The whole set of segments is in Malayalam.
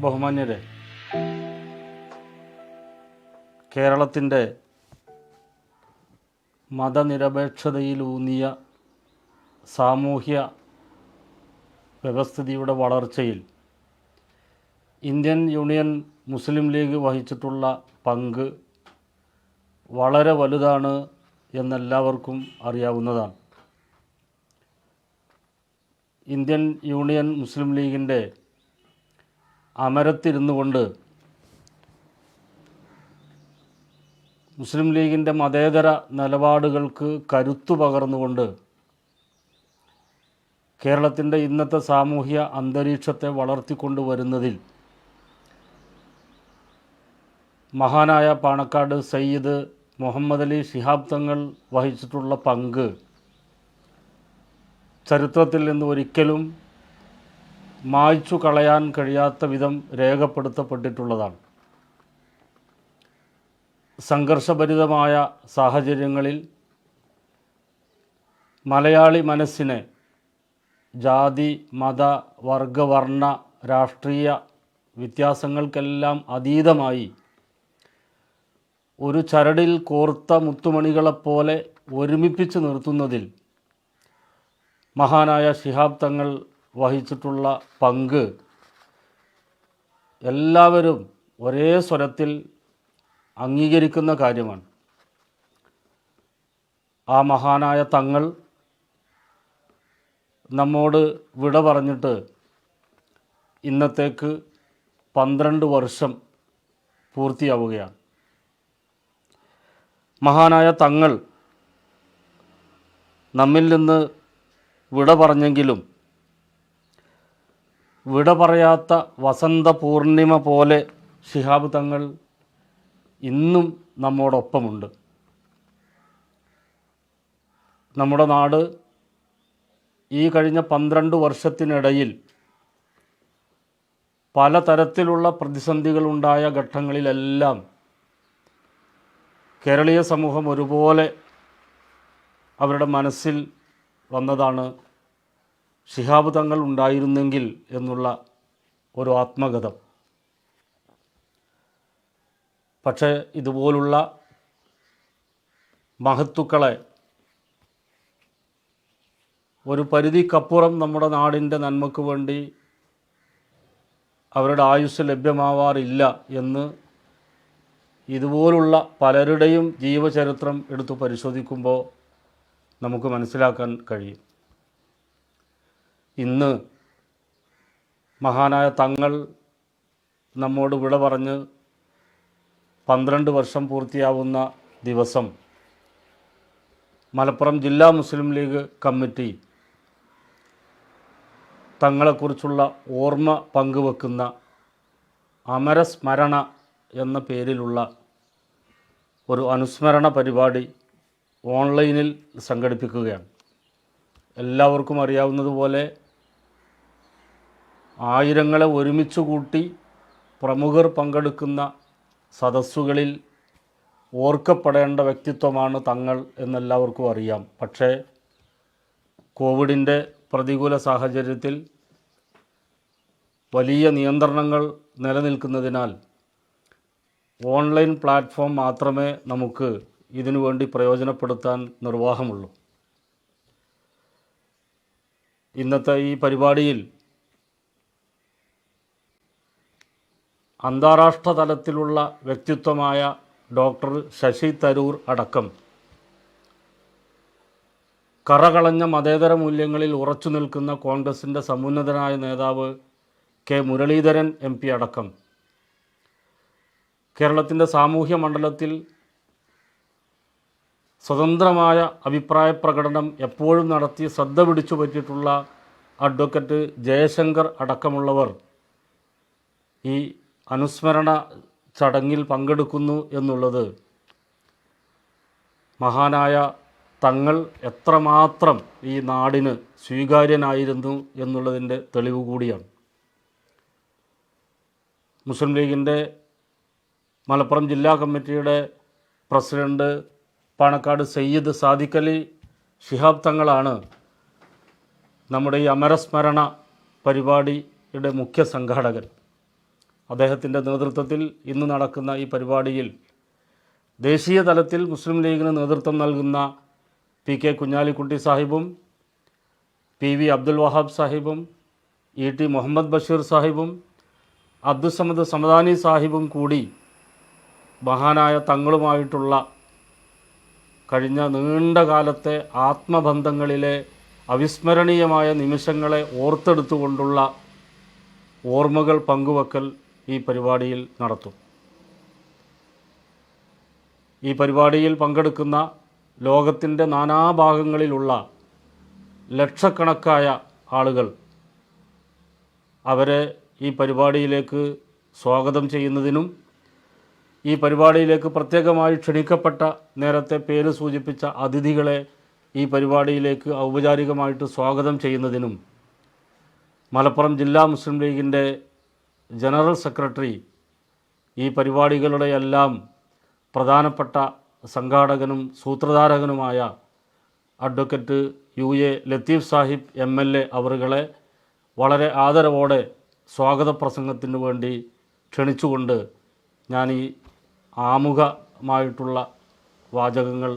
ബഹുമാന്യരെ, കേരളത്തിൻ്റെ മതനിരപേക്ഷതയിലൂന്നിയ സാമൂഹ്യ വ്യവസ്ഥിതിയുടെ വളർച്ചയിൽ ഇന്ത്യൻ യൂണിയൻ മുസ്ലിം ലീഗ് വഹിച്ചിട്ടുള്ള പങ്ക് വളരെ വലുതാണ് എന്നെല്ലാവർക്കും അറിയാവുന്നതാണ്. ഇന്ത്യൻ യൂണിയൻ മുസ്ലിം ലീഗിൻ്റെ അമരത്തിരുന്നു കൊണ്ട് മുസ്ലിം ലീഗിൻ്റെ മതേതര നിലപാടുകൾക്ക് കരുത്തു പകർന്നുകൊണ്ട് കേരളത്തിൻ്റെ ഇന്നത്തെ സാമൂഹ്യ അന്തരീക്ഷത്തെ വളർത്തിക്കൊണ്ടുവരുന്നതിൽ മഹാനായ പാണക്കാട് സയ്യിദ് മുഹമ്മദ് അലി ശിഹാബ് തങ്ങൾ വഹിച്ചിട്ടുള്ള പങ്ക് ചരിത്രത്തിൽ നിന്ന് ഒരിക്കലും മായ്ച്ചു കളയാൻ കഴിയാത്ത വിധം രേഖപ്പെടുത്തപ്പെട്ടിട്ടുള്ളതാണ്. സംഘർഷഭരിതമായ സാഹചര്യങ്ങളിൽ മലയാളി മനസ്സിനെ ജാതി, മത, വർഗ, വർണ്ണ, രാഷ്ട്രീയ വ്യത്യാസങ്ങൾക്കെല്ലാം അതീതമായി ഒരു ചരടിൽ കോർത്ത മുത്തുമണികളെപ്പോലെ ഒരുമിപ്പിച്ച് നിർത്തുന്നതിൽ മഹാനായ ശിഹാബ് തങ്ങൾ വഹിച്ചിട്ടുള്ള പങ്ക് എല്ലാവരും ഒരേ സ്വരത്തിൽ അംഗീകരിക്കുന്ന കാര്യമാണ്. ആ മഹാനായ തങ്ങൾ നമ്മോട് വിട പറഞ്ഞിട്ട് ഇന്നത്തേക്ക് 12 വർഷം പൂർത്തിയാവുകയാണ്. മഹാനായ തങ്ങൾ നമ്മിൽ നിന്ന് വിട പറഞ്ഞെങ്കിലും വിട പറയാത്ത വസന്ത പൂർണിമ പോലെ ശിഹാബ് തങ്ങൾ ഇന്നും നമ്മോടൊപ്പമുണ്ട്. നമ്മുടെ നാട് ഈ കഴിഞ്ഞ 12 വർഷത്തിനിടയിൽ പലതരത്തിലുള്ള പ്രതിസന്ധികളുണ്ടായ ഘട്ടങ്ങളിലെല്ലാം കേരളീയ സമൂഹം ഒരുപോലെ അവരുടെ മനസ്സിൽ വന്നതാണ് ശിഹാബ് തങ്ങൾ ഉണ്ടായിരുന്നെങ്കിൽ എന്നുള്ള ഒരു ആത്മകഥം. പക്ഷേ ഇതുപോലുള്ള മഹത്തുക്കളെ ഒരു പരിധിക്കപ്പുറം നമ്മുടെ നാടിൻ്റെ നന്മയ്ക്ക് വേണ്ടി അവരുടെ ആയുസ്സ് ലഭ്യമാവാറില്ല എന്ന് ഇതുപോലുള്ള പലരുടെയും ജീവചരിത്രം എടുത്തു പരിശോധിക്കുമ്പോൾ നമുക്ക് മനസ്സിലാക്കാൻ കഴിയും. ഇന്ന് മഹാനായ തങ്ങൾ നമ്മോട് വിട പറഞ്ഞ് 12 വർഷം പൂർത്തിയാവുന്ന ദിവസം മലപ്പുറം ജില്ലാ മുസ്ലിം ലീഗ് കമ്മിറ്റി തങ്ങളെക്കുറിച്ചുള്ള ഓർമ്മ പങ്കുവെക്കുന്ന അമരസ്മരണ എന്ന പേരിലുള്ള ഒരു അനുസ്മരണ പരിപാടി ഓൺലൈനിൽ സംഘടിപ്പിക്കുകയാണ്. എല്ലാവർക്കും അറിയാവുന്നതുപോലെ ആയിരങ്ങളെ ഒരുമിച്ച് കൂട്ടി പ്രമുഖർ പങ്കെടുക്കുന്ന സദസ്സുകളിൽ ഓർക്കപ്പെടേണ്ട വ്യക്തിത്വമാണ് തങ്ങൾ എന്നെല്ലാവർക്കും അറിയാം. പക്ഷേ കോവിഡിൻ്റെ പ്രതികൂല സാഹചര്യത്തിൽ വലിയ നിയന്ത്രണങ്ങൾ നിലനിൽക്കുന്നതിനാൽ ഓൺലൈൻ പ്ലാറ്റ്ഫോം മാത്രമേ നമുക്ക് ഇതിനു വേണ്ടി പ്രയോജനപ്പെടുത്താൻ നിർവാഹമുള്ളൂ. ഇന്നത്തെ ഈ പരിപാടിയിൽ അന്താരാഷ്ട്ര തലത്തിലുള്ള വ്യക്തിത്വമായ ഡോക്ടർ ശശി തരൂർ അടക്കം കറകളഞ്ഞ മതേതര മൂല്യങ്ങളിൽ ഉറച്ചു നിൽക്കുന്ന കോൺഗ്രസിൻ്റെ സമുന്നതനായ നേതാവ് കെ മുരളീധരൻ MP അടക്കം കേരളത്തിൻ്റെ സാമൂഹ്യ മണ്ഡലത്തിൽ സ്വതന്ത്രമായ അഭിപ്രായ പ്രകടനം എപ്പോഴും നടത്തി ശ്രദ്ധ പിടിച്ചു പറ്റിയിട്ടുള്ള അഡ്വക്കേറ്റ് ജയശങ്കർ അടക്കമുള്ളവർ ഈ അനുസ്മരണ ചടങ്ങിൽ പങ്കെടുക്കുന്നു എന്നുള്ളത് മഹാനായ തങ്ങൾ എത്രമാത്രം ഈ നാടിന് സ്വീകാര്യനായിരുന്നു എന്നുള്ളതിൻ്റെ തെളിവ് കൂടിയാണ്. മുസ്ലിം ലീഗിൻ്റെ മലപ്പുറം ജില്ലാ കമ്മിറ്റിയുടെ പ്രസിഡന്റ് പാണക്കാട് സയ്യിദ് സാദിഖ് അലി ശിഹാബ് തങ്ങളാണ് നമ്മുടെ ഈ അമരസ്മരണ പരിപാടിയുടെ മുഖ്യ സംഘാടകൻ. അദ്ദേഹത്തിൻ്റെ നേതൃത്വത്തിൽ ഇന്ന് നടക്കുന്ന ഈ പരിപാടിയിൽ ദേശീയ തലത്തിൽ മുസ്ലിം ലീഗിന് നേതൃത്വം നൽകുന്ന പി.കെ. കുഞ്ഞാലിക്കുട്ടി സാഹിബും പി.വി. അബ്ദുൽ വഹാബ് സാഹിബും ഇ.ടി. മുഹമ്മദ് ബഷീർ സാഹിബും അബ്ദുസമദ് സമദാനി സാഹിബും കൂടി മഹാനായ തങ്ങളുമായിട്ടുള്ള കഴിഞ്ഞ നീണ്ട കാലത്തെ ആത്മബന്ധങ്ങളിലെ അവിസ്മരണീയമായ നിമിഷങ്ങളെ ഓർത്തെടുത്തുകൊണ്ടുള്ള ഓർമ്മകൾ പങ്കുവെക്കൽ ഈ പരിപാടിയിൽ നടത്തും. ഈ പരിപാടിയിൽ പങ്കെടുക്കുന്ന ലോകത്തിൻ്റെ നാനാഭാഗങ്ങളിലുള്ള ലക്ഷക്കണക്കായ ആളുകൾ അവരെ ഈ പരിപാടിയിലേക്ക് സ്വാഗതം ചെയ്യുന്നതിനും ഈ പരിപാടിയിലേക്ക് പ്രത്യേകമായി ക്ഷണിക്കപ്പെട്ട നേരത്തെ പേര് സൂചിപ്പിച്ച അതിഥികളെ ഈ പരിപാടിയിലേക്ക് ഔപചാരികമായിട്ട് സ്വാഗതം ചെയ്യുന്നതിനും മലപ്പുറം ജില്ലാ മുസ്ലിം ലീഗിൻ്റെ ജനറൽ സെക്രട്ടറി ഈ പരിപാടികളുടെയെല്ലാം പ്രധാനപ്പെട്ട സംഘാടകനും സൂത്രധാരകനുമായ അഡ്വക്കേറ്റ് യു.എ. ലത്തീഫ് സാഹിബ് MLA അവറുകളെ വളരെ ആദരവോടെ സ്വാഗത പ്രസംഗത്തിനു വേണ്ടി ക്ഷണിച്ചുകൊണ്ട് ഞാൻ ഈ ആമുഖമായിട്ടുള്ള വാചകങ്ങൾ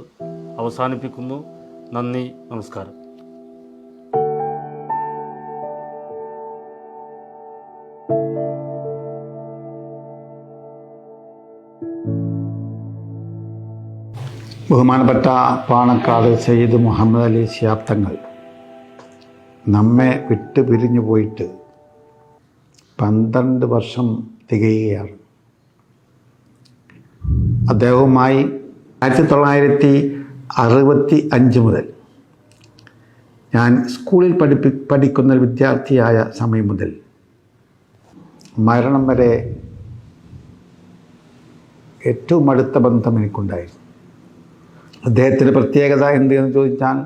അവസാനിപ്പിക്കുന്നു. നന്ദി, നമസ്കാരം. ബഹുമാനപ്പെട്ട പാണക്കാട് സയ്യിദ് മുഹമ്മദ് അലി ശിഹാബ് തങ്ങൾ നമ്മെ വിട്ട് പിരിഞ്ഞു പോയിട്ട് 12 വർഷം തികയുകയാണ്. അദ്ദേഹവുമായി 1965 മുതൽ ഞാൻ സ്കൂളിൽ പഠിക്കുന്ന വിദ്യാർത്ഥിയായ സമയം മുതൽ മരണം വരെ ഏറ്റവും അടുത്ത ബന്ധം എനിക്കുണ്ടായിരുന്നു. അദ്ദേഹത്തിൻ്റെ പ്രത്യേകത എന്തെന്ന് ചോദിച്ചാൽ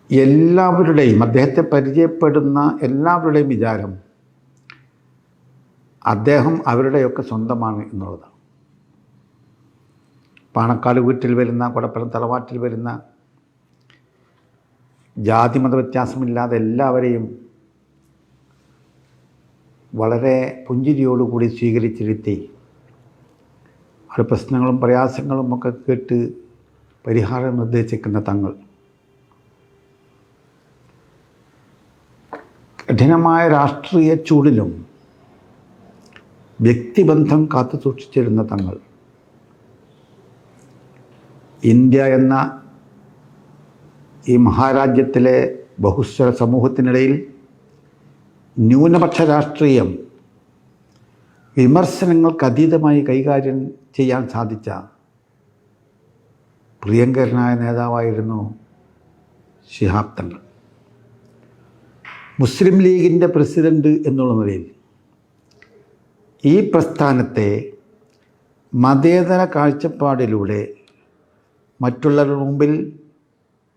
എല്ലാവരുടെയും അദ്ദേഹത്തെ പരിചയപ്പെടുന്ന എല്ലാവരുടെയും വിചാരം അദ്ദേഹം അവരുടെയൊക്കെ സ്വന്തമാണ് എന്നുള്ളതാണ്. പാണക്കാട് വീട്ടിൽ വരുന്ന, കൊടപ്പലം തറവാട്ടിൽ വരുന്ന ജാതിമത വ്യത്യാസമില്ലാതെ എല്ലാവരെയും വളരെ പുഞ്ചിരിയോടുകൂടി സ്വീകരിച്ചിരുത്തി അവരുടെ പ്രശ്നങ്ങളും പ്രയാസങ്ങളും ഒക്കെ കേട്ട് പരിഹാരം നിർദ്ദേശിക്കുന്ന തങ്ങൾ കഠിനമായ രാഷ്ട്രീയ ചൂടിലും വ്യക്തിബന്ധം കാത്തു സൂക്ഷിച്ചിരുന്ന തങ്ങൾ ഇന്ത്യ എന്ന ഈ മഹാരാജ്യത്തിലെ ബഹുസ്വര സമൂഹത്തിനിടയിൽ ന്യൂനപക്ഷ രാഷ്ട്രീയം വിമർശനങ്ങൾക്ക് അതീതമായി കൈകാര്യം ചെയ്യാൻ സാധിച്ച പ്രിയങ്കരനായ നേതാവായിരുന്നു ശിഹാബ് തങ്ങൾ. മുസ്ലിം ലീഗിൻ്റെ പ്രസിഡന്റ് എന്നുള്ള നിലയിൽ ഈ പ്രസ്ഥാനത്തെ മതേതര കാഴ്ചപ്പാടിലൂടെ മറ്റുള്ളവരുടെ മുമ്പിൽ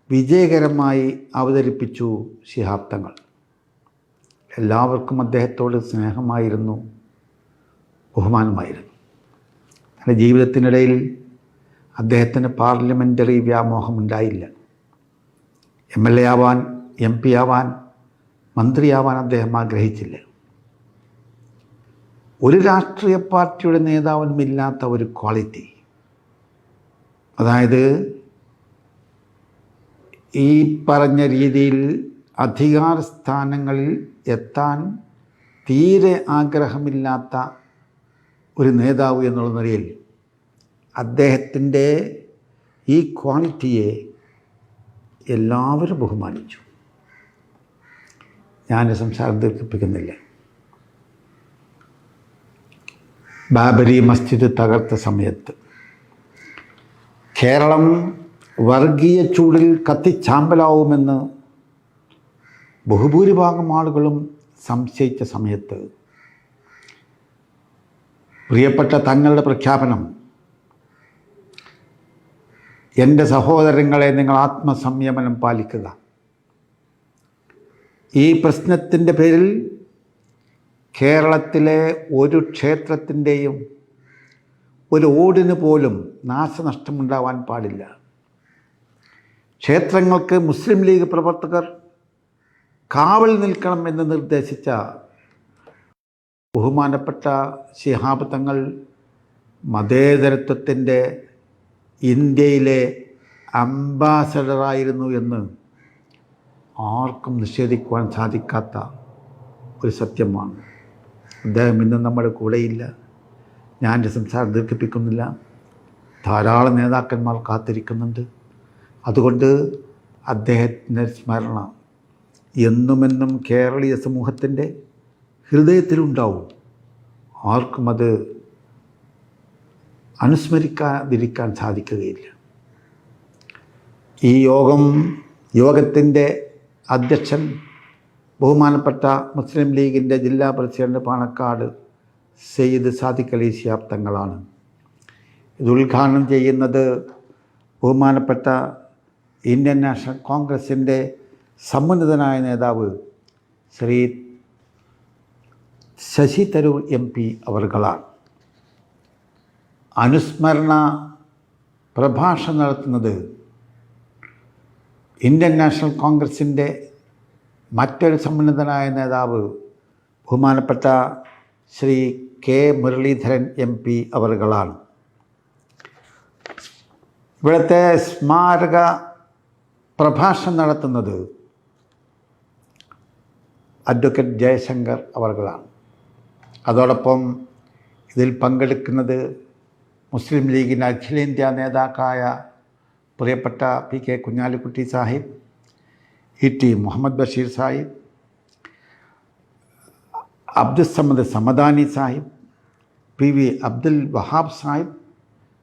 വിജയകരമായി അവതരിപ്പിച്ചു ശിഹാബ് തങ്ങൾ. എല്ലാവർക്കും അദ്ദേഹത്തോട് സ്നേഹമായിരുന്നു, ബഹുമാനമായിരുന്നു. തൻ്റെ ജീവിതത്തിനിടയിൽ അദ്ദേഹത്തിന് പാർലമെൻ്ററി വ്യാമോഹമുണ്ടായില്ല. MLA ആവാൻ, MP ആവാൻ, മന്ത്രിയാവാൻ അദ്ദേഹം ആഗ്രഹിച്ചില്ല. ഒരു രാഷ്ട്രീയ പാർട്ടിയുടെ നേതാവിനുമില്ലാത്ത ഒരു ക്വാളിറ്റി, അതായത് ഈ പറഞ്ഞ രീതിയിൽ അധികാര സ്ഥാനങ്ങളിൽ എത്താൻ തീരെ ആഗ്രഹമില്ലാത്ത ഒരു നേതാവ് എന്നുള്ള നിലയിൽ അദ്ദേഹത്തിൻ്റെ ഈ ക്വാളിറ്റിയെ എല്ലാവരും ബഹുമാനിച്ചു. ഞാൻ സംസാരം ദീർഘിപ്പിക്കുന്നില്ല. ബാബരി മസ്ജിദ് തകർത്ത സമയത്ത് കേരളം വർഗീയ ചൂടിൽ കത്തിച്ചാമ്പലാവുമെന്ന് ബഹുഭൂരിഭാഗം ആളുകളും സംശയിച്ച സമയത്ത് പ്രിയപ്പെട്ട തങ്ങളുടെ പ്രഖ്യാപനം, എൻ്റെ സഹോദരങ്ങളെ, നിങ്ങൾ ആത്മസംയമനം പാലിക്കുക. ഈ പ്രശ്നത്തിൻ്റെ പേരിൽ കേരളത്തിലെ ഒരു ക്ഷേത്രത്തിൻ്റെയും ഒരു ഓടിന് പോലും നാശനഷ്ടമുണ്ടാവാൻ പാടില്ല. ക്ഷേത്രങ്ങൾക്ക് മുസ്ലിം ലീഗ് പ്രവർത്തകർ കാവൽ നിൽക്കണം എന്ന് നിർദ്ദേശിച്ച ബഹുമാനപ്പെട്ട ശിഹാബ് തങ്ങൾ മതേതരത്വത്തിൻ്റെ ഇന്ത്യയിലെ അംബാസഡറായിരുന്നു എന്ന് ആർക്കും നിഷേധിക്കുവാൻ സാധിക്കാത്ത ഒരു സത്യമാണ്. അദ്ദേഹം ഇന്നും നമ്മുടെ കൂടെയില്ല. ഞാൻ എൻ്റെ സംസാരം ദീർഘിപ്പിക്കുന്നില്ല. ധാരാളം നേതാക്കന്മാർ കാത്തിരിക്കുന്നുണ്ട്. അതുകൊണ്ട് അദ്ദേഹത്തിൻ്റെ സ്മരണ എന്നുമെന്നും കേരളീയ സമൂഹത്തിൻ്റെ ഹൃദയത്തിലുണ്ടാവും. ആർക്കും അത് അനുസ്മരിക്കാതിരിക്കാൻ സാധിക്കുകയില്ല. ഈ യോഗത്തിൻ്റെ അധ്യക്ഷൻ ബഹുമാനപ്പെട്ട മുസ്ലിം ലീഗിൻ്റെ ജില്ലാ പ്രസിഡന്റ് പാണക്കാട് സയ്യിദ് സാദിഖ് അലി ശിഹാബ് തങ്ങളാണ്. ഇത് ഉദ്ഘാടനം ചെയ്യുന്നത് ബഹുമാനപ്പെട്ട ഇന്ത്യൻ നാഷണൽ കോൺഗ്രസിൻ്റെ സമുന്നതനായ നേതാവ് ശ്രീ ശശി തരൂർ MP അവർകളാണ്. അനുസ്മരണ പ്രഭാഷണം നടത്തുന്നത് ഇന്ത്യൻ നാഷണൽ കോൺഗ്രസിൻ്റെ മറ്റൊരു സമുന്നതനായ നേതാവ് ബഹുമാനപ്പെട്ട ശ്രീ കെ മുരളീധരൻ MP അവർകളാണ്. ഇവിടുത്തെ സ്മാരക പ്രഭാഷണം നടത്തുന്നത് അഡ്വക്കേറ്റ് ജയശങ്കർ അവർകളാണ്. അതോടൊപ്പം ഇതിൽ പങ്കെടുക്കുന്നത് മുസ്ലിം ലീഗിൻ്റെ അഖിലേന്ത്യാ നേതാക്കളായ പ്രിയപ്പെട്ട PK Kunhalikutty Sahib, ET Muhammad Basheer Sahib, Abdussamad Samadani Sahib, PV Abdul Wahab Sahib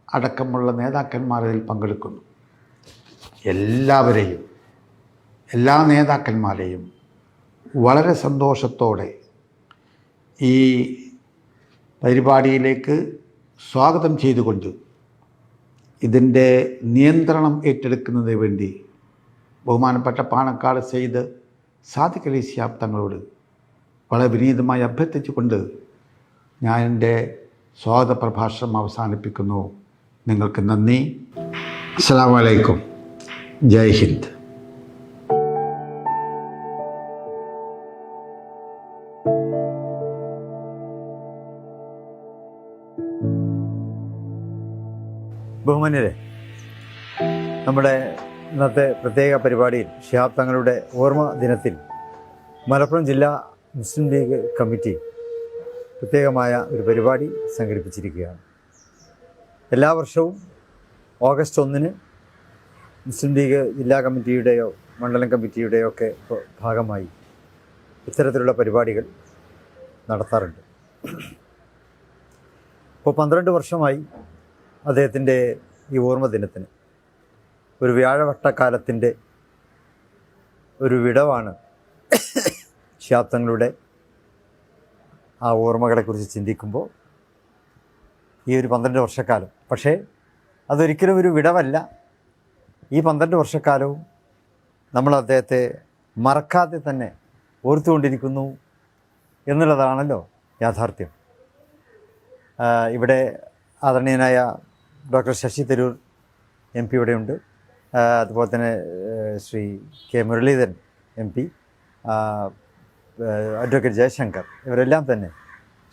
അടക്കമുള്ള നേതാക്കന്മാർ ഇതിൽ പങ്കെടുക്കുന്നു. എല്ലാ നേതാക്കന്മാരെയും വളരെ സന്തോഷത്തോടെ ഈ പരിപാടിയിലേക്ക് സ്വാഗതം ചെയ്തുകൊണ്ട് ഇതിൻ്റെ നിയന്ത്രണം ഏറ്റെടുക്കുന്നതിന് വേണ്ടി ബഹുമാനപ്പെട്ട പാണക്കാട് സയ്യിദ് സാദിഖ് അലി ശിഹാബ് തങ്ങളോട് വളരെ വിനീതമായി അഭ്യർത്ഥിച്ചുകൊണ്ട് ഞാൻ എൻ്റെ സ്വാഗത പ്രഭാഷണം അവസാനിപ്പിക്കുന്നു. നിങ്ങൾക്ക് നന്ദി. അസ്സലാമു അലൈക്കും. ജയ് ഹിന്ദ്. ബഹുമാന്യരെ, നമ്മുടെ ഇന്നത്തെ പ്രത്യേക പരിപാടിയിൽ ശിഹാബ് തങ്ങളുടെ ഓർമ്മ ദിനത്തിൽ മലപ്പുറം ജില്ലാ മുസ്ലിം ലീഗ് കമ്മിറ്റി പ്രത്യേകമായ ഒരു പരിപാടി സംഘടിപ്പിച്ചിരിക്കുകയാണ്. എല്ലാ വർഷവും ഓഗസ്റ്റ് 1 മുസ്ലിം ലീഗ് ജില്ലാ കമ്മിറ്റിയുടെയോ മണ്ഡലം കമ്മിറ്റിയുടെയോ ഒക്കെ ഭാഗമായി ഇത്തരത്തിലുള്ള പരിപാടികൾ നടത്താറുണ്ട്. ഇപ്പോൾ 12 വർഷമായി അദ്ദേഹത്തിൻ്റെ ഈ ഓർമ്മ ദിനത്തിന് ഒരു വ്യാഴവട്ടക്കാലത്തിൻ്റെ ഒരു വിടവാണ് ശിഹാബ് തങ്ങളുടെ ആ ഓർമ്മകളെക്കുറിച്ച് ചിന്തിക്കുമ്പോൾ ഈ ഒരു 12 വർഷക്കാലം. പക്ഷേ അതൊരിക്കലും ഒരു വിടവല്ല. ഈ 12 വർഷക്കാലവും നമ്മൾ അദ്ദേഹത്തെ മറക്കാതെ തന്നെ ഓർത്തുകൊണ്ടിരിക്കുന്നു എന്നുള്ളതാണല്ലോ യാഥാർത്ഥ്യം. ഇവിടെ ആദരണീയനായ ഡോക്ടർ ശശി തരൂർ MP ഇവിടെയുണ്ട്. അതുപോലെ തന്നെ Shri K Muraleedharan MP, advocate Jaishankar, ഇവരെല്ലാം തന്നെ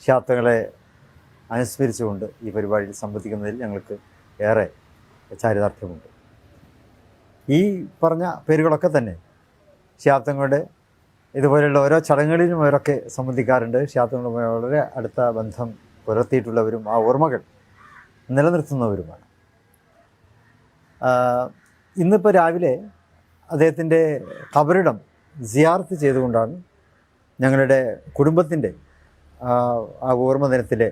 ശിഹാബ് തങ്ങളെ അനുസ്മരിച്ചുകൊണ്ട് ഈ പരിപാടിയിൽ സംബന്ധിക്കുന്നതിൽ ഞങ്ങൾക്ക് ഏറെ ചാരിതാർത്ഥ്യമുണ്ട്. ഈ പറഞ്ഞ പേരുകളൊക്കെ തന്നെ ശിഹാബ് തങ്ങളുടെ ഇതുപോലെയുള്ള ഓരോ ചടങ്ങുകളിലും അവരൊക്കെ സംബന്ധിക്കാറുണ്ട്. ശിഹാബ് തങ്ങളുമായി വളരെ അടുത്ത ബന്ധം പുലർത്തിയിട്ടുള്ളവരും ആ ഓർമ്മകൾ നിലനിർത്തുന്നവരുമാണ്. ഇന്നിപ്പോൾ രാവിലെ അദ്ദേഹത്തിൻ്റെ ഖബറിടം സിയാറത്ത് ചെയ്തുകൊണ്ടാണ് ഞങ്ങളുടെ കുടുംബത്തിൻ്റെ ആ ഓർമ്മ ദിനത്തിലെ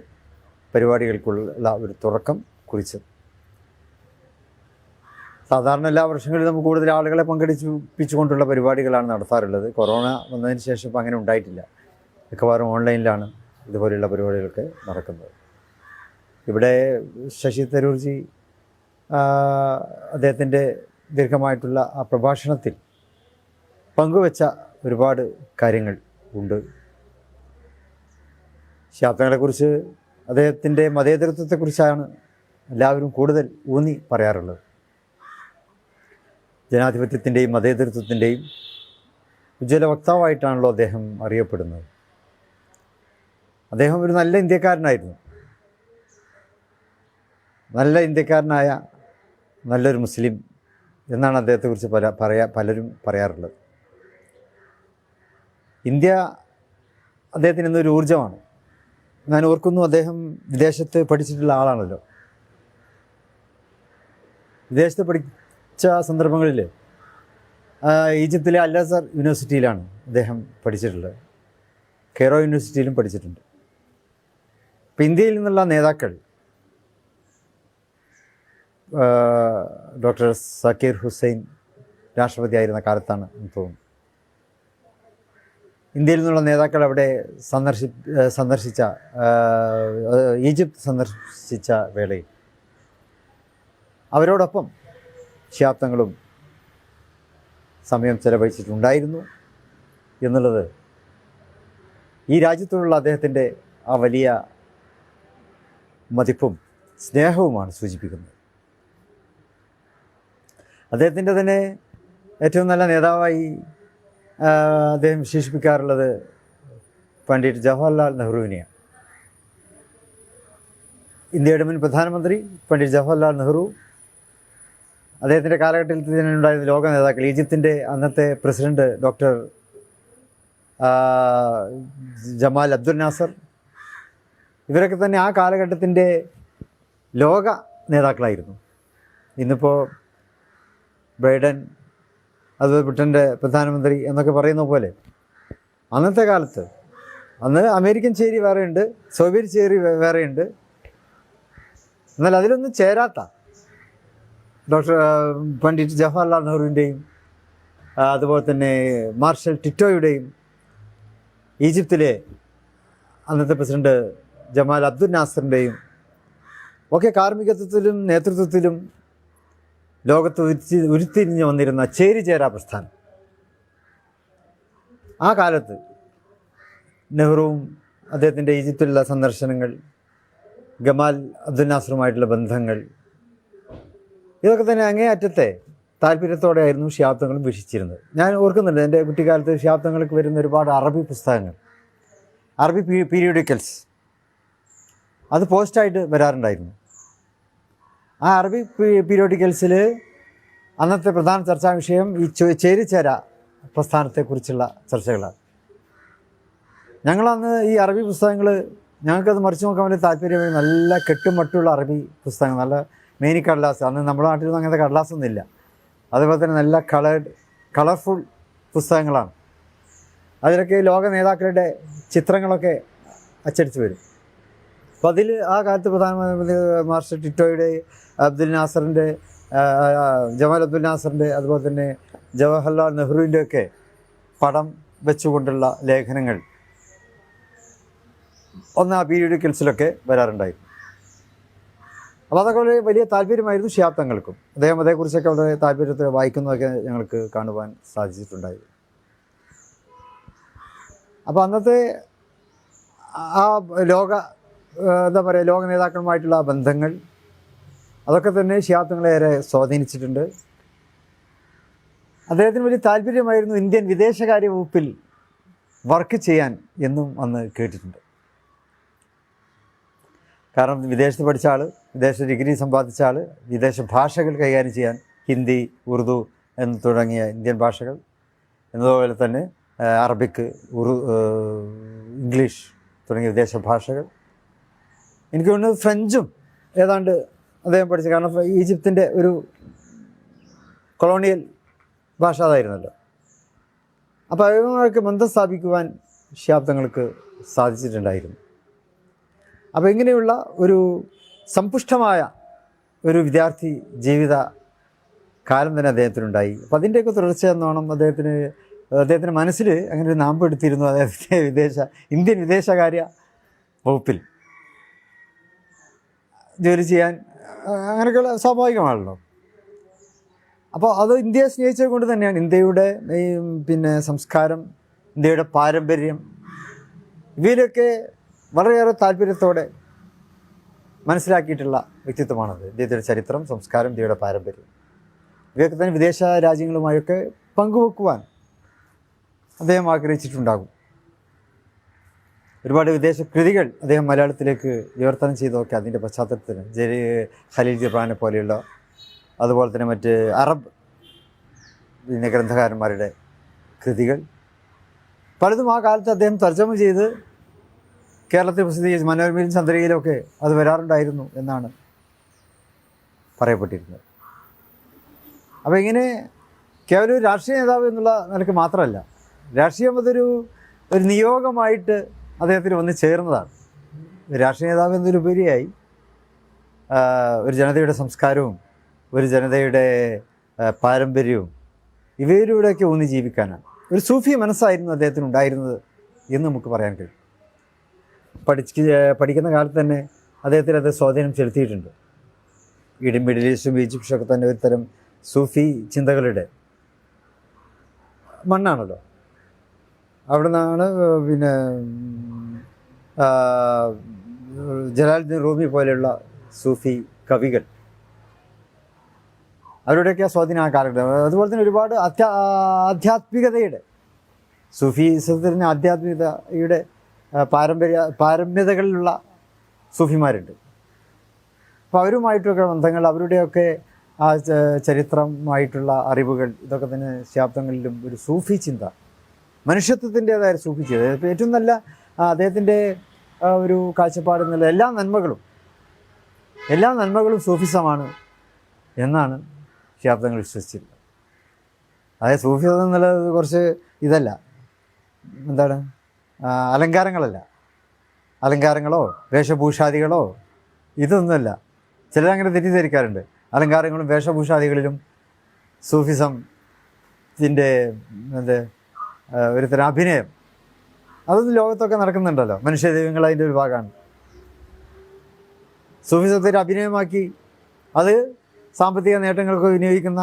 പരിപാടികൾക്കുള്ള ഒരു തുടക്കം കുറിച്ചത്. സാധാരണ എല്ലാ വർഷങ്ങളിലും നമുക്ക് കൂടുതൽ ആളുകളെ പങ്കെടുപ്പിച്ചുകൊണ്ടുള്ള പരിപാടികളാണ് നടത്താറുള്ളത്. കൊറോണ വന്നതിന് ശേഷം ഇപ്പോൾ അങ്ങനെ ഉണ്ടായിട്ടില്ല. മിക്കവാറും ഓൺലൈനിലാണ് ഇതുപോലെയുള്ള പരിപാടികളൊക്കെ നടക്കുന്നത്. ഇവിടെ ശശി തരൂർജി അദ്ദേഹത്തിൻ്റെ ദീർഘമായിട്ടുള്ള ആ പ്രഭാഷണത്തിൽ പങ്കുവെച്ച ഒരുപാട് കാര്യങ്ങൾ ഉണ്ട്. ശിഹാബ് തങ്ങളെക്കുറിച്ച്, അദ്ദേഹത്തിൻ്റെ മതേതരത്വത്തെക്കുറിച്ചാണ് എല്ലാവരും കൂടുതൽ ഊന്നി പറയാറുള്ളത്. ജനാധിപത്യത്തിൻ്റെയും മതേതരത്വത്തിൻ്റെയും ഉജ്ജ്വല വക്താവായിട്ടാണല്ലോ അദ്ദേഹം അറിയപ്പെടുന്നത്. അദ്ദേഹം ഒരു നല്ല ഇന്ത്യക്കാരനായിരുന്നു. നല്ല ഇന്ത്യക്കാരനായ നല്ലൊരു മുസ്ലിം എന്നാണ് അദ്ദേഹത്തെക്കുറിച്ച് പലരും പറയാറുള്ളത്. ഇന്ത്യ അദ്ദേഹത്തിന് ഇന്നൊരു ഊർജ്ജമാണ്. ഞാൻ ഓർക്കുന്നു, അദ്ദേഹം വിദേശത്ത് പഠിച്ചിട്ടുള്ള ആളാണല്ലോ. വിദേശത്ത് പഠിച്ച സന്ദർഭങ്ങളിൽ ഈജിപ്തിലെ അൽ അസർ യൂണിവേഴ്സിറ്റിയിലാണ് അദ്ദേഹം പഠിച്ചിട്ടുള്ളത്. കെയ്റോ യൂണിവേഴ്സിറ്റിയിലും പഠിച്ചിട്ടുണ്ട്. ഇപ്പം ഇന്ത്യയിൽ നിന്നുള്ള നേതാക്കൾ ഡോക്ടർ സക്കീർ ഹുസൈൻ രാഷ്ട്രപതിയായിരുന്ന കാലത്താണ് എന്ന് തോന്നുന്നു. ഇന്ത്യയിൽ നിന്നുള്ള നേതാക്കൾ അവിടെ സന്ദർശിച്ച ഈജിപ്ത് സന്ദർശിച്ച വേളയിൽ അവരോടൊപ്പം ശിഹാബ് സമയം ചെലവഴിച്ചിട്ടുണ്ടായിരുന്നു എന്നുള്ളത് ഈ രാജ്യത്തോടുള്ള അദ്ദേഹത്തിൻ്റെ ആ വലിയ മതിപ്പും സ്നേഹവുമാണ് സൂചിപ്പിക്കുന്നത്. അദ്ദേഹത്തിൻ്റെ തന്നെ ഏറ്റവും നല്ല നേതാവായി അദ്ദേഹം വിശേഷിപ്പിക്കാറുള്ളത് പണ്ഡിറ്റ് ജവഹർലാൽ നെഹ്റുവിനെയാണ്. ഇന്ത്യയുടെ മുൻ പ്രധാനമന്ത്രി പണ്ഡിറ്റ് ജവഹർലാൽ നെഹ്റു, അദ്ദേഹത്തിൻ്റെ കാലഘട്ടത്തിൽ തന്നെ ഉണ്ടായിരുന്ന ലോക നേതാക്കൾ, ഈജിപ്തിൻ്റെ അന്നത്തെ president doctor Gamal Abdel Nasser, ഇവരൊക്കെ തന്നെ ആ കാലഘട്ടത്തിൻ്റെ ലോക നേതാക്കളായിരുന്നു. ഇന്നിപ്പോൾ ബൈഡൻ, അതുപോലെ ബ്രിട്ടൻ്റെ പ്രധാനമന്ത്രി എന്നൊക്കെ പറയുന്ന പോലെ അന്നത്തെ കാലത്ത്, അന്ന് അമേരിക്കൻ ചേരി വേറെയുണ്ട്, സോവിയറ്റ് ചേരി വേറെയുണ്ട്. എന്നാൽ അതിലൊന്നും ചേരാത്ത ഡോക്ടർ പണ്ഡിറ്റ് ജവഹർലാൽ നെഹ്റുവിൻ്റെയും അതുപോലെ തന്നെ മാർഷൽ ടിറ്റോയുടെയും ഈജിപ്തിലെ അന്നത്തെ പ്രസിഡന്റ് ജമാൽ അബ്ദുൽ നാസറിൻ്റെയും ഒക്കെ കാർമ്മികത്വത്തിലും നേതൃത്വത്തിലും ലോകത്ത് ഉരുത്തിരിഞ്ഞ് വന്നിരുന്ന ചേരിചേരാ പ്രസ്ഥാനം. ആ കാലത്ത് നെഹ്റുവും അദ്ദേഹത്തിൻ്റെ ഈജിപ്തിലുള്ള സന്ദർശനങ്ങൾ, ഗമാൽ അബ്ദുൽ നാസറുമായിട്ടുള്ള ബന്ധങ്ങൾ, ഇതൊക്കെ തന്നെ അങ്ങേയറ്റത്തെ താല്പര്യത്തോടെയായിരുന്നു ശിഹാബ് വീക്ഷിച്ചിരുന്നത്. ഞാൻ ഓർക്കുന്നുണ്ട്, എൻ്റെ കുട്ടിക്കാലത്ത് ശിഹാബ് വരുന്ന ഒരുപാട് അറബി പുസ്തകങ്ങൾ, അറബി പീരിയോഡിക്കൽസ് അത് പോസ്റ്റായിട്ട് വരാറുണ്ടായിരുന്നു. ആ അറബി പീരിയോഡിക്കൽസിൽ അന്നത്തെ പ്രധാന ചർച്ചാ വിഷയം ഈ ചേരിചേര പ്രസ്ഥാനത്തെക്കുറിച്ചുള്ള ചർച്ചകളാണ്. ഞങ്ങളന്ന് ഈ അറബി പുസ്തകങ്ങൾ, ഞങ്ങൾക്കത് മറിച്ച് നോക്കാൻ വലിയ താല്പര്യമായി, നല്ല കെട്ടുമട്ടുള്ള അറബി പുസ്തകങ്ങൾ, നല്ല മേനിക്കടലാസ്, അന്ന് നമ്മുടെ നാട്ടിലൊന്നും അങ്ങനത്തെ കടലാസൊന്നും ഇല്ല. അതുപോലെ തന്നെ നല്ല കളർഫുൾ പുസ്തകങ്ങളാണ്. അതിലൊക്കെ ലോക നേതാക്കളുടെ ചിത്രങ്ങളൊക്കെ അച്ചടിച്ച് വരും. അപ്പോൾ അതിൽ ആ കാലത്ത് പ്രധാനമന്ത്രി മാർഷൽ ടിറ്റോയുടെ, അബ്ദുൽ നാസറിൻ്റെ, ജമാൽ അബ്ദുൽ നാസറിൻ്റെ, അതുപോലെ തന്നെ ജവഹർലാൽ നെഹ്റുവിൻ്റെയൊക്കെ പടം വെച്ചുകൊണ്ടുള്ള ലേഖനങ്ങൾ ഒന്ന് ആ പീരിയോഡിക്കൽസിലൊക്കെ വരാറുണ്ടായിരുന്നു. അപ്പോൾ അതൊക്കെ വളരെ വലിയ താല്പര്യമായിരുന്നു ശിഹാബ് അദ്ദേഹം അതേക്കുറിച്ചൊക്കെ വളരെ താല്പര്യത്തിൽ വായിക്കുന്നതൊക്കെ ഞങ്ങൾക്ക് കാണുവാൻ സാധിച്ചിട്ടുണ്ടായി. അപ്പോൾ അന്നത്തെ ആ എന്താ പറയുക, ലോക നേതാക്കളുമായിട്ടുള്ള ബന്ധങ്ങൾ, അതൊക്കെ തന്നെ ശിഹാബ് ഏറെ സ്വാധീനിച്ചിട്ടുണ്ട്. അദ്ദേഹത്തിന് വലിയ താല്പര്യമായിരുന്നു ഇന്ത്യൻ വിദേശകാര്യ വകുപ്പിൽ വർക്ക് ചെയ്യാൻ എന്നും അന്ന് കേട്ടിട്ടുണ്ട്. കാരണം വിദേശത്ത് പഠിച്ച ആൾ, വിദേശ ഡിഗ്രി സമ്പാദിച്ച ആൾ, വിദേശ ഭാഷകൾ കൈകാര്യം ചെയ്യാൻ, ഹിന്ദി, ഉറുദു എന്ന് തുടങ്ങിയ ഇന്ത്യൻ ഭാഷകൾ, എന്നതുപോലെ തന്നെ അറബിക്, ഇംഗ്ലീഷ് തുടങ്ങിയ വിദേശ ഭാഷകൾ, എനിക്ക് തോന്നുന്നത് ഫ്രഞ്ചും ഏതാണ്ട് അദ്ദേഹം പഠിച്ചു. കാരണം ഈജിപ്തിൻ്റെ ഒരു കൊളോണിയൽ ഭാഷ അതായിരുന്നല്ലോ. അപ്പോൾ അവരുമായൊക്കെ ബന്ധം സ്ഥാപിക്കുവാൻ ശിഹാബ് സാധിച്ചിട്ടുണ്ടായിരുന്നു. അപ്പോൾ ഇങ്ങനെയുള്ള ഒരു സമ്പുഷ്ടമായ ഒരു വിദ്യാർത്ഥി ജീവിത കാലം തന്നെ അദ്ദേഹത്തിനുണ്ടായി. അപ്പോൾ അതിൻ്റെയൊക്കെ തുടർച്ചയെന്നോണം അദ്ദേഹത്തിൻ്റെ മനസ്സിൽ അങ്ങനെ ഒരു നാമ്പ് എടുത്തിരുന്നു, അദ്ദേഹത്തിൻ്റെ ഇന്ത്യൻ വിദേശകാര്യ വകുപ്പിൽ ജോലി ചെയ്യാൻ. അങ്ങനെയൊക്കെയുള്ള സ്വാഭാവികമാണല്ലോ. അപ്പോൾ അത് ഇന്ത്യയെ സ്നേഹിച്ചത് കൊണ്ട് തന്നെയാണ്. ഇന്ത്യയുടെ സംസ്കാരം, ഇന്ത്യയുടെ പാരമ്പര്യം, ഇവയിലൊക്കെ വളരെയേറെ താല്പര്യത്തോടെ മനസ്സിലാക്കിയിട്ടുള്ള വ്യക്തിത്വമാണത്. ഇന്ത്യയുടെ ചരിത്രം, സംസ്കാരം, ഇന്ത്യയുടെ പാരമ്പര്യം, ഇവയൊക്കെ തന്നെ വിദേശ രാജ്യങ്ങളുമായൊക്കെ പങ്കുവെക്കുവാൻ അദ്ദേഹം ആഗ്രഹിച്ചിട്ടുണ്ടാകും. ഒരുപാട് വിദേശ കൃതികൾ അദ്ദേഹം മലയാളത്തിലേക്ക് വിവർത്തനം ചെയ്തൊക്കെ അതിൻ്റെ പശ്ചാത്തലത്തിൽ ഖലീൽ ജിബ്രാനെ പോലെയുള്ള അതുപോലെ തന്നെ മറ്റ് അറബ് പിന്നെ ഗ്രന്ഥകാരന്മാരുടെ കൃതികൾ പലതും ആ കാലത്ത് അദ്ദേഹം തർജ്ജമ ചെയ്ത് കേരളത്തിൽ പ്രസിദ്ധീകരിച്ച് മനോരമയിലും ചന്ദ്രികയിലുമൊക്കെ അത് വരാറുണ്ടായിരുന്നു എന്നാണ് പറയപ്പെട്ടിരുന്നത്. അപ്പോൾ ഇങ്ങനെ കേവലം ഒരു രാഷ്ട്രീയ നേതാവ് എന്നുള്ള നിലയ്ക്ക് മാത്രമല്ല, രാഷ്ട്രീയം അതൊരു നിയോഗമായിട്ട് അദ്ദേഹത്തിന് വന്ന് ചേർന്നതാണ്. രാഷ്ട്രീയ നേതാവ് എന്നതിലുപരിയായി ഒരു ജനതയുടെ സംസ്കാരവും ഒരു ജനതയുടെ പാരമ്പര്യവും ഇവയിലൂടെയൊക്കെ ഊന്നി ജീവിക്കാനാണ്. ഒരു സൂഫി മനസ്സായിരുന്നു അദ്ദേഹത്തിന് ഉണ്ടായിരുന്നത് എന്ന് നമുക്ക് പറയാൻ കഴിയും. പഠിക്കുന്ന കാലത്ത് തന്നെ അദ്ദേഹത്തിന് അത് സ്വാധീനം ചെലുത്തിയിട്ടുണ്ട്. മിഡിൽ ഈസ്റ്റും ഈജിപ്ഷൊക്കെ തന്നെ ഒരു തരം സൂഫി ചിന്തകളുടെ മണ്ണാണല്ലോ. അവിടെ നിന്നാണ് പിന്നെ ജലാലുദ്ദീൻ റൂമി പോലെയുള്ള സൂഫി കവികൾ അവരുടെയൊക്കെ സ്വാധീനം ആ കാലഘട്ടം. അതുപോലെ തന്നെ ഒരുപാട് ആധ്യാത്മികതയുടെ സൂഫിസത്തിന് ആധ്യാത്മികതയുടെ പാരമ്യതകളിലുള്ള സൂഫിമാരുണ്ട്. അപ്പോൾ അവരുമായിട്ടൊക്കെ ബന്ധങ്ങൾ, അവരുടെയൊക്കെ ആ ചരിത്രമായിട്ടുള്ള അറിവുകൾ, ഇതൊക്കെ തന്നെ ശാബ്ദങ്ങളിലും ഒരു സൂഫി ചിന്ത, മനുഷ്യത്വത്തിൻ്റേതായ സൂഫി ചിന്ത. ഏറ്റവും നല്ല അദ്ദേഹത്തിൻ്റെ ഒരു കാഴ്ചപ്പാട് എന്നുള്ള എല്ലാ നന്മകളും സൂഫിസമാണ് എന്നാണ് ശാബ്ദങ്ങൾ വിശ്വസിച്ചിരുന്നത്. അതായത് സൂഫിസം എന്നുള്ളത് കുറച്ച് ഇതല്ല, എന്താണ്, അലങ്കാരങ്ങളോ വേഷഭൂഷാദികളോ ഇതൊന്നുമല്ല. ചിലരങ്ങനെ തെറ്റിദ്ധരിക്കാറുണ്ട്. അലങ്കാരങ്ങളും വേഷഭൂഷാദികളിലും സൂഫിസത്തിൻ്റെ ഒരു തരം അഭിനയം, അതൊന്നും ലോകത്തൊക്കെ നടക്കുന്നുണ്ടല്ലോ. മനുഷ്യദൈവങ്ങൾ അതിൻ്റെ ഒരു ഭാഗമാണ്. സൂഫിസത്തെ അഭിനയമാക്കി അത് സാമ്പത്തിക നേട്ടങ്ങൾക്ക് വിനിയോഗിക്കുന്ന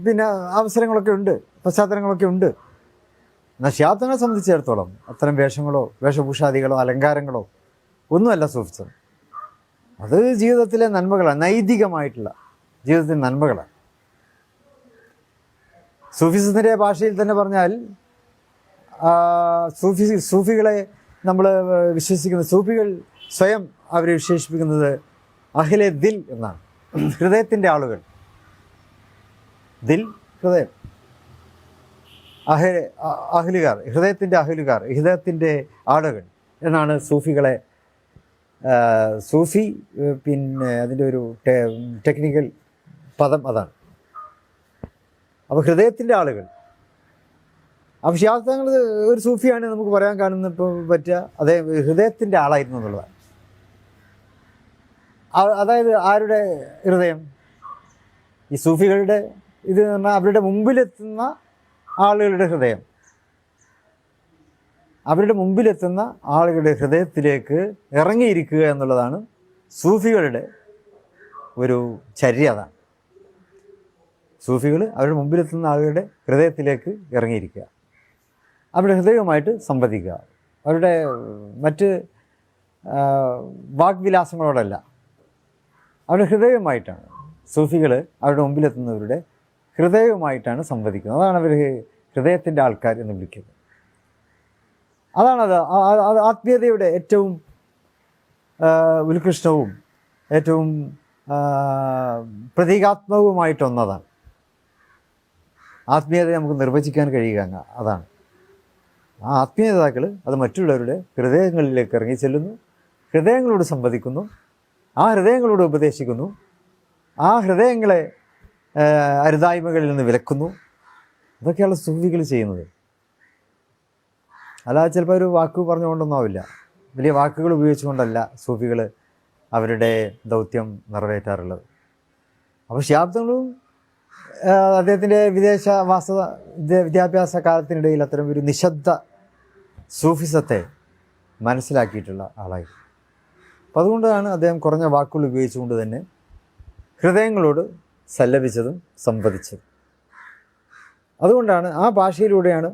പിന്നെ അവസരങ്ങളൊക്കെ ഉണ്ട്, പശ്ചാത്തലങ്ങളൊക്കെ ഉണ്ട്. എന്നാൽ ശാബ്ദങ്ങളെ സംബന്ധിച്ചിടത്തോളം അത്തരം വേഷഭൂഷാദികളോ അലങ്കാരങ്ങളോ ഒന്നുമല്ല സൂഫിസം. അത് ജീവിതത്തിലെ നന്മകളാണ്, നൈതികമായിട്ടുള്ള ജീവിതത്തിലെ നന്മകളാണ്. സൂഫിസത്തിൻ്റെ ഭാഷയിൽ തന്നെ പറഞ്ഞാൽ സൂഫികളെ നമ്മൾ വിശ്വസിക്കുന്നത്, സൂഫികൾ സ്വയം അവരെ വിശേഷിപ്പിക്കുന്നത് അഹ്ലെ ദിൽ എന്നാണ്. ഹൃദയത്തിൻ്റെ ആളുകൾ. ദിൽ ഹൃദയം, അഹ്ലുകാർ, ഹൃദയത്തിൻ്റെ ആളുകൾ എന്നാണ് സൂഫികളെ. സൂഫി പിന്നെ അതിൻ്റെ ഒരു ടെക്നിക്കൽ പദം അതാണ്. അപ്പോൾ ഹൃദയത്തിൻ്റെ ആളുകൾ. അപ്പോൾ ശാസ്ത്രങ്ങൾ ഒരു സൂഫിയാണ് നമുക്ക് പറയാൻ കാണുന്നപ്പോൾ പറ്റുക അതേ ഹൃദയത്തിൻ്റെ ആളായിരുന്നു എന്നുള്ളതാണ്. അതായത് ആരുടെ ഹൃദയം? ഈ സൂഫികളുടെ ഇത് എന്ന് പറഞ്ഞാൽ അവരുടെ മുമ്പിലെത്തുന്ന ആളുകളുടെ ഹൃദയം, അവരുടെ മുമ്പിലെത്തുന്ന ആളുകളുടെ ഹൃദയത്തിലേക്ക് ഇറങ്ങിയിരിക്കുക എന്നുള്ളതാണ് സൂഫികളുടെ ഒരു ചര്യ. അതാണ് സൂഫികൾ അവരുടെ മുമ്പിലെത്തുന്ന ആളുകളുടെ ഹൃദയത്തിലേക്ക് ഇറങ്ങിയിരിക്കുക, അവരുടെ ഹൃദയവുമായിട്ട് സംവദിക്കുക. അവരുടെ മറ്റ് വാഗ്വിലാസങ്ങളോടല്ല, അവരുടെ ഹൃദയവുമായിട്ടാണ്. സൂഫികൾ അവരുടെ മുമ്പിലെത്തുന്നവരുടെ ഹൃദയവുമായിട്ടാണ് സംവദിക്കുന്നത്. അതാണ് അവർ ഹൃദയത്തിൻ്റെ ആൾക്കാർ എന്ന് വിളിക്കുന്നത്. അതാണത് ആത്മീയതയുടെ ഏറ്റവും ഉത്കൃഷ്ടവും ഏറ്റവും പ്രതീകാത്മകവുമായിട്ടൊന്നതാണ്. ആത്മീയതയെ നമുക്ക് നിർവചിക്കാൻ കഴിയുക അതാണ്. ആ ആത്മീയതാക്കൾ അത് മറ്റുള്ളവരുടെ ഹൃദയങ്ങളിലേക്ക് ഇറങ്ങി ചെല്ലുന്നു, ഹൃദയങ്ങളോട് സംവദിക്കുന്നു, ആ ഹൃദയങ്ങളോട് ഉപദേശിക്കുന്നു, ആ ഹൃദയങ്ങളെ അരുതായ്മകളിൽ നിന്ന് വിലക്കുന്നു. അതൊക്കെയാണ് സൂഫികൾ ചെയ്യുന്നത്. അല്ലാതെ ചിലപ്പോൾ ഒരു വാക്ക് പറഞ്ഞുകൊണ്ടൊന്നും ആവില്ല, വലിയ വാക്കുകൾ ഉപയോഗിച്ചുകൊണ്ടല്ല സൂഫികൾ അവരുടെ ദൗത്യം നിറവേറ്റാറുള്ളത്. അപ്പോൾ ശാബ്ദങ്ങളും അദ്ദേഹത്തിൻ്റെ വിദ്യാഭ്യാസ കാലത്തിനിടയിൽ അത്തരം ഒരു നിശബ്ദ സൂഫിസത്തെ മനസ്സിലാക്കിയിട്ടുള്ള ആളായിരുന്നു. അപ്പം അതുകൊണ്ടാണ് അദ്ദേഹം കുറഞ്ഞ വാക്കുകൾ ഉപയോഗിച്ചുകൊണ്ട് തന്നെ ഹൃദയങ്ങളോട് സല്ലപിച്ചതും സംവദിച്ചതും. അതുകൊണ്ടാണ് ആ ഭാഷയിലൂടെയാണ്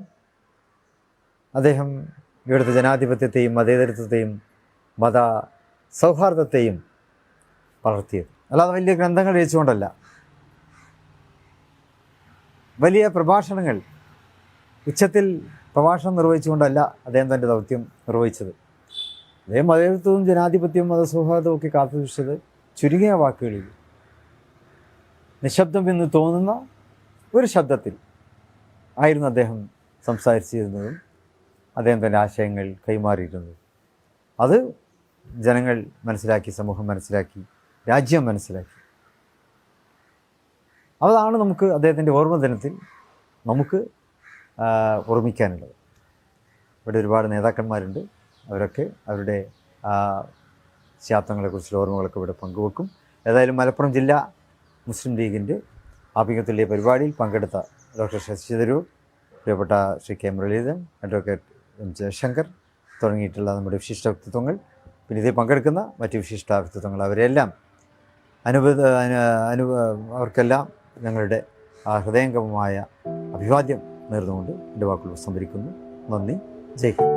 അദ്ദേഹം ഇവിടുത്തെ ജനാധിപത്യത്തെയും മതേതരത്വത്തെയും മത സൗഹാർദ്ദത്തെയും വളർത്തിയത്. അല്ലാതെ വലിയ ഗ്രന്ഥങ്ങൾ രചിച്ചുകൊണ്ടല്ല, വലിയ പ്രഭാഷണങ്ങൾ ഉച്ചത്തിൽ പ്രഭാഷണം നിർവഹിച്ചുകൊണ്ടല്ല അദ്ദേഹം തൻ്റെ ദൗത്യം നിർവഹിച്ചത്. അദ്ദേഹം മതേതരത്വവും ജനാധിപത്യവും മതസൗഹാർദ്ദവും ഒക്കെ കാത്തുസൂക്ഷിച്ചത് ചുരുങ്ങിയ വാക്കുകളിൽ നിശബ്ദം എന്ന് തോന്നുന്ന ഒരു ശബ്ദത്തിൽ ആയിരുന്നു അദ്ദേഹം സംസാരിച്ചിരുന്നതും അദ്ദേഹം തൻ്റെ ആശയങ്ങൾ കൈമാറിയിരുന്നതും. അത് ജനങ്ങൾ മനസ്സിലാക്കി, സമൂഹം മനസ്സിലാക്കി, രാജ്യം മനസ്സിലാക്കി. അതാണ് നമുക്ക് അദ്ദേഹത്തിൻ്റെ ഓർമ്മ ദിനത്തിൽ നമുക്ക് ഓർമ്മിക്കാനുള്ളത്. ഇവിടെ ഒരുപാട് നേതാക്കന്മാരുണ്ട്. അവരൊക്കെ അവരുടെ ശാബ്ദങ്ങളെക്കുറിച്ചുള്ള ഓർമ്മകളൊക്കെ ഇവിടെ പങ്കുവെക്കും. ഏതായാലും മലപ്പുറം ജില്ലാ മുസ്ലിം ലീഗിൻ്റെ ആഭിമുഖ്യത്തിലെ പരിപാടിയിൽ പങ്കെടുത്ത ഡോക്ടർ ശശി തരൂർ, പ്രിയപ്പെട്ട Shri K Muraleedharan, advocate M Jaishankar തുടങ്ങിയിട്ടുള്ള നമ്മുടെ വിശിഷ്ട വ്യക്തിത്വങ്ങൾ, പിന്നെ ഇതിൽ പങ്കെടുക്കുന്ന മറ്റ് വിശിഷ്ട വ്യക്തിത്വങ്ങൾ, അവരെല്ലാം അവർക്കെല്ലാം ഞങ്ങളുടെ ഹൃദയംഗമമായ അഭിവാദ്യം നേർന്നുകൊണ്ട് എൻ്റെ വാക്കുകൾ സംഭരിക്കുന്നു. നന്ദി. ജയ് ഹിന്ദ്.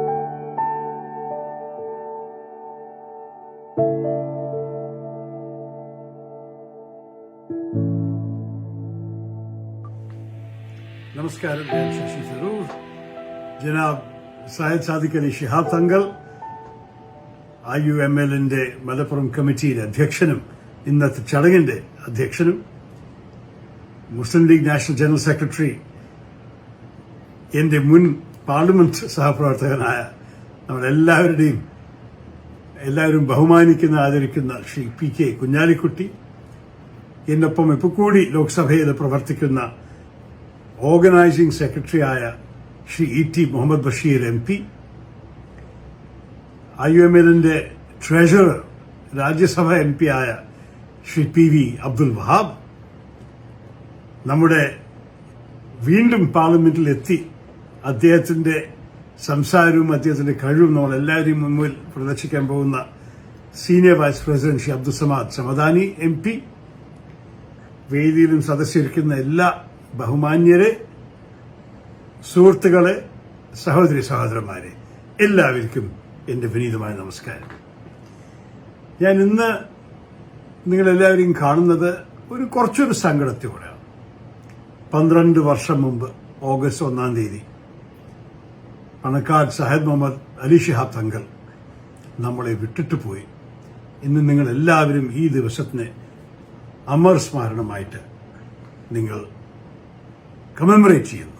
നമസ്കാരം. ഞാൻ ശശി തരൂർ. ജനാബ് സയ്യിദ് സാദിഖ് അലി ശിഹാബ് തങ്ങൾ, IUMLന്റെ മലപ്പുറം കമ്മിറ്റിയുടെ അധ്യക്ഷനും ഇന്നത്തെ ചടങ്ങിന്റെ അധ്യക്ഷനും, മുസ്ലിം ലീഗ് നാഷണൽ ജനറൽ സെക്രട്ടറി, എന്റെ മുൻ പാർലമെന്റ് സഹപ്രവർത്തകനായ എല്ലാവരും ബഹുമാനിക്കുന്ന ആദരിക്കുന്ന ശ്രീ PK കുഞ്ഞാലിക്കുട്ടി, എന്നൊപ്പം ഇപ്പോൾ കൂടി ലോക്സഭയിൽ പ്രവർത്തിക്കുന്ന ഓർഗനൈസിംഗ് സെക്രട്ടറിയായ Shri ET Muhammad Basheer MP, IUMLന്റെ treasurer Rajya Sabha MP ആയ ശ്രീ PV അബ്ദുൽ വഹാബ്, നമ്മുടെ വീണ്ടും പാർലമെന്റിൽ എത്തി അദ്ദേഹത്തിന്റെ സംസാരവും അദ്ദേഹത്തിന്റെ കഴിവും നമ്മളെല്ലാവരെയും മുന്നിൽ പ്രദർശിക്കാൻ പോകുന്ന senior vice president Shri Abdussamad Samadani MP, വേദിയിലും സദസ്സിരിക്കുന്ന എല്ലാ ബഹുമാന്യരെ, സുഹൃത്തുക്കളെ, സഹോദരി സഹോദരന്മാരെ, എല്ലാവർക്കും എന്റെ വിനീതമായ നമസ്കാരം. ഞാൻ ഇന്ന് നിങ്ങളെല്ലാവരെയും കാണുന്നത് കുറച്ചൊരു സങ്കടത്തോടെയാണ്. 12 വർഷം മുമ്പ് ഓഗസ്റ്റ് 1-ാം തീയതി പണക്കാട് സയ്യിദ് മുഹമ്മദ് അലി ശിഹാബ് തങ്ങൾ നമ്മളെ വിട്ടിട്ട് പോയി. ഇന്ന് നിങ്ങളെല്ലാവരും ഈ ദിവസത്തിന് അമർ സ്മരണമായിട്ട് നിങ്ങൾ കമമറേറ്റ് ചെയ്യുന്നു.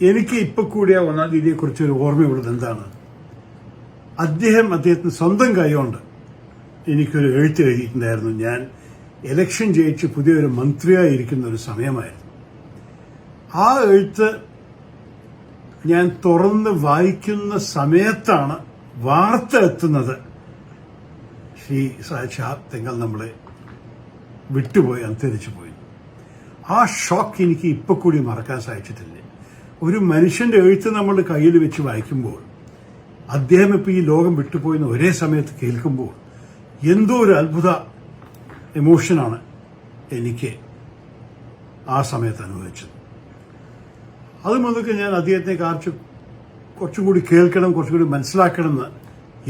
എനിക്ക് ഇപ്പൊ കൂടിയ 1-ാം തീയതിയെക്കുറിച്ചൊരു ഓർമ്മയുള്ളത് എന്താണ്? അദ്ദേഹത്തിന് സ്വന്തം കൈകൊണ്ട് എനിക്കൊരു എഴുത്ത് എഴുതിയിട്ടുണ്ടായിരുന്നു. ഞാൻ ഇലക്ഷൻ ജയിച്ച് പുതിയൊരു മന്ത്രിയായിരിക്കുന്ന ഒരു സമയമായിരുന്നു. ആ എഴുത്ത് ഞാൻ തുറന്ന് വായിക്കുന്ന സമയത്താണ് വാർത്ത എത്തുന്നത്, ശ്രീ സയ്യിദ് ശിഹാബ് തങ്ങൾ നമ്മളെ വിട്ടുപോയി, അന്തരിച്ചു പോയി. ആ ഷോക്ക് എനിക്ക് ഇപ്പൊ കൂടി മറക്കാൻ സാധിച്ചിട്ടില്ല. ഒരു മനുഷ്യന്റെ എഴുത്ത് നമ്മളുടെ കയ്യിൽ വെച്ച് വായിക്കുമ്പോൾ, അദ്ദേഹം ഇപ്പൊ ഈ ലോകം വിട്ടുപോയെന്ന് ഒരേ സമയത്ത് കേൾക്കുമ്പോൾ എന്തോ ഒരു അത്ഭുത എമോഷനാണ് എനിക്ക് ആ സമയത്ത് അനുഭവിച്ചത്. അതുമുതലൊക്കെ ഞാൻ അദ്ദേഹത്തെ കുറച്ചും കൂടി കേൾക്കണം, കുറച്ചും കൂടി മനസ്സിലാക്കണമെന്ന്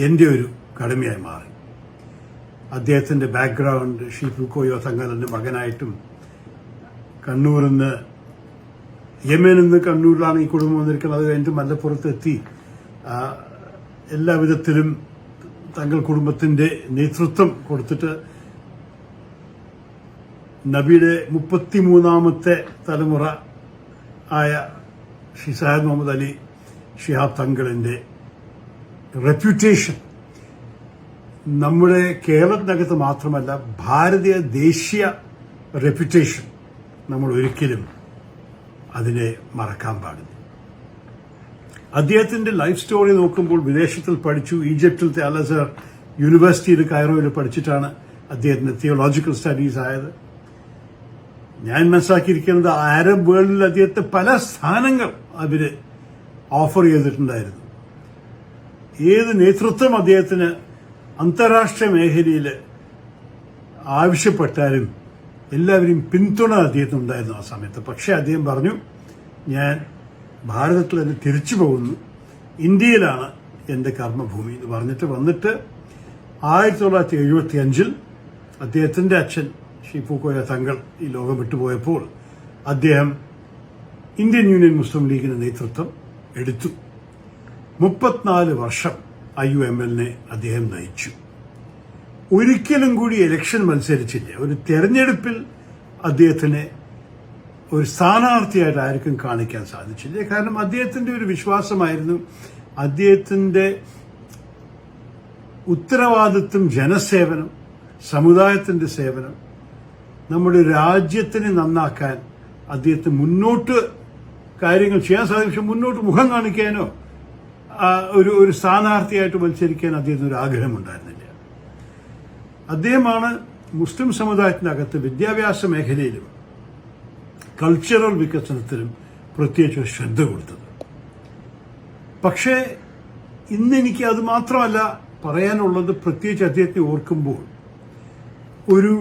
എൻ്റെ ഒരു കടമയായി മാറി. അദ്ദേഹത്തിന്റെ ബാക്ക്ഗ്രൗണ്ട്, ശ്രീ പൂക്കോയോ തങ്ങളുടെ മകനായിട്ടും, കണ്ണൂരിൽ നിന്ന് യമനിൽ നിന്ന് കണ്ണൂരിലാണ് ഈ കുടുംബം വന്നിരിക്കുന്നത്. അത് കഴിഞ്ഞിട്ട് മലപ്പുറത്തെത്തി എല്ലാവിധത്തിലും തങ്ങൾ കുടുംബത്തിന്റെ നേതൃത്വം കൊടുത്തിട്ട് നബിയുടെ 33-ാമത്തെ തലമുറ ആയ ശ്രീ സയ്യിദ് മുഹമ്മദ് അലി ശിഹാബ് തങ്ങളിന്റെ റെപ്യൂട്ടേഷൻ നമ്മുടെ കേരളത്തിനകത്ത് മാത്രമല്ല, ഭാരതീയ ദേശീയ റെപ്യൂട്ടേഷൻ നമ്മൾ ഒരിക്കലും അതിനെ മറക്കാൻ പാടില്ല. അദ്ദേഹത്തിന്റെ ലൈഫ് സ്റ്റോറി നോക്കുമ്പോൾ വിദേശത്തിൽ പഠിച്ചു. ഈജിപ്തിലത്തെ അൽ അസ്ഹർ യൂണിവേഴ്സിറ്റിയിൽ കൈറോയിൽ പഠിച്ചിട്ടാണ് അദ്ദേഹത്തിന്റെ തിയോളജിക്കൽ സ്റ്റഡീസ് ആയത്. ഞാൻ മനസ്സിലാക്കിയിരിക്കുന്നത് അറബ് വേൾഡിൽ അദ്ദേഹത്തെ പല സ്ഥാനങ്ങൾ അവര് ഓഫർ ചെയ്തിട്ടുണ്ടായിരുന്നു. ഏത് നേതൃത്വം അദ്ദേഹത്തിന് അന്താരാഷ്ട്ര മേഖലയിൽ ആവശ്യപ്പെട്ടാലും എല്ലാവരും പിന്തുണ അദ്ദേഹത്തിനുണ്ടായിരുന്നു ആ സമയത്ത്. പക്ഷെ അദ്ദേഹം പറഞ്ഞു, ഞാൻ ഭാരതത്തിൽ തന്നെ തിരിച്ചു പോകുന്നു, ഇന്ത്യയിലാണ് എന്റെ കർമ്മഭൂമി എന്ന് പറഞ്ഞിട്ട് വന്നിട്ട് 1975 അദ്ദേഹത്തിന്റെ അച്ഛൻ ശ്രീ പൂക്കോയ തങ്ങൾ ഈ ലോകം വിട്ടുപോയപ്പോൾ അദ്ദേഹം ഇന്ത്യൻ യൂണിയൻ മുസ്ലിം ലീഗിന് നേതൃത്വം എടുത്തു. 34 വർഷം IUML-നെ അദ്ദേഹം നയിച്ചു. ഒരിക്കലും കൂടി ഇലക്ഷൻ മത്സരിച്ചില്ല. ഒരു തെരഞ്ഞെടുപ്പിൽ അദ്ദേഹത്തിന് ഒരു സ്ഥാനാർത്ഥിയായിട്ട് ആർക്കും കാണിക്കാൻ സാധിച്ചില്ല. കാരണം അദ്ദേഹത്തിന്റെ ഒരു വിശ്വാസമായിരുന്നു, അദ്ദേഹത്തിന്റെ ഉത്തരവാദിത്വം ജനസേവനം, സമുദായത്തിന്റെ സേവനം, നമ്മുടെ രാജ്യത്തിനെ നന്നാക്കാൻ അദ്ദേഹത്തിന് മുന്നോട്ട് കാര്യങ്ങൾ ചെയ്യാൻ സാധിക്കും. പക്ഷെ മുന്നോട്ട് മുഖം കാണിക്കാനോ ഒരു സ്ഥാനാർത്ഥിയായിട്ട് മത്സരിക്കാൻ അദ്ദേഹത്തിന് ഒരു ആഗ്രഹമുണ്ടായിരുന്നില്ല. അദ്ദേഹമാണ് മുസ്ലിം സമുദായത്തിനകത്ത് വിദ്യാഭ്യാസ മേഖലയിലും കൾച്ചറൽ വികസനത്തിലും പ്രത്യേകിച്ച് ശ്രദ്ധ കൊടുത്തത്. പക്ഷേ ഇന്ന് എനിക്ക് അത് മാത്രമല്ല പറയാനുള്ളത്. പ്രത്യേകിച്ച് അദ്ദേഹത്തെ ഓർക്കുമ്പോൾ ഒരു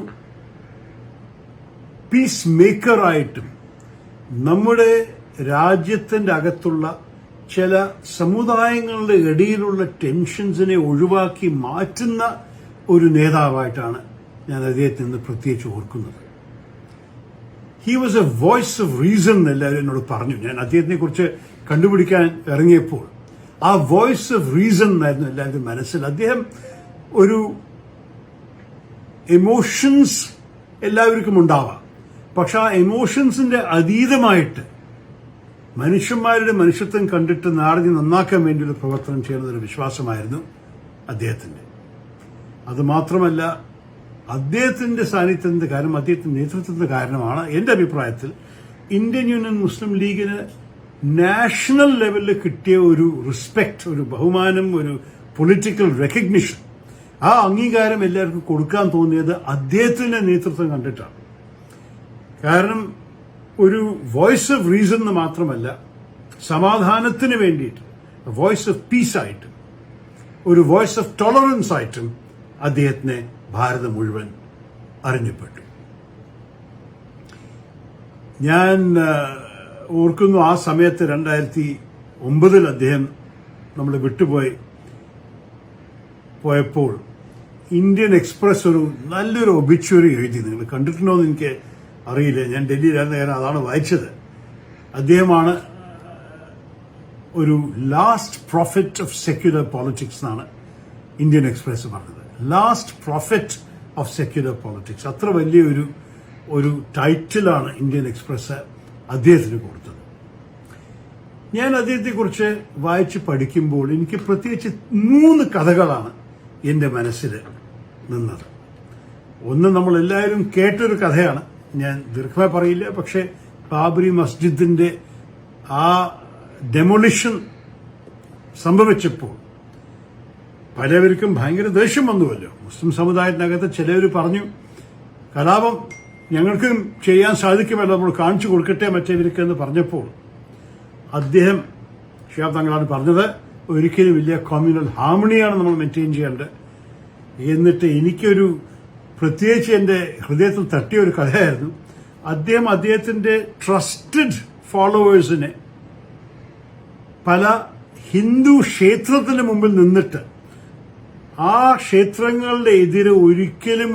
പീസ് മേക്കറായിട്ടും നമ്മുടെ രാജ്യത്തിന്റെ അകത്തുള്ള ചില സമുദായങ്ങളുടെ ഇടയിലുള്ള ടെൻഷൻസിനെ ഒഴിവാക്കി മാറ്റുന്ന ഒരു നേതാവായിട്ടാണ് ഞാൻ അദ്ദേഹത്തിൽ നിന്ന് പ്രത്യേകിച്ച് ഓർക്കുന്നത്. He was A voice of reason എന്ന് എല്ലാവരും എന്നോട് പറഞ്ഞു. ഞാൻ അദ്ദേഹത്തിനെ കുറിച്ച് കണ്ടുപിടിക്കാൻ ഇറങ്ങിയപ്പോൾ ആ വോയിസ് ഓഫ് റീസൺ എന്നായിരുന്നു എല്ലാവരും മനസ്സിൽ. അദ്ദേഹം ഒരു എമോഷൻസ് എല്ലാവർക്കും ഉണ്ടാവാം, പക്ഷെ ആ എമോഷൻസിന്റെ അതീതമായിട്ട് മനുഷ്യന്മാരുടെ മനുഷ്യത്വം കണ്ടിട്ട് നാടിനെ നന്നാക്കാൻ വേണ്ടിയുള്ള പ്രവർത്തനം ചെയ്യുന്നതൊരു വിശ്വാസമായിരുന്നു അദ്ദേഹത്തിന്റെ. അതുമാത്രമല്ല, അദ്ദേഹത്തിന്റെ സാന്നിധ്യത്തിന്റെ കാരണം, അദ്ദേഹത്തിന്റെ നേതൃത്വത്തിന്റെ കാരണമാണ് എന്റെ അഭിപ്രായത്തിൽ ഇന്ത്യൻ യൂണിയൻ മുസ്ലിം ലീഗിന് നാഷണൽ ലെവലിൽ കിട്ടിയ ഒരു റെസ്പെക്ട്, ഒരു ബഹുമാനം, ഒരു പൊളിറ്റിക്കൽ റെക്കഗ്നിഷൻ, ആ അംഗീകാരം എല്ലാവർക്കും കൊടുക്കാൻ തോന്നിയത് അദ്ദേഹത്തിന്റെ നേതൃത്വം കണ്ടിട്ടാണ്. കാരണം ഒരു വോയിസ് ഓഫ് റീസൺ എന്ന് മാത്രമല്ല, സമാധാനത്തിന് വേണ്ടിയിട്ട് വോയിസ് ഓഫ് പീസ് ആയിട്ടും ഒരു വോയിസ് ഓഫ് ടോളറൻസ് ആയിട്ടും അദ്ദേഹത്തിനെ ഭാരതം മുഴുവൻ അറിഞ്ഞപ്പെട്ടു. ഞാൻ ഓർക്കുന്നു, ആ സമയത്ത് 2009 അദ്ദേഹം നമ്മളെ പോയപ്പോൾ ഇന്ത്യൻ എക്സ്പ്രസ് ഒരു നല്ലൊരു ഒബിച്വറി എഴുതി. നിങ്ങൾ കണ്ടിട്ടുണ്ടോ എന്ന് എനിക്ക് അറിയില്ല. ഞാൻ ഡൽഹിയിലായിരുന്ന കാരണം അതാണ് വായിച്ചത്. അദ്ദേഹമാണ് ഒരു last profit of secular politics എന്നാണ് ഇന്ത്യൻ എക്സ്പ്രസ് പറഞ്ഞത്. Last profit of secular politics, അത്ര വലിയൊരു ടൈറ്റിലാണ് ഇന്ത്യൻ എക്സ്പ്രസ് അദ്ദേഹത്തിന് കൊടുത്തത്. ഞാൻ അദ്ദേഹത്തെക്കുറിച്ച് വായിച്ച് പഠിക്കുമ്പോൾ എനിക്ക് പ്രത്യേകിച്ച് 3 കഥകളാണ് എൻ്റെ മനസ്സിൽ നിന്നത്. ഒന്ന്, നമ്മളെല്ലാവരും കേട്ടൊരു കഥയാണ്, ഞാൻ ദീർഘമായി പറയില്ല. പക്ഷേ ബാബറി മസ്ജിദിന്റെ ആ ഡെമോളിഷൻ സംഭവിച്ചപ്പോൾ പലവർക്കും ഭയങ്കര ദേഷ്യം വന്നുവല്ലോ. മുസ്ലിം സമുദായത്തിനകത്ത് ചിലവർ പറഞ്ഞു, കലാപം ഞങ്ങൾക്കും ചെയ്യാൻ സാധിക്കുമല്ലോ, നമ്മൾ കാണിച്ചു കൊടുക്കട്ടെ മറ്റേവർക്ക് എന്ന് പറഞ്ഞപ്പോൾ അദ്ദേഹം, ഷിഹാബ് തങ്ങളാണ് പറഞ്ഞത്, ഒരിക്കലും വലിയ കമ്മ്യൂണൽ ഹാർമണിയാണ് നമ്മൾ മെയിൻറ്റെയിൻ ചെയ്യേണ്ടത്. എന്നിട്ട് എനിക്കൊരു പ്രത്യേകിച്ച് എൻ്റെ ഹൃദയത്തിൽ തട്ടിയ ഒരു കഥയായിരുന്നു. അദ്ദേഹത്തിന്റെ ട്രസ്റ്റഡ് ഫോളോവേഴ്സിനെ പല ഹിന്ദു ക്ഷേത്രത്തിന് മുമ്പിൽ നിന്നിട്ട് ആ ക്ഷേത്രങ്ങളുടെ എതിരെ ഒരിക്കലും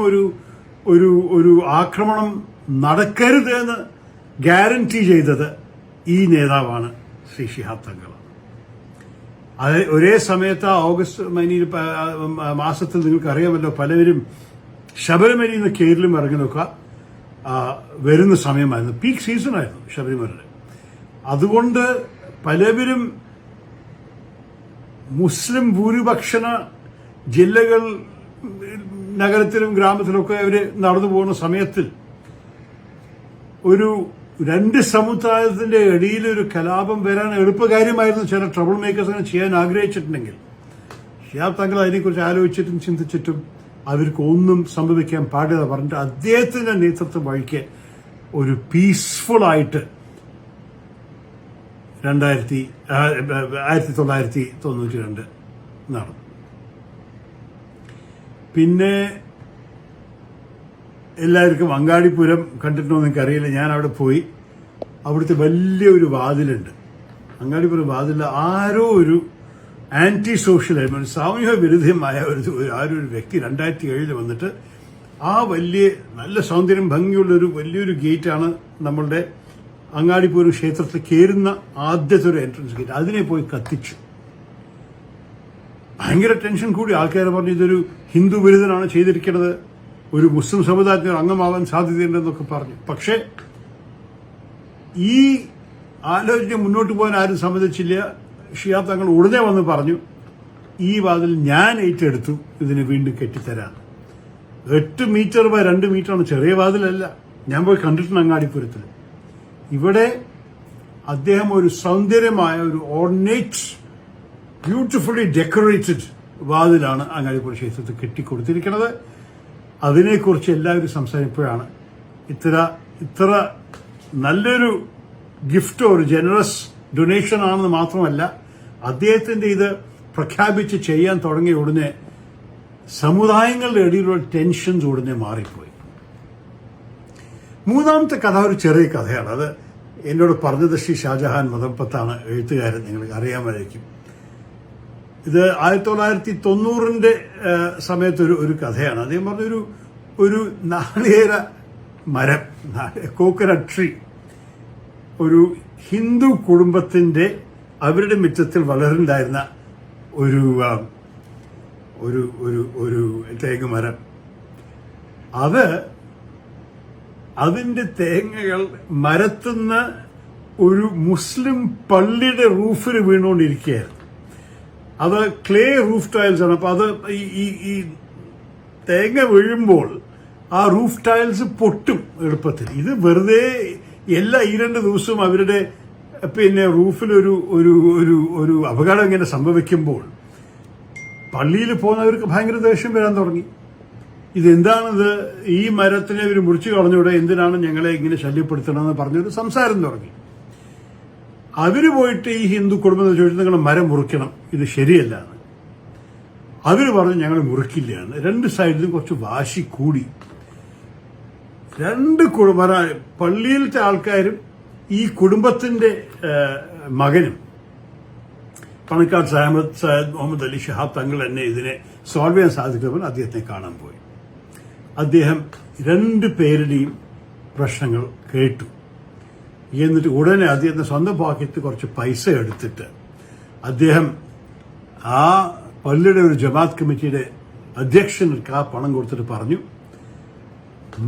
ഒരു ആക്രമണം നടക്കരുത് എന്ന് ഗ്യാരണ്ടി ചെയ്തത് ഈ നേതാവാണ് ശ്രീ ഷിഹാബ് തങ്ങൾ. അത് ഒരേ സമയത്ത് ഓഗസ്റ്റ് മാസത്തിൽ നിങ്ങൾക്ക് അറിയാമല്ലോ, പലവരും ശബരിമലയിൽ നിന്ന് കേരളം ഇറങ്ങി നോക്കുക വരുന്ന സമയമായിരുന്നു, പീക്ക് സീസണായിരുന്നു ശബരിമലയിൽ. അതുകൊണ്ട് പലവരും മുസ്ലിം ഭൂരിപക്ഷ ജില്ലകൾ, നഗരത്തിലും ഗ്രാമത്തിലൊക്കെ അവര് നടന്നു പോകുന്ന സമയത്തിൽ ഒരു 2 സമുദായത്തിന്റെ ഇടയിൽ ഒരു കലാപം വരാൻ എളുപ്പകാര്യമായിരുന്നു. ചില ട്രബിൾ മേക്കേഴ്സ് അങ്ങനെ ചെയ്യാൻ ആഗ്രഹിച്ചിട്ടുണ്ടെങ്കിൽ ഷിഹാബ് തങ്ങൾ അതിനെക്കുറിച്ച് ആലോചിച്ചിട്ടും ചിന്തിച്ചിട്ടും അവർക്ക് ഒന്നും സംഭവിക്കാൻ പാടില്ല പറഞ്ഞിട്ട് അദ്ദേഹത്തിന്റെ നേതൃത്വം വഴിക്ക് ഒരു പീസ്ഫുൾ ആയിട്ട് 1992 നടന്നു. പിന്നെ എല്ലാവർക്കും അങ്ങാടിപ്പുരം കണ്ടിട്ടുണ്ടോ എന്ന് എനിക്കറിയില്ല. ഞാൻ അവിടെ പോയി. അവിടുത്തെ വലിയൊരു വാതിലുണ്ട്, അങ്ങാടിപ്പുരം വാതിൽ. ആരോ ഒരു ആന്റി സോഷ്യലായിരുന്നു, ഒരു സാമൂഹ്യ വിരുദ്ധമായ ഒരു വ്യക്തി 2007 വന്നിട്ട് ആ വലിയ നല്ല സൗന്ദര്യം ഭംഗിയുള്ളൊരു വലിയൊരു ഗേറ്റാണ് നമ്മളുടെ അങ്ങാടിപ്പൂരം ക്ഷേത്രത്തിൽ കയറുന്ന ആദ്യത്തെ ഒരു എൻട്രൻസ് ഗേറ്റ്, അതിനെ പോയി കത്തിച്ചു. ഭയങ്കര ടെൻഷൻ കൂടി. ആൾക്കാരെ പറഞ്ഞു ഇതൊരു ഹിന്ദു വിരുദ്ധനാണ് ചെയ്തിരിക്കുന്നത്, ഒരു മുസ്ലിം സമുദായത്തിന് അംഗമാവാൻ സാധ്യതയുണ്ടെന്നൊക്കെ പറഞ്ഞു. പക്ഷേ ഈ ആലോചന മുന്നോട്ട് പോകാൻ ആരും സമ്മതിച്ചില്ല. ഷിഹാബ് തങ്ങൾ ഉടനെ വന്ന് പറഞ്ഞു, ഈ വാതിൽ ഞാൻ ഏറ്റെടുത്തു, ഇതിനെ വീണ്ടും കെട്ടിത്തരാം. 8 മീറ്റർ ബൈ 2 മീറ്ററാണ്, ചെറിയ വാതിലല്ല. ഞാൻ പോയി കണ്ടിട്ടുണ്ട് അങ്ങാടിപ്പുരത്തിൽ. ഇവിടെ അദ്ദേഹം ഒരു സൗന്ദര്യമായ ഒരു ഓർണേറ്റ്, ബ്യൂട്ടിഫുള്ളി ഡെക്കറേറ്റഡ് വാതിലാണ് അങ്ങാടിപ്പുര ക്ഷേത്രത്തിൽ കെട്ടിക്കൊടുത്തിരിക്കുന്നത്. അതിനെക്കുറിച്ച് എല്ലാവരും സംസാരിക്കുമ്പോഴാണ് ഇത്ര നല്ലൊരു ഗിഫ്റ്റ്, ഒരു ജനറസ് ഡൊണേഷൻ ആണെന്ന് മാത്രമല്ല, അദ്ദേഹത്തിന്റെ ഇത് പ്രഖ്യാപിച്ച് ചെയ്യാൻ തുടങ്ങിയ ഉടനെ സമുദായങ്ങളുടെ ഇടയിലുള്ള ടെൻഷൻസ് ഉടനെ മാറിപ്പോയി. മൂന്നാമത്തെ കഥ ഒരു ചെറിയ കഥയാണ്. അത് എന്നോട് പറഞ്ഞത് ശ്രീ ഷാജഹാൻ മദംപത്താണ്, എഴുത്തുകാരൻ, നിങ്ങൾക്ക് അറിയാമായിരിക്കും. ഇത് 1990 സമയത്ത് ഒരു കഥയാണ്. അദ്ദേഹം പറഞ്ഞൊരു നാളികേര മരം, കോക്കനട്ട് ട്രീ, ഒരു ഹിന്ദു കുടുംബത്തിന്റെ അവരുടെ മുറ്റത്തിൽ വളരുന്നുണ്ടായിരുന്ന ഒരു ഒരു ഒരു ഒരു തേങ്ങമരം. അതിന്റെ തേങ്ങകൾ മരത്തുനിന്ന് ഒരു മുസ്ലിം പള്ളിയുടെ റൂഫിൽ വീണുകൊണ്ടിരിക്കുകയായിരുന്നു. അത് ക്ലേ റൂഫ് ടൈൽസ് ആണ്. അപ്പൊ അത് ഈ തേങ്ങ വീഴുമ്പോൾ ആ റൂഫ് ടൈൽസ് പൊട്ടും എളുപ്പത്തിൽ. ഇത് വെറുതെ ഈ 2 ദിവസവും അവരുടെ റൂഫിൽ ഒരു അപകടം ഇങ്ങനെ സംഭവിക്കുമ്പോൾ പള്ളിയിൽ പോകുന്നവർക്ക് ഭയങ്കര ദേഷ്യം വരാൻ തുടങ്ങി. ഇതെന്താണിത്, ഈ മരത്തിനെ ഇവർ മുറിച്ചു കളഞ്ഞൂടെ, എന്തിനാണ് ഞങ്ങളെ ഇങ്ങനെ ശല്യപ്പെടുത്തണമെന്ന് പറഞ്ഞൊരു സംസാരം തുടങ്ങി. അവര് പോയിട്ട് ഈ ഹിന്ദു കുടുംബം ചോദിച്ചു, നിങ്ങൾ മരം മുറിക്കണം, ഇത് ശരിയല്ല. അവര് പറഞ്ഞു ഞങ്ങൾ മുറിക്കില്ല എന്ന്. 2 സൈഡിലും കുറച്ച് വാശി കൂടി. 2 പള്ളിയിലത്തെ ആൾക്കാരും ഈ കുടുംബത്തിന്റെ മകനും പണക്കാട് സയ്യിദ് മുഹമ്മദ് അലി ശിഹാബ് തങ്ങൾ തന്നെ ഇതിനെ സോൾവ് ചെയ്യാൻ സാധിക്കുമെന്ന് അദ്ദേഹത്തെ കാണാൻ പോയി. അദ്ദേഹം 2 പേരുടെയും പ്രശ്നങ്ങൾ കേട്ടു. എന്നിട്ട് ഉടനെ അദ്ദേഹത്തിന്റെ സ്വന്തം പോക്കറ്റ് കുറച്ച് പൈസ എടുത്തിട്ട് അദ്ദേഹം ആ പള്ളിയുടെ ഒരു ജമാഅത്ത് കമ്മിറ്റിയുടെ അധ്യക്ഷർക്ക് ആ പണം കൊടുത്തിട്ട് പറഞ്ഞു,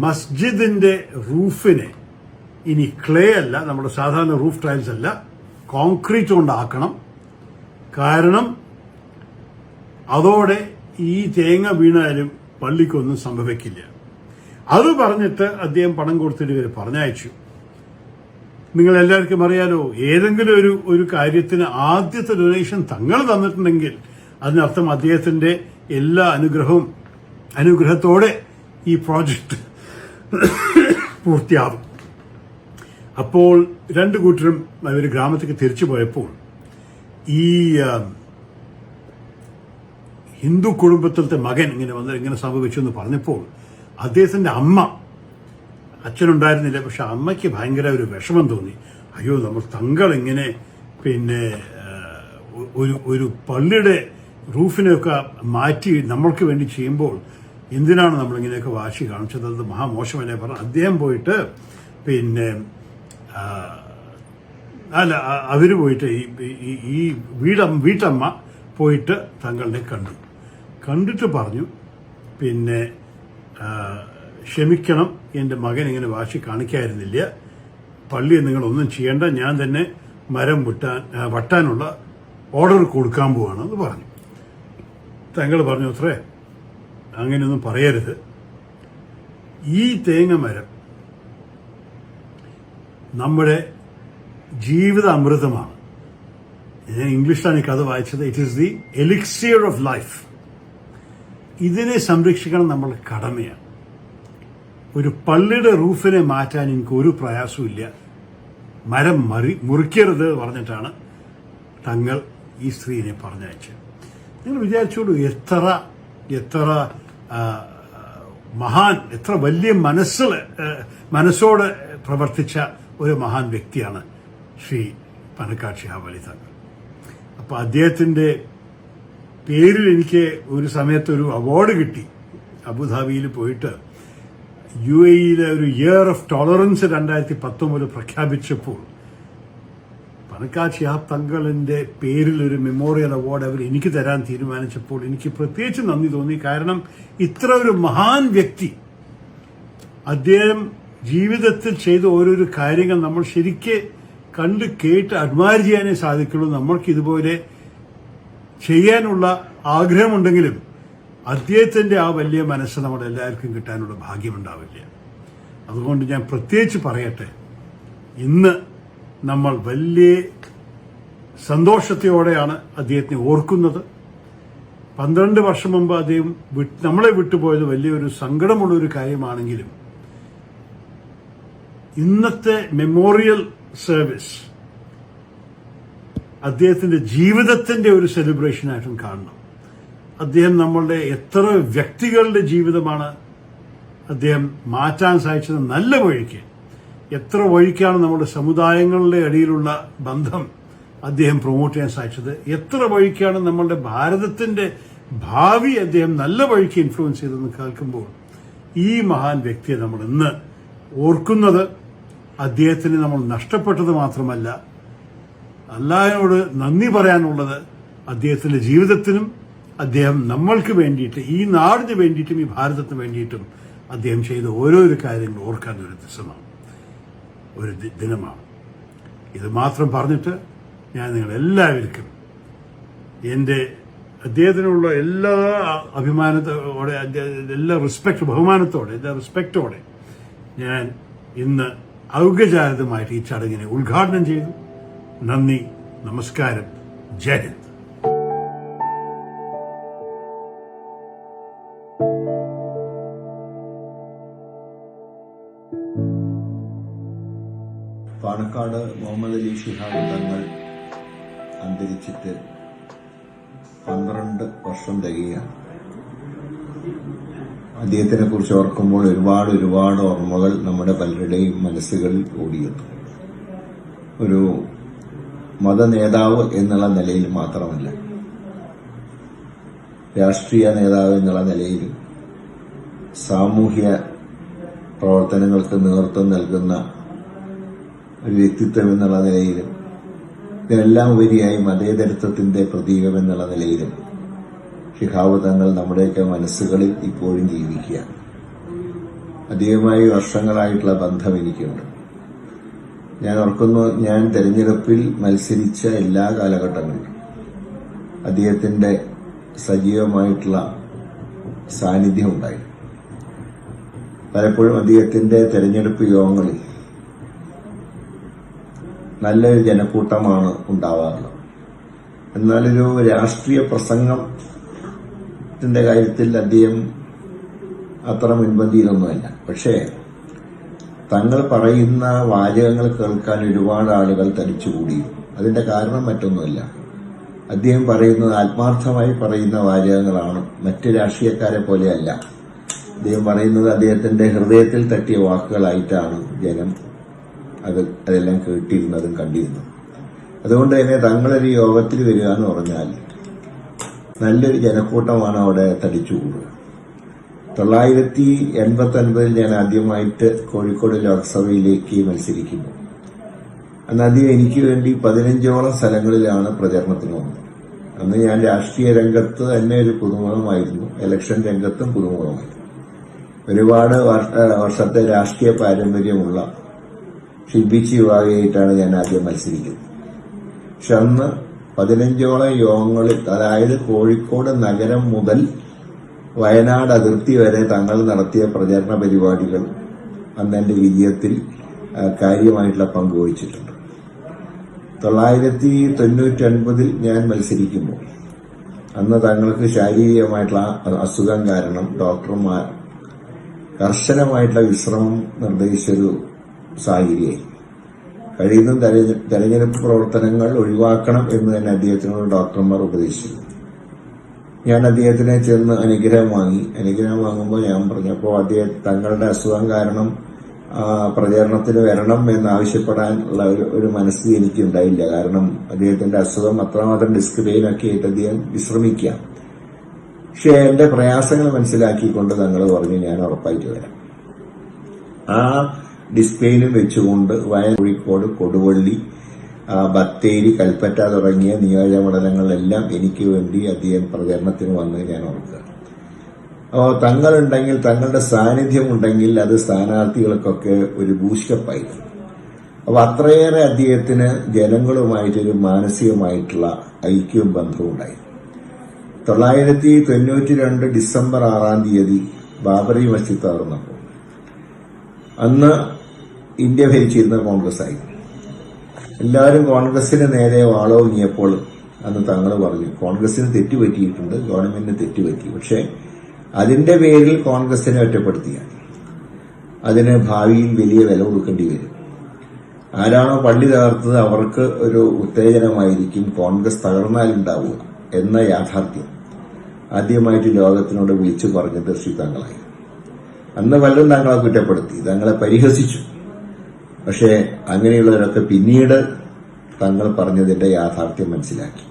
മസ്ജിദിന്റെ റൂഫിനെ ഇനി ക്ലേ അല്ല, നമ്മുടെ സാധാരണ റൂഫ് ടൈൽസ് അല്ല, കോൺക്രീറ്റ് കൊണ്ടാക്കണം. കാരണം അതോടെ ഈ തേങ്ങ വീണാലും പള്ളിക്കൊന്നും സംഭവിക്കില്ല. അത് പറഞ്ഞിട്ട് അദ്ദേഹം പണം കൊടുത്തിട്ട് ഇവരെ പറഞ്ഞയച്ചു. നിങ്ങൾ എല്ലാവർക്കും അറിയാലോ, ഏതെങ്കിലും ഒരു കാര്യത്തിന് ആദ്യത്തെ ഡൊണേഷൻ തങ്ങൾ തന്നിട്ടുണ്ടെങ്കിൽ അതിനർത്ഥം അദ്ദേഹത്തിന്റെ എല്ലാ അനുഗ്രഹത്തോടെ ഈ പ്രോജക്റ്റ് പൂർത്തിയാവും. അപ്പോൾ 2 കൂട്ടരും അവർ ഗ്രാമത്തേക്ക് തിരിച്ചു പോയപ്പോൾ ഈ ഹിന്ദു കുടുംബത്തിലത്തെ മകൻ ഇങ്ങനെ സംഭവിച്ചു എന്ന് പറഞ്ഞപ്പോൾ അദ്ദേഹത്തിന്റെ അമ്മ, അച്ഛനുണ്ടായിരുന്നില്ല, പക്ഷെ അമ്മയ്ക്ക് ഭയങ്കര ഒരു വിഷമം തോന്നി. അയ്യോ, നമ്മൾ തങ്ങൾ ഇങ്ങനെ ഒരു പള്ളിയുടെ റൂഫിനെയൊക്കെ മാറ്റി നമ്മൾക്ക് വേണ്ടി ചെയ്യുമ്പോൾ എന്തിനാണ് നമ്മളിങ്ങനെയൊക്കെ വാശി കാണിച്ചത്, അത് മഹാമോശമല്ലേ പറഞ്ഞു. അദ്ദേഹം പോയിട്ട് അവര് പോയിട്ട് ഈ വീട്ടമ്മ പോയിട്ട് തങ്ങളുടെ കണ്ടിട്ട് പറഞ്ഞു, ക്ഷമിക്കണം, എൻ്റെ മകൻ ഇങ്ങനെ വാശി കാണിക്കായിരുന്നില്ല, പള്ളിയിൽ നിങ്ങളൊന്നും ചെയ്യേണ്ട, ഞാൻ തന്നെ മരം വട്ടാനുള്ള ഓർഡർ കൊടുക്കാൻ പോവാണെന്ന് പറഞ്ഞു. തങ്ങൾ പറഞ്ഞു, അത്രേ, അങ്ങനെയൊന്നും പറയരുത്, ഈ തേങ്ങ മരം നമ്മുടെ ജീവിത അമൃതമാണ്. ഞാൻ ഇംഗ്ലീഷിലാണ് ഈ കഥ വായിച്ചത്. It is the elixir of life. ഇതിനെ സംരക്ഷിക്കണം നമ്മളുടെ കടമയാണ്. ഒരു പള്ളിയുടെ റൂഫിനെ മാറ്റാൻ എനിക്ക് ഒരു പ്രയാസമില്ല, മരം മുറിക്കരുത് പറഞ്ഞിട്ടാണ് തങ്ങൾ ഈ സ്ത്രീനെ പറഞ്ഞയച്ചത്. നിങ്ങൾ വിചാരിച്ചോളൂ, എത്ര മഹാൻ, എത്ര വലിയ മനസ്സോടെ പ്രവർത്തിച്ച ഒരു മഹാൻ വ്യക്തിയാണ് ശ്രീ പണക്കാട് ശിഹാബ് അലി തങ്ങൾ. അപ്പൊ അദ്ദേഹത്തിന്റെ പേരിൽ എനിക്ക് ഒരു സമയത്ത് ഒരു അവാർഡ് കിട്ടി. അബുദാബിയിൽ പോയിട്ട് UAE ഒരു ഇയർ ഓഫ് ടോളറൻസ് 2019 പ്രഖ്യാപിച്ചപ്പോൾ പണക്കാട് ശിഹാബ് തങ്ങളിന്റെ പേരിൽ ഒരു മെമ്മോറിയൽ അവാർഡ് അവർ എനിക്ക് തരാൻ തീരുമാനിച്ചപ്പോൾ എനിക്ക് പ്രത്യേകിച്ച് നന്ദി തോന്നി. കാരണം ഇത്ര ഒരു മഹാൻ വ്യക്തി, അദ്ദേഹം ജീവിതത്തിൽ ചെയ്ത ഓരോരോ കാര്യങ്ങൾ നമ്മൾ ശരിക്ക് കണ്ട് കേട്ട് അഡ്മയർ ചെയ്യാനേ സാധിക്കുള്ളൂ. നമ്മൾക്ക് ഇതുപോലെ ചെയ്യാനുള്ള ആഗ്രഹമുണ്ടെങ്കിലും അദ്ദേഹത്തിന്റെ ആ വലിയ മനസ്സ് നമ്മുടെ എല്ലാവർക്കും കിട്ടാനുള്ള ഭാഗ്യമുണ്ടാവില്ല. അതുകൊണ്ട് ഞാൻ പ്രത്യേകിച്ച് പറയട്ടെ, ഇന്ന് നമ്മൾ വലിയ സന്തോഷത്തോടെയാണ് അദ്ദേഹത്തിനെ ഓർക്കുന്നത്. 12 വർഷം മുമ്പ് അദ്ദേഹം നമ്മളെ വിട്ടുപോയത് വലിയൊരു സങ്കടമുള്ളൊരു കാര്യമാണെങ്കിലും ഇന്നത്തെ മെമ്മോറിയൽ സർവീസ് അദ്ദേഹത്തിന്റെ ജീവിതത്തിന്റെ ഒരു സെലിബ്രേഷനായിട്ടും കാണണം. അദ്ദേഹം നമ്മളുടെ എത്ര വ്യക്തികളുടെ ജീവിതമാണ് അദ്ദേഹം മാറ്റാൻ സാധിച്ചത് നല്ല വഴിക്ക്. എത്ര വഴിക്കാണ് നമ്മുടെ സമുദായങ്ങളുടെ ഇടയിലുള്ള ബന്ധം അദ്ദേഹം പ്രൊമോട്ട് ചെയ്യാൻ സാധിച്ചത്. എത്ര വഴിക്കാണ് നമ്മളുടെ ഭാരതത്തിന്റെ ഭാവി അദ്ദേഹം നല്ല വഴിക്ക് ഇൻഫ്ലുവൻസ് ചെയ്തെന്ന് കേൾക്കുമ്പോൾ ഈ മഹാൻ വ്യക്തിയെ നമ്മൾ ഇന്ന് ഓർക്കുന്നത് അദ്ദേഹത്തിന് നമ്മൾ നഷ്ടപ്പെട്ടത് മാത്രമല്ല, അല്ലാഹുവിനോട് നന്ദി പറയാനുള്ളത് അദ്ദേഹത്തിന്റെ ജീവിതത്തിനും അദ്ദേഹം നമ്മൾക്ക് വേണ്ടിയിട്ട്, ഈ നാടിന് വേണ്ടിയിട്ടും ഈ ഭാരതത്തിന് വേണ്ടിയിട്ടും അദ്ദേഹം ചെയ്ത ഓരോരോ കാര്യങ്ങൾ ഓർക്കാൻ ഒരു ദിനമാണ്. ഇത് മാത്രം പറഞ്ഞിട്ട് ഞാൻ നിങ്ങളെല്ലാവർക്കും എൻ്റെ അദ്ദേഹത്തിനുള്ള എല്ലാ അഭിമാനത്തോടെ, എല്ലാ ബഹുമാനത്തോടെ, എല്ലാ റെസ്പെക്റ്റോടെ ഞാൻ ഇന്ന് ഔപചാരികമായിട്ട് ഈ ചടങ്ങിനെ ഉദ്ഘാടനം ചെയ്തു. നന്ദി, നമസ്കാരം, ജയ് ഹിന്ദ്. പാണക്കാട് മുഹമ്മദ് അലി ശിഹാബ് തങ്ങൾ അന്തരിച്ചിട്ട് 12 വർഷം തികയാണ്. അദ്ദേഹത്തിനെ കുറിച്ച് ഓർക്കുമ്പോൾ ഒരുപാട് ഓർമ്മകൾ നമ്മുടെ പലരുടെയും മനസ്സുകളിൽ ഓടിയെത്തും. ഒരു മതനേതാവ് എന്നുള്ള നിലയിൽ മാത്രമല്ല, രാഷ്ട്രീയ നേതാവ് എന്നുള്ള നിലയിലും സാമൂഹ്യ പ്രവർത്തനങ്ങൾക്ക് നേതൃത്വം നൽകുന്ന ഒരു വ്യക്തിത്വം എന്നുള്ള നിലയിലും, ഇതിനെല്ലാം ഉപരിയായി മതേതരത്വത്തിന്റെ പ്രതീകം എന്നുള്ള നിലയിലും ശിഹാബ് തങ്ങൾ നമ്മുടെയൊക്കെ മനസ്സുകളിൽ ഇപ്പോഴും ജീവിക്കുകയാണ്. അദ്ദേഹവുമായി വർഷങ്ങളായിട്ടുള്ള ബന്ധം എനിക്കുണ്ട്. ഞാൻ ഓർക്കുന്നു, ഞാൻ തെരഞ്ഞെടുപ്പിൽ മത്സരിച്ച എല്ലാ കാലഘട്ടങ്ങളിലും അദ്ദേഹത്തിന്റെ സജീവമായിട്ടുള്ള സാന്നിധ്യം ഉണ്ടായി. പലപ്പോഴും അദ്ദേഹത്തിന്റെ തെരഞ്ഞെടുപ്പ് യോഗങ്ങളിൽ നല്ലൊരു ജനക്കൂട്ടമാണ് ഉണ്ടാവാറുള്ളത്. എന്നാലൊരു രാഷ്ട്രീയ പ്രസംഗത്തിന്റെ കാര്യത്തിൽ അദ്ദേഹം അത്ര മുൻപന്തിയിലൊന്നുമല്ല. പക്ഷേ തങ്ങൾ പറയുന്ന വാചകങ്ങൾ കേൾക്കാൻ ഒരുപാട് ആളുകൾ തടിച്ചുകൂടിയിരുന്നു. അതിന്റെ കാരണം മറ്റൊന്നുമല്ല, അദ്ദേഹം പറയുന്നത് ആത്മാർത്ഥമായി പറയുന്ന വാചകങ്ങളാണ്. മറ്റ് രാഷ്ട്രീയക്കാരെ പോലെയല്ല. അദ്ദേഹം പറയുന്നത് അദ്ദേഹത്തിന്റെ ഹൃദയത്തിൽ തട്ടിയ വാക്കുകളായിട്ടാണ് ജനം അതെല്ലാം കേട്ടിരുന്നതും കണ്ടിരുന്നതും. അതുകൊണ്ട് തന്നെ തങ്ങളൊരു യോഗത്തിൽ വരിക എന്ന് പറഞ്ഞാൽ നല്ലൊരു ജനക്കൂട്ടമാണ് അവിടെ തടിച്ചുകൂടുക. 1989 ഞാൻ ആദ്യമായിട്ട് കോഴിക്കോട് ലോക്സഭയിലേക്ക് മത്സരിക്കുന്നു. അന്ന് ആദ്യം എനിക്ക് വേണ്ടി 15ഓളം സ്ഥലങ്ങളിലാണ് പ്രചരണത്തിന് വന്നത്. അന്ന് ഞാൻ രാഷ്ട്രീയ രംഗത്ത് തന്നെ ഒരു പുതുമുഖമായിരുന്നു, ഇലക്ഷൻ രംഗത്തും പുതുമുഖമായിരുന്നു. ഒരുപാട് വർഷത്തെ രാഷ്ട്രീയ പാരമ്പര്യമുള്ള ഷിബിച്ചി വിഭാഗമായിട്ടാണ് ഞാൻ ആദ്യം മത്സരിക്കുന്നത്. പക്ഷെ അന്ന് 15ഓളം യോഗങ്ങളിൽ, അതായത് കോഴിക്കോട് നഗരം മുതൽ വയനാട് അതിർത്തി വരെ തങ്ങൾ നടത്തിയ പ്രചരണ പരിപാടികൾ അന്ന് എന്റെ വിജയത്തിൽ കാര്യമായിട്ടുള്ള പങ്കുവഹിച്ചിട്ടുണ്ട്. 1999 ഞാൻ മത്സരിക്കുമ്പോൾ അന്ന് തങ്ങൾക്ക് ശാരീരികമായിട്ടുള്ള അസുഖം കാരണം ഡോക്ടർമാർ കർശനമായിട്ടുള്ള വിശ്രമം നിർദ്ദേശിച്ചൊരു സാഹചര്യമായി. കഴിയുന്ന തെരഞ്ഞെടുപ്പ് പ്രവർത്തനങ്ങൾ ഒഴിവാക്കണം എന്ന് തന്നെ അദ്ദേഹത്തിനോട് ഡോക്ടർമാർ ഉപദേശിച്ചു. ഞാൻ അദ്ദേഹത്തിനെ ചെന്ന് അനുഗ്രഹം വാങ്ങുമ്പോൾ ഞാൻ പറഞ്ഞപ്പോൾ അദ്ദേഹം തങ്ങളുടെ അസുഖം കാരണം പ്രചരണത്തിന് വരണം എന്നാവശ്യപ്പെടാനുള്ള ഒരു മനസ്ഥിതി എനിക്കുണ്ടായില്ല. കാരണം അദ്ദേഹത്തിന്റെ അസുഖം അത്രമാത്രം ഡിസ്ക് പെയിനൊക്കെ ആയിട്ട് അദ്ദേഹം വിശ്രമിക്കാം. പക്ഷെ എന്റെ പ്രയാസങ്ങൾ മനസ്സിലാക്കിക്കൊണ്ട് തങ്ങൾ പറഞ്ഞു ഞാൻ ഉറപ്പായിട്ട് വരാം. ആ ഡിസ്പ്ലേയിലും വെച്ചുകൊണ്ട് കോഴിക്കോട്, കൊടുവള്ളി, ബത്തേരി, കൽപ്പറ്റ തുടങ്ങിയ നിയോജകമണ്ഡലങ്ങളിലെല്ലാം എനിക്ക് വേണ്ടി അദ്ദേഹം പ്രചരണത്തിന് വന്ന് ഞാൻ ഓർക്കുക. അപ്പോൾ തങ്ങളുണ്ടെങ്കിൽ, തങ്ങളുടെ സാന്നിധ്യം ഉണ്ടെങ്കിൽ അത് സ്ഥാനാർത്ഥികൾക്കൊക്കെ ഒരു ബൂസ്റ്റപ്പായിരുന്നു. അപ്പോൾ അത്രയേറെ അദ്ദേഹത്തിന് ജനങ്ങളുമായിട്ടൊരു മാനസികമായിട്ടുള്ള ഐക്യവും ബന്ധവും ഉണ്ടായിരുന്നു. 1992 ഡിസംബർ 6 ബാബറി മസ്ജിദ് തകർന്നപ്പോൾ അന്ന് ഇന്ത്യ ഭരിച്ചിരുന്ന കോൺഗ്രസ് ആയിരുന്നു. എല്ലാവരും കോൺഗ്രസിന് നേരെ വാളോങ്ങിയപ്പോൾ അന്ന് തങ്ങൾ പറഞ്ഞു, കോൺഗ്രസിന് തെറ്റുപറ്റിയിട്ടുണ്ട്, ഗവൺമെന്റിന് തെറ്റുപറ്റി. പക്ഷേ അതിന്റെ പേരിൽ കോൺഗ്രസിനെ ഒറ്റപ്പെടുത്തിയാണ്. അതിന് ഭാവിയിൽ വലിയ വില കൊടുക്കേണ്ടി വരും. ആരാണോ പള്ളി തകർത്തത് അവർക്ക് ഒരു ഉത്തേജനമായിരിക്കും കോൺഗ്രസ് തകർന്നാലുണ്ടാവുക എന്ന യാഥാർത്ഥ്യം ആദ്യമായിട്ട് ലോകത്തിനോട് വിളിച്ചു പറഞ്ഞത് ശ്രീ തങ്ങളായി. അന്ന് പലരും തങ്ങളെ കുറ്റപ്പെടുത്തി, തങ്ങളെ പരിഹസിച്ചു. പക്ഷേ അങ്ങനെയുള്ളവരൊക്കെ പിന്നീട് തങ്ങൾ പറഞ്ഞതിന്റെ യാഥാർത്ഥ്യം മനസ്സിലാക്കി.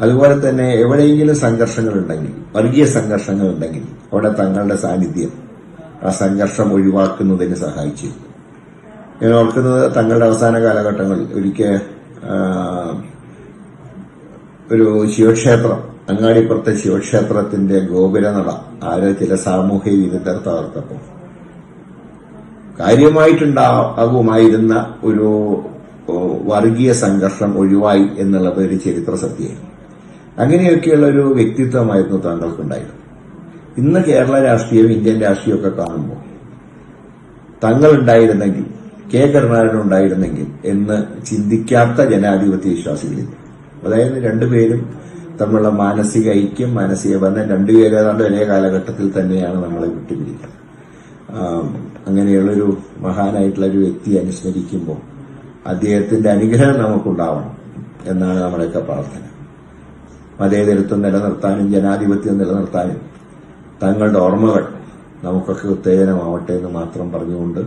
അതുപോലെ തന്നെ എവിടെയെങ്കിലും സംഘർഷങ്ങളുണ്ടെങ്കിൽ, വർഗീയ സംഘർഷങ്ങളുണ്ടെങ്കിൽ അവിടെ തങ്ങളുടെ സാന്നിധ്യം ആ സംഘർഷം ഒഴിവാക്കുന്നതിന് സഹായിച്ചിരുന്നു. ഞാൻ ഓർക്കുന്നത് തങ്ങളുടെ അവസാന കാലഘട്ടങ്ങളിൽ ഒരിക്കൽ ഒരു ശിവക്ഷേത്രം, അങ്ങാടിപ്പുറത്തെ ശിവക്ഷേത്രത്തിന്റെ ഗോപുരനട ആരോ ചില സാമൂഹ്യ വിരുദ്ധർ തകർത്തപ്പോൾ കാര്യമായിട്ടുണ്ടാകുമായിരുന്ന ഒരു വർഗീയ സംഘർഷം ഒഴിവായി എന്നുള്ളത് ഒരു ചരിത്ര സത്യമാണ്. അങ്ങനെയൊക്കെയുള്ള ഒരു വ്യക്തിത്വമായിരുന്നു താങ്കൾക്കുണ്ടായിരുന്നത്. ഇന്ന് കേരള രാഷ്ട്രീയവും ഇന്ത്യൻ രാഷ്ട്രീയമൊക്കെ കാണുമ്പോൾ തങ്ങളുണ്ടായിരുന്നെങ്കിൽ, കെ കരുണാകരൻ ഉണ്ടായിരുന്നെങ്കിൽ എന്ന് ചിന്തിക്കാത്ത ജനാധിപത്യ വിശ്വാസികളില്ല. അതായത് രണ്ടുപേരും തമ്മിലുള്ള മാനസിക ഐക്യം, മാനസിക ബന്ധം രണ്ടുപേരും ഏതാണ്ട് ഒരേ കാലഘട്ടത്തിൽ തന്നെയാണ് നമ്മളെ വിട്ടുപിടിക്കുന്നത്. അങ്ങനെയുള്ളൊരു മഹാനായിട്ടുള്ളൊരു വ്യക്തിയെ അനുസ്മരിക്കുമ്പോൾ അദ്ദേഹത്തിന്റെ അനുഗ്രഹം നമുക്കുണ്ടാവണം എന്നാണ് നമ്മുടെയൊക്കെ പ്രാർത്ഥന. മതേതരത്വം നിലനിർത്താനും ജനാധിപത്യം നിലനിർത്താനും തങ്ങളുടെ ഓർമ്മകൾ നമുക്കൊക്കെ ഉത്തേജനമാവട്ടെ എന്ന് മാത്രം പറഞ്ഞുകൊണ്ട്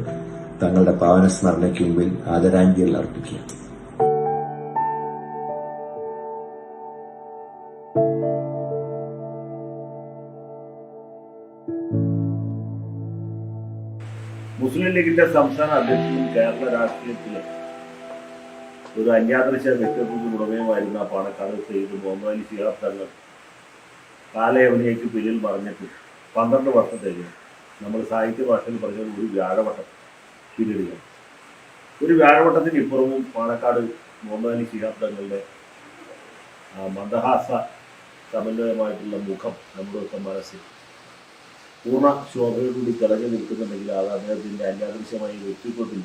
തങ്ങളുടെ പാവന സ്മരണയ്ക്ക് മുമ്പിൽ ആദരാഞ്ജലി അർപ്പിക്കുക. മുസ്ലിം ലീഗിന്റെ സംസ്ഥാന അധ്യക്ഷനും കേരള രാഷ്ട്രീയത്തിലെ ഒരു അന്യാദൃശ വ്യക്തിത്വത്തിന് ഉടമയുമായിരുന്ന പാണക്കാട് സയ്യിദ് മുഹമ്മദ് അലി ശിഹാബ് തങ്ങൾ കാലയവനിലേക്ക് പിന്നിൽ മറിഞ്ഞിട്ട് 12 വർഷത്തേക്ക് നമ്മൾ സാഹിത്യ ഭാഷയിൽ പറഞ്ഞത് ഒരു വ്യാഴവട്ടം പിന്നിടുക. ഒരു വ്യാഴവട്ടത്തിന് ഇപ്പുറവും പാണക്കാട് മുഹമ്മദ് അലി ശിഹാബ് തങ്ങളുടെ മന്ദഹാസ സമന്വയമായിട്ടുള്ള മുഖം നമ്മുടെ മനസ്സിൽ പൂർണ്ണ ശോഭയോടുകൂടി തിളങ്ങി നിൽക്കുന്നുണ്ടെങ്കിൽ അത് അദ്ദേഹത്തിന്റെ അന്യാദൃശ്യമായ വ്യക്തിത്വത്തിൽ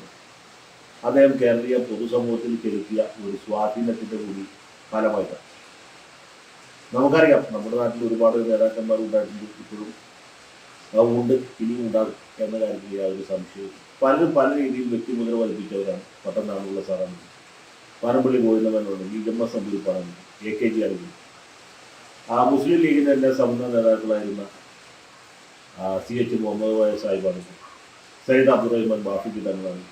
അദ്ദേഹം കേരളീയ പൊതുസമൂഹത്തിൽ ചെലുത്തിയ ഒരു സ്വാധീനത്തിന്റെ കൂടി ഫലമായിട്ടാണ്. നമുക്കറിയാം, നമ്മുടെ നാട്ടിൽ ഒരുപാട് നേതാക്കന്മാർ ഉണ്ടായിട്ടുണ്ട്, ഇപ്പോഴും അതുകൊണ്ട് ഇനിയും ഉണ്ടാകും എന്ന കാര്യത്തിൽ യാതൊരു സംശയവും. പലരും പല രീതിയിൽ വ്യക്തിമുദ്ര പതിപ്പിച്ചവരാണ്. പട്ടംനാടുള്ള സാറാണ്, പാനപ്പള്ളി ഗോവിന്ദനുണ്ട്, EMS അബ്ദുൽപ്പാണ്, AKG ആണെങ്കിൽ മുസ്ലിം ലീഗിന്റെ തന്നെ സമുന്നത നേതാക്കളായിരുന്ന CH മുഹമ്മദ് സാഹിബാണ്, സയ്യിദ് അബ്ദുറഹിമാൻ ബാഫിക്ക് തങ്ങളാണ്.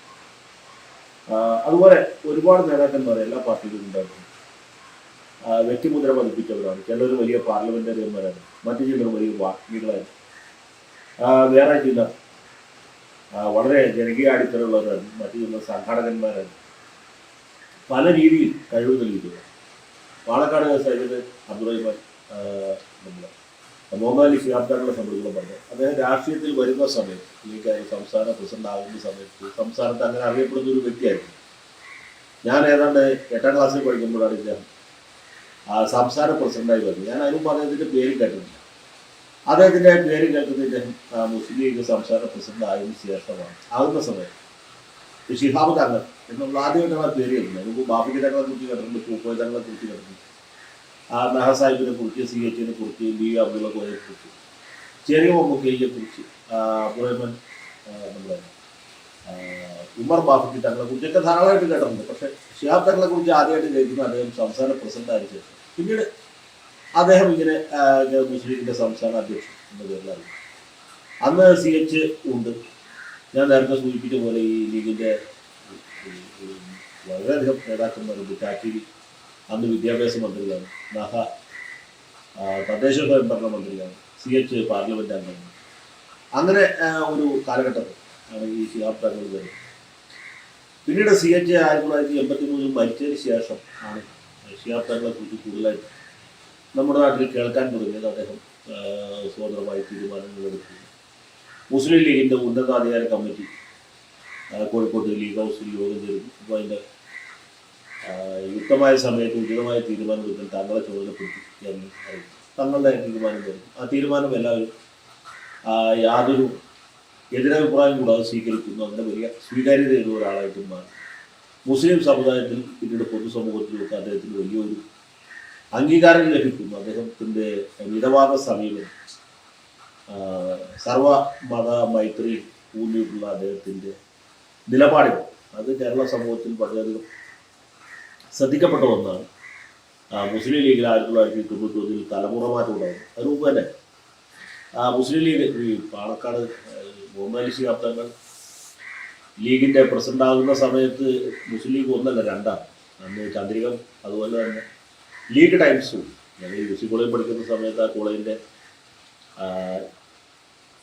അതുപോലെ ഒരുപാട് നേതാക്കന്മാർ എല്ലാ പാർട്ടിയിലും ഉണ്ടായിരുന്നു. വ്യക്തിമുദ്ര പതിപ്പിച്ചവരാണ്. ചിലർ വലിയ പാർലമെന്ററിയന്മാരാണ്, മറ്റു ചിലർ വലിയ വാഗ്മികളായിരുന്നു, വേറെ ചിലർ വളരെ ജനകീയ അടിത്തറയുള്ളവരാണ്, മറ്റു ചിലർ സംഘാടകന്മാരാണ്. പല രീതിയിൽ കഴിവ് തെളിയിക്കുക. പാലക്കാട് സയ്യിദ് അബ്ദുറഹിമാൻ നമ്മുടെ മുഹമ്മദ് അലി ശിഹാബ് തങ്ങളെ സംബന്ധിച്ചുള്ള പറഞ്ഞു, അദ്ദേഹം രാഷ്ട്രീയത്തിൽ വരുന്ന സമയത്ത്, അല്ലെങ്കിൽ സംസ്ഥാന പ്രസിഡന്റ് ആകുന്ന സമയത്ത് സംസ്ഥാനത്ത് അങ്ങനെ അറിയപ്പെടുന്ന ഒരു വ്യക്തിയായിരുന്നു. ഞാൻ ഏതാണ്ട് 8ാം ക്ലാസ്സിൽ പഠിക്കുമ്പോഴാണ് ഇദ്ദേഹം സംസ്ഥാന പ്രസിഡന്റായി വരുന്നത്. ഞാൻ അതിനും അദ്ദേഹത്തിന്റെ പേര് കേട്ടിട്ടില്ല. അദ്ദേഹത്തിന്റെ പേര് കേൾക്കുന്ന ഇദ്ദേഹം മുസ്ലിം ലീഗ് സംസ്ഥാന പ്രസിഡന്റ് ആയതിനു ശേഷമാണ്. ആകുന്ന സമയത്ത് ശിഹാബ് തങ്ങൾ എന്നുള്ള ആദ്യമായിട്ടാണ് ആ പേര് കേൾക്കുന്നത്. നമുക്ക് ബാഫിക്ക് തങ്ങളെ കുറിച്ച് കേട്ടിട്ടുണ്ട്, പൂക്കോയ തങ്ങളെ കുറിച്ച് കേട്ടിട്ടുണ്ട്, നഹ സാഹിബിനെ കുറിച്ച്, CH കുറിച്ച്, B അബ്ദുള്ള കോയെ കുറിച്ച്, ചെറിയ മമ്മൂക്കയെ കുറിച്ച്, അബ്ദുറഹ്മാൻ നമ്മുടെ ഉമർ ബാഫിക്ക് തങ്ങളെ കുറിച്ചൊക്കെ ധാരാളമായിട്ട് കേട്ടിട്ടുണ്ട്. പക്ഷേ ശിഹാബ് തങ്ങളെ കുറിച്ച് ആദ്യമായിട്ട് കേൾക്കുന്ന അദ്ദേഹം സംസ്ഥാന പ്രസിഡന്റ് ആയ ശേഷം പിന്നീട് അദ്ദേഹം ഇങ്ങനെ മുസ്ലിം ലീഗിന്റെ സംസ്ഥാന അധ്യക്ഷൻ എന്ന പേരിലാണ്. അന്ന് CH ഉണ്ട്. ഞാൻ നേരത്തെ സൂചിപ്പിച്ച പോലെ ഈ ലീഗിന്റെ വളരെയധികം നേതാക്കന്മാരുണ്ട്. കാറ്റിൽ അന്ന് വിദ്യാഭ്യാസ മന്ത്രിയാണ്, നഹ തദ്ദേശ സ്വയംഭരണ മന്ത്രിയാണ്, CH പാർലമെന്റ് അംഗമാണ്. അങ്ങനെ ഒരു കാലഘട്ടത്തിൽ ആണ് ഈ ശിഹാബ് തങ്ങൾ വരുന്നത്. പിന്നീട് CH 1983 മരിച്ചതിന് ശേഷം ആണ് ശിഹാബ് തങ്ങളെ കുറിച്ച് കൂടുതലായിട്ട് നമ്മുടെ നാട്ടിൽ കേൾക്കാൻ തുടങ്ങിയത്. അദ്ദേഹം സ്വതന്ത്രമായി തീരുമാനങ്ങൾ എടുക്കുന്നു. മുസ്ലിം ലീഗിൻ്റെ ഉന്നതാധികാര കമ്മിറ്റി കോഴിക്കോട് ലീഗ് ഹൗസിൽ യോഗം ചേരുന്നു. അപ്പോൾ അതിൻ്റെ യുക്തമായ സമയത്ത് ഉചിതമായ തീരുമാനം എടുക്കാൻ തങ്ങളെ ചുമതലപ്പെടുത്തി എന്ന് അറിയിച്ചു. തങ്ങളുടെ തീരുമാനം വരുന്നു. ആ തീരുമാനം എല്ലാവരും യാതൊരു എതിരഭിപ്രായം കൂടാതെ സ്വീകരിക്കുന്നു. അങ്ങനെ വലിയ സ്വീകാര്യതയുള്ള ഒരാളായിട്ട് മാറി. മുസ്ലിം സമുദായത്തിൽ പിന്നീട് പൊതുസമൂഹത്തിലൊക്കെ അദ്ദേഹത്തിന് വലിയൊരു അംഗീകാരം ലഭിക്കുന്നു. അദ്ദേഹത്തിൻ്റെ മിതവാദ സമീപനം, സർവമത മൈത്രി ഊന്നിയിട്ടുള്ള അദ്ദേഹത്തിൻ്റെ നിലപാടുകൾ അത് കേരള സമൂഹത്തിൽ വളരെയധികം ശ്രദ്ധിക്കപ്പെട്ട ഒന്നാണ്. മുസ്ലിം ലീഗിൽ 1991 തലമുറ മാറ്റം ഉണ്ടാകും. അതിന് മുമ്പ് തന്നെ മുസ്ലിം ലീഗ് ഈ പാണക്കാട് മുഹമ്മദ് ശിഹാബ് തങ്ങൾ ലീഗിൻ്റെ പ്രസിഡന്റ് ആകുന്ന സമയത്ത് മുസ്ലിം ലീഗ് 1 അല്ല 2 അന്ന് ചന്ദ്രികം അതുപോലെ തന്നെ ലീഗ് ടൈംസും. ഞങ്ങൾ UC കോളേജിൽ പഠിക്കുന്ന സമയത്ത് ആ കോളേജിൻ്റെ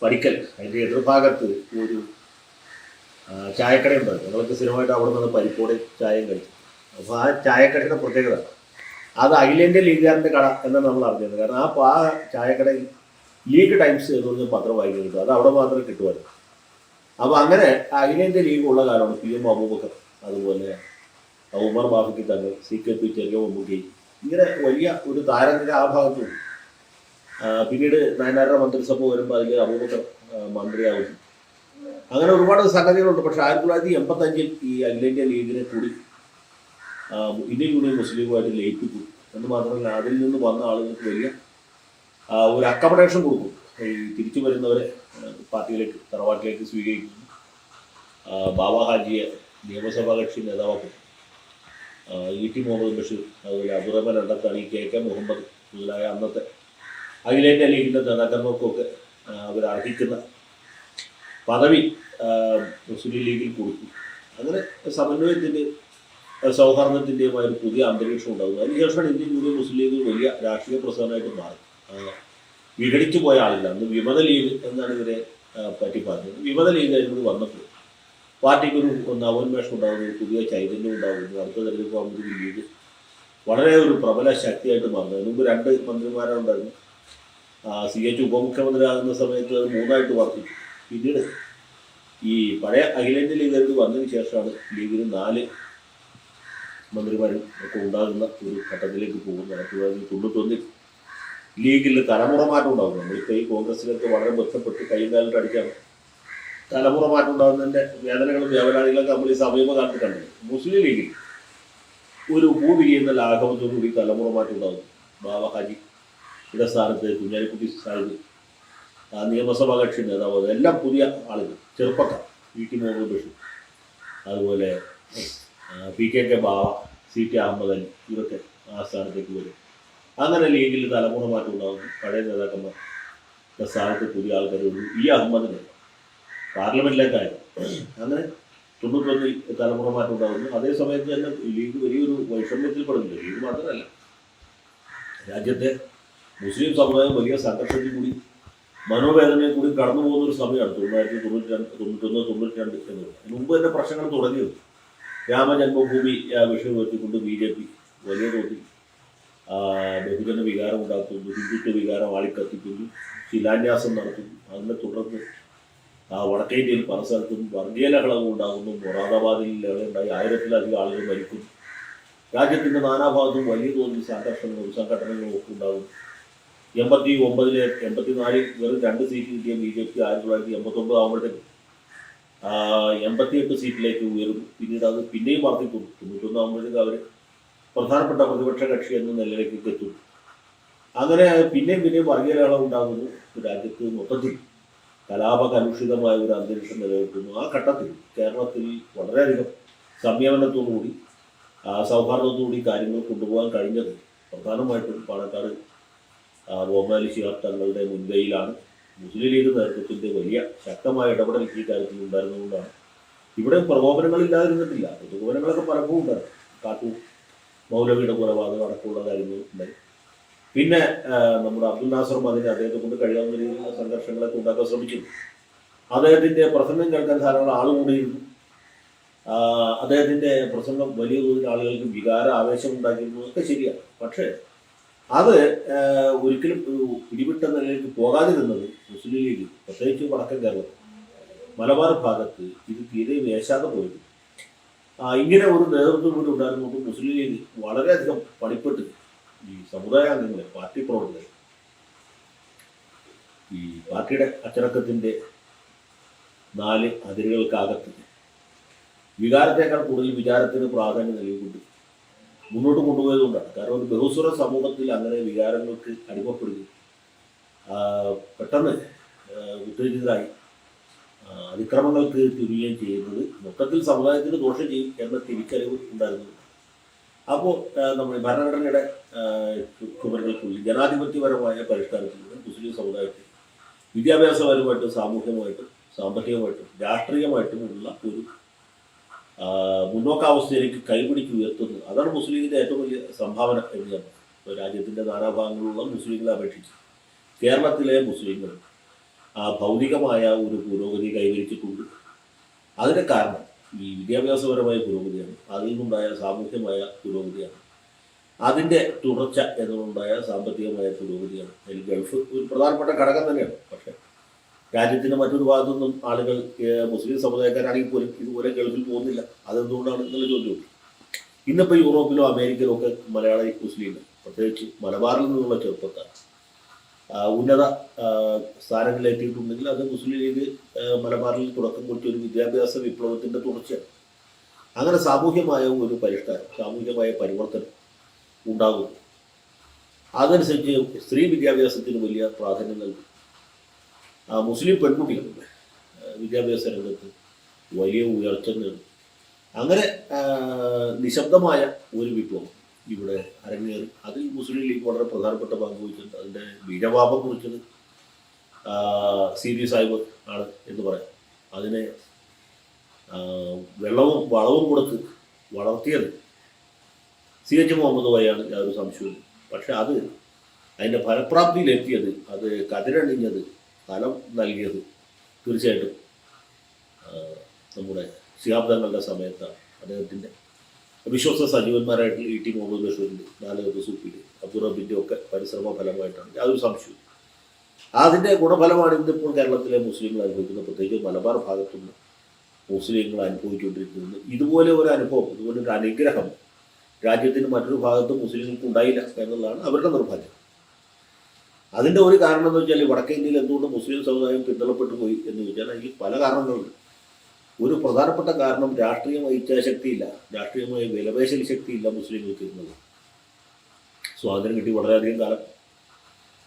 പഠിക്കൽ അതിൻ്റെ എതിർഭാഗത്ത് ഒരു ചായക്കട ഉണ്ടായിരുന്നു. ഞങ്ങൾക്ക് സ്ഥിരമായിട്ട് അവിടെ നിന്ന് പരിപ്പോടെ ചായയും കഴിച്ചു. അപ്പോൾ ആ ചായക്കടയുടെ പ്രത്യേകത അത് അഖിലേന്ത്യാ ലീഗുകാരൻ്റെ കട എന്നാണ് നമ്മൾ അറിഞ്ഞത്. കാരണം ആ ചായക്കടയിൽ ലീഗ് ടൈംസ് എന്ന് പറഞ്ഞ പത്രം വായിക്കാൻ കിട്ടും. അത് അവിടെ മാത്രമേ കിട്ടുമായിരുന്നു. അപ്പോൾ അങ്ങനെ അഖിലേന്ത്യാ ലീഗ് ഉള്ള കാലമാണ് PM അബൂബക്കർ, അതുപോലെ ഉമർ ബാഫക്കി തങ്ങൾ, CKP ചെറിയ മമ്മൂക്കി, ഇങ്ങനെ വലിയ ഒരു താരനിര ആ ഭാഗത്തുണ്ട്. പിന്നീട് നയനാരുടെ മന്ത്രിസഭ വരുമ്പോൾ അതിൽ അബൂബക്കർ മന്ത്രിയാവുന്നു. അങ്ങനെ ഒരുപാട് സംഗതികളുണ്ട്. പക്ഷേ 1985 ഈ അഖിലേന്ത്യാ ലീഗിനെ കൂടി ഇന്ത്യൻ യൂണിയൻ മുസ്ലിം ലീഗുമായിട്ട് ലയിപ്പിക്കും എന്ന് മാത്രമല്ല അതിൽ നിന്ന് വന്ന ആളുകൾക്ക് വലിയ ഒരു അക്കമഡേഷൻ കൊടുക്കും. ഈ തിരിച്ചു വരുന്നവരെ പാർട്ടിയിലേക്ക് തറവാട്ടിലേക്ക് സ്വീകരിക്കുന്നു. ബാബ ഹാജിയെ നിയമസഭാ കക്ഷി നേതാവാക്കും. ET മുഹമ്മദ് ബഷീർ, അതുപോലെ അബ്ദുറഹ്മാൻ രണ്ടത്താണി, KK മുഹമ്മദ് മുതലായ അന്നത്തെ അഖിലേന്ത്യാ ലീഗിൻ്റെ നേതാക്കന്മാർക്കൊക്കെ അവർ അർഹിക്കുന്ന പദവി മുസ്ലിം ലീഗിൽ കൊടുക്കും. അങ്ങനെ സമന്വയത്തിൻ്റെ സൗഹാർദ്ദത്തിൻ്റെയുമായ ഒരു പുതിയ അന്തരീക്ഷം ഉണ്ടാകുന്നു. അതിനുശേഷമാണ് ഇന്ത്യൻ യൂണിയൻ മുസ്ലിം ലീഗ് വലിയ രാഷ്ട്രീയ പ്രസ്ഥാനമായിട്ട് മാറി. വിഘടിച്ചു പോയ ആളില്ല. അന്ന് വിമത ലീഗ് എന്നാണ് ഇവരെ പറ്റി പറഞ്ഞത്. വിമത ലീഗ് അതിനോട് വന്നപ്പോൾ പാർട്ടിക്കൊരു നവോന്മേഷം ഉണ്ടാകുന്നു, പുതിയ ചൈതന്യം ഉണ്ടാകുന്നു. അടുത്ത തെരഞ്ഞെടുപ്പ് ആകുമ്പോൾ ലീഗ് വളരെ ഒരു പ്രബല ശക്തിയായിട്ട് മാറുന്നു. അതിന് മുമ്പ് 2 മന്ത്രിമാരുണ്ടായിരുന്നു. CH ഉപമുഖ്യമന്ത്രിയാകുന്ന സമയത്ത് അത് 3 വർദ്ധിച്ചു. പിന്നീട് ഈ പഴയ അഖിലേന്ത്യാ ലീഗ് വന്നതിന് ശേഷമാണ് ലീഗിന് 4 മന്ത്രിമാരും ഒക്കെ ഉണ്ടാകുന്ന ഒരു ഘട്ടത്തിലേക്ക് പോകുന്നത്. 1991 ലീഗിൽ തലമുറ മാറ്റം ഉണ്ടാകും. നമ്മളിപ്പോൾ ഈ കോൺഗ്രസിലൊക്കെ വളരെ ബന്ധപ്പെട്ട് കൈയും കാലിട്ട് അടിച്ചാണ് തലമുറ മാറ്റം ഉണ്ടാകുന്നതിൻ്റെ വേദനകളും വ്യാപനാദികളൊക്കെ നമ്മൾ ഈ സമീപകാലത്ത് കണ്ടത്. മുസ്ലിം ലീഗിൽ ഒരു ഭൂവിരിയുന്ന ലാഘവത്തോടുകൂടി തലമുറ മാറ്റം ഉണ്ടാകുന്നു. ബാബ ഹാജിയുടെ സ്ഥാനത്ത് കുഞ്ഞാലിക്കുട്ടി സാഹിബ്, നിയമസഭാ കക്ഷി നേതാവ്, എല്ലാം പുതിയ ആളുകൾ, ചെറുപ്പക്കാർ. ET മുഹമ്മദ് ബഷീർ, അതുപോലെ PKK ബാവ, CT അഹമ്മദ് അലി, ഇവരൊക്കെ ആ സ്ഥാനത്തേക്ക് വരും. അങ്ങനെ ലീഗിൽ തലമുറ മാറ്റം ഉണ്ടാകുന്നു. പഴയ നേതാക്കന്മാരുടെ സ്ഥാനത്ത് പുതിയ ആൾക്കാർ വരും. അഹമ്മദിന് പാർലമെന്റിലേക്കായിരുന്നു. അങ്ങനെ 91 തലമുറ മാറ്റം ഉണ്ടാകുന്നു. അതേ സമയത്ത് തന്നെ ലീഗ് വലിയൊരു വൈഷമ്യത്തിൽ പെടുന്നില്ല. ലീഗ് മാത്രമല്ല, രാജ്യത്തെ മുസ്ലിം സമുദായം വലിയ സംഘർഷത്തിൽ കൂടി മനോവേദനയിൽ കൂടി കടന്നു പോകുന്ന ഒരു സമയമാണ് 1992, 92 എന്നുള്ളത്. അതിന് മുമ്പ് തന്നെ പ്രശ്നങ്ങൾ തുടങ്ങിയത്. രാമജന്മഭൂമി വിഷയം ഉയർത്തിക്കൊണ്ട് BJP വലിയ തോതിൽ ബഹുജന വികാരം ഉണ്ടാക്കുന്നു, ഹിന്ദുത്വ വികാരം ആളിക്കത്തിക്കുന്നു, ശിലാന്യാസം നടത്തുന്നു. അതിനെ തുടർന്ന് വടക്കേ ഇന്ത്യയിൽ പല സ്ഥലത്തും വർഗീയ ലഹളവും ഉണ്ടാകുന്നു. മൊറാദാബാദിൽ ലഹളയുണ്ടായി 1000-ലധികം ആളുകൾ മരിക്കുന്നു. രാജ്യത്തിൻ്റെ നാനാഭാഗത്തും വലിയ തോതിൽ സംഘർഷങ്ങളും സംഘടനകളും ഒക്കെ ഉണ്ടാകുന്നു. 89-ലെ 84 വെറും 2 സീറ്റ് കിട്ടിയ BJP 1989 ആകുമ്പോഴത്തേക്കും 88 സീറ്റിലേക്ക് ഉയർന്നു. പിന്നീട് അത് പിന്നെയും വർദ്ധിക്കുന്നു. 91 ആകുമ്പോഴത്തേക്ക് അവർ പ്രധാനപ്പെട്ട പ്രതിപക്ഷ കക്ഷി എന്ന നിലയിലേക്ക് എത്തുന്നു. അങ്ങനെ പിന്നെയും വർഗീയ ലഹളം ഉണ്ടാകുന്നു. രാജ്യത്ത് മൊത്തത്തിൽ കലാപകലുഷിതമായ ഒരു അന്തരീക്ഷം നിലനിൽക്കുന്നു. ആ ഘട്ടത്തിൽ കേരളത്തിൽ വളരെയധികം സംയമനത്തോടുകൂടി സൗഹാർദ്ദത്തോടുകൂടി കാര്യങ്ങൾ കൊണ്ടുപോകാൻ കഴിഞ്ഞത് പ്രധാനമായിട്ടും പാണക്കാട് മുഹമ്മദ് ശിഹാബ് തങ്ങളുടെ മുൻകൈയിലാണ്. മുസ്ലിം ലീഗ് നേതൃത്വത്തിൻ്റെ വലിയ ശക്തമായ ഇടപെടൽ ഈ കാര്യത്തിൽ ഉണ്ടായിരുന്നതുകൊണ്ടാണ്. ഇവിടെ പ്രകോപനങ്ങളില്ലാതിരുന്നിട്ടില്ല. പ്രകോപനങ്ങളൊക്കെ പലപ്പോഴും ഉണ്ടായിരുന്നു. കാട്ടൂർ മൗലവിയുടെ കൊലപാതകം അടക്കമുള്ള കാര്യങ്ങളും ഉണ്ടായി. പിന്നെ നമ്മുടെ അബ്ദുൽ നാസർ മദനി അദ്ദേഹത്തെ കൊണ്ട് കഴിയാവുന്ന രീതിയിലുള്ള സംഘർഷങ്ങളൊക്കെ ഉണ്ടാക്കാൻ ശ്രമിക്കുന്നു. അദ്ദേഹത്തിൻ്റെ പ്രസംഗം കേൾക്കാൻ ധാരാളം ആൾ കൂടിയിരുന്നു. അദ്ദേഹത്തിൻ്റെ പ്രസംഗം വലിയ തോതിൽ ആളുകൾക്ക് വികാര ആവേശം ഉണ്ടാക്കിയിരുന്നു, ഒക്കെ ശരിയാണ്. പക്ഷേ അത് ഒരിക്കലും ഒരു പിടിവിട്ട നിലയിലേക്ക് പോകാതിരുന്നത് മുസ്ലിം ലീഗ്, പ്രത്യേകിച്ച് വടക്കൻ കേരളത്തിൽ മലബാർ ഭാഗത്ത് ഇത് തീരെ വേശാതെ പോയിരുന്നു. ഇങ്ങനെ ഒരു നേതൃത്വം കൂടി ഉണ്ടായിരുന്നുകൊണ്ട് മുസ്ലിം ലീഗ് വളരെയധികം പണിപ്പെട്ട് ഈ സമുദായാംഗങ്ങളെ, പാർട്ടി പ്രവർത്തകരെ, ഈ പാർട്ടിയുടെ അച്ചടക്കത്തിൻ്റെ 4 അതിരുകൾക്കകത്ത് വികാരത്തേക്കാൾ കൂടുതൽ വിചാരത്തിന് പ്രാധാന്യം നൽകിക്കൊണ്ട് മുന്നോട്ട് കൊണ്ടുപോയതുകൊണ്ടാണ്. കാരണം ഒരു ബഹുസ്വര സമൂഹത്തിൽ അങ്ങനെ വികാരങ്ങൾക്ക് അടിമപ്പെടുകയും പെട്ടെന്ന് ഉത്തേജിതരായി അതിക്രമങ്ങൾക്ക് തിരിയുകയും ചെയ്യുന്നത് മൊത്തത്തിൽ സമുദായത്തിന് ദോഷം ചെയ്യും എന്ന തിരിച്ചറിവ് ഉണ്ടായിരുന്നു. അപ്പോൾ നമ്മൾ ഭരണഘടനയുടെ ചുമരുകൾക്കുള്ളിൽ ജനാധിപത്യപരമായ പരിഷ്കാരത്തിലൂടെ മുസ്ലിം സമുദായത്തിൽ വിദ്യാഭ്യാസപരമായിട്ടും സാമൂഹികമായിട്ടും സാമ്പത്തികമായിട്ടും രാഷ്ട്രീയമായിട്ടും ഉള്ള ഒരു മുന്നോക്കാവസ്ഥയിലേക്ക് കൈപിടിച്ച് ഉയർത്തുന്നത്, അതാണ് മുസ്ലിം ലീഗിൻ്റെ ഏറ്റവും വലിയ സംഭാവന എന്ന് ഞാൻ പറയും. ഇപ്പോൾ രാജ്യത്തിൻ്റെ നാനാഭാഗങ്ങളിലുള്ള മുസ്ലിങ്ങളെ അപേക്ഷിച്ച് കേരളത്തിലെ മുസ്ലിങ്ങൾ ഭൗതികമായ ഒരു പുരോഗതി കൈവരിച്ചിട്ടുണ്ട്. അതിന് കാരണം ഈ വിദ്യാഭ്യാസപരമായ പുരോഗതിയാണ്, അതിൽ നിന്നുണ്ടായ സാമൂഹ്യമായ പുരോഗതിയാണ്, അതിൻ്റെ തുടർച്ച എന്നുണ്ടായ സാമ്പത്തികമായ പുരോഗതിയാണ്. അതിൽ ഗൾഫ് ഒരു പ്രധാനപ്പെട്ട ഘടകം തന്നെയാണ്. പക്ഷേ രാജ്യത്തിൻ്റെ മറ്റൊരു ഭാഗത്തുനിന്നും ആളുകൾ മുസ്ലിം സമുദായക്കാരാണെങ്കിൽ പോലും ഇതുപോലെ ഗൾഫിൽ പോകുന്നില്ല. അതെന്തുകൊണ്ടാണ് എന്നുള്ള ചോദ്യമുണ്ട്. ഇന്നിപ്പോൾ യൂറോപ്പിലോ അമേരിക്കയിലോ ഒക്കെ മലയാളി മുസ്ലിങ്ങൾ, പ്രത്യേകിച്ച് മലബാറിൽ നിന്നുള്ള ചെറുപ്പക്കാർ ഉന്നത സ്ഥാനങ്ങളിലെത്തിയിട്ടുണ്ടെങ്കിൽ അത് മുസ്ലിം ലീഗ് മലബാറിൽ തുടക്കം കുറിച്ച ഒരു വിദ്യാഭ്യാസ വിപ്ലവത്തിൻ്റെ തുടർച്ചയാണ്. അങ്ങനെ സാമൂഹ്യമായ ഒരു പരിഷ്കാരം, സാമൂഹ്യമായ പരിവർത്തനം ഉണ്ടാകുന്നു. അതനുസരിച്ച് സ്ത്രീ വിദ്യാഭ്യാസത്തിന് വലിയ പ്രാധാന്യം നൽകും. മുസ്ലിം പെൺകുട്ടികളുടെ വിദ്യാഭ്യാസ രംഗത്ത് വലിയ ഉയർച്ച നേടും. അങ്ങനെ നിശബ്ദമായ ഒരു വിപ്ലവം ഇവിടെ അരങ്ങേറി. അതിൽ മുസ്ലിം ലീഗ് വളരെ പ്രധാനപ്പെട്ട പങ്ക് വഹിച്ചിട്ടുണ്ട്. അതിൻ്റെ ബീജവാപം കുറിച്ചത് സി.വി. സാഹിബ് ആണ് എന്ന് പറയാം. അതിനെ വെള്ളവും വളവും കൊടുത്ത് വളർത്തിയത് C.H. മുഹമ്മദ് കോയയാണ്, യാതൊരു സംശയവും. പക്ഷെ അത് അതിൻ്റെ ഫലപ്രാപ്തിയിലെത്തിയത്, അത് കതിരണിഞ്ഞത്, ഫലം നൽകിയത് തീർച്ചയായിട്ടും നമ്മുടെ ശിഹാബ് തങ്ങളുടെ സമയത്താണ്. അദ്ദേഹത്തിൻ്റെ വിശ്വസ്ത സജീവന്മാരായിട്ടുള്ള E.T. മുഹമ്മദ് ബഷീറിൻ്റെ, നാലകത്ത് സൂഫിയുടെ, അബ്ദുൾ റബ്ബിൻ്റെ ഒക്കെ പരിശ്രമ ഫലമായിട്ടാണ്, യാതൊരു സംശയവും. അതിൻ്റെ ഗുണഫലമാണ് ഇന്നിപ്പോൾ കേരളത്തിലെ മുസ്ലിങ്ങൾ അനുഭവിക്കുന്നത്. പ്രത്യേകിച്ച് മലബാർ ഭാഗത്തുള്ള മുസ്ലിങ്ങൾ അനുഭവിച്ചുകൊണ്ടിരിക്കുന്നത്. ഇതുപോലെ ഒരു അനുഭവം, ഇതുപോലെ ഒരു അനുഗ്രഹം രാജ്യത്തിന് മറ്റൊരു ഭാഗത്തും മുസ്ലിങ്ങൾക്ക് ഉണ്ടായില്ല എന്നുള്ളതാണ് അവരുടെ നിർഭാഗ്യം. അതിൻ്റെ ഒരു കാരണം എന്ന് വെച്ചാൽ വടക്കേ ഇന്ത്യയിൽ എന്തുകൊണ്ട് മുസ്ലിം സമുദായം പിന്തള്ളപ്പെട്ടു പോയി എന്ന് ചോദിച്ചാൽ അതിൽ പല കാരണങ്ങളുണ്ട്. ഒരു പ്രധാനപ്പെട്ട കാരണം രാഷ്ട്രീയമായ ഇച്ഛാശക്തിയില്ല, രാഷ്ട്രീയമായ വിലപേശൽ ശക്തിയില്ല മുസ്ലിങ്ങൾക്ക് ഇരുന്നത്. സ്വാതന്ത്ര്യം കിട്ടി വളരെയധികം കാലം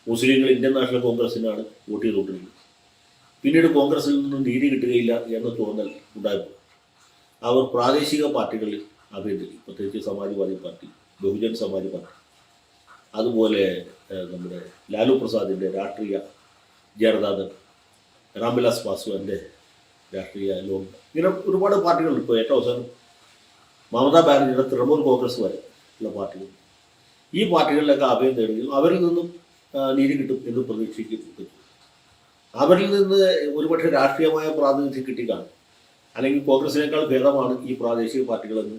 മുസ്ലിങ്ങൾ ഇന്ത്യൻ നാഷണൽ കോൺഗ്രസിനാണ് വോട്ട് ചെയ്തുകൊണ്ടിരുന്നത്. പിന്നീട് കോൺഗ്രസിൽ നിന്നും നീതി കിട്ടുകയില്ല എന്ന തോന്നൽ ഉണ്ടായപ്പോൾ അവർ പ്രാദേശിക പാർട്ടികളിൽ അഭയം തേടി. പ്രത്യേകിച്ച് സമാജ്വാദി പാർട്ടി, ബഹുജൻ സമാജ് പാർട്ടി, അതുപോലെ നമ്മുടെ ലാലു പ്രസാദിൻ്റെ രാഷ്ട്രീയ ജനതാദൾ, രാംവിലാസ് പാസ്വാൻ്റെ രാഷ്ട്രീയ ലോക്, ഇങ്ങനെ ഒരുപാട് പാർട്ടികളുണ്ട്. ഇപ്പോൾ ഏറ്റവും അവസാനം മമതാ ബാനർജിയുടെ തൃണമൂൽ കോൺഗ്രസ് വരെ ഉള്ള പാർട്ടികൾ. ഈ പാർട്ടികളിലൊക്കെ അഭയം തേടുകയും അവരിൽ നിന്നും നീതി കിട്ടും എന്ന് പ്രതീക്ഷിക്കുന്നു. അവരിൽ നിന്ന് ഒരുപക്ഷെ രാഷ്ട്രീയമായ പ്രാതിനിധ്യം കിട്ടിക്കാണും, അല്ലെങ്കിൽ കോൺഗ്രസിനേക്കാൾ ഭേദമാണ് ഈ പ്രാദേശിക പാർട്ടികളെന്ന്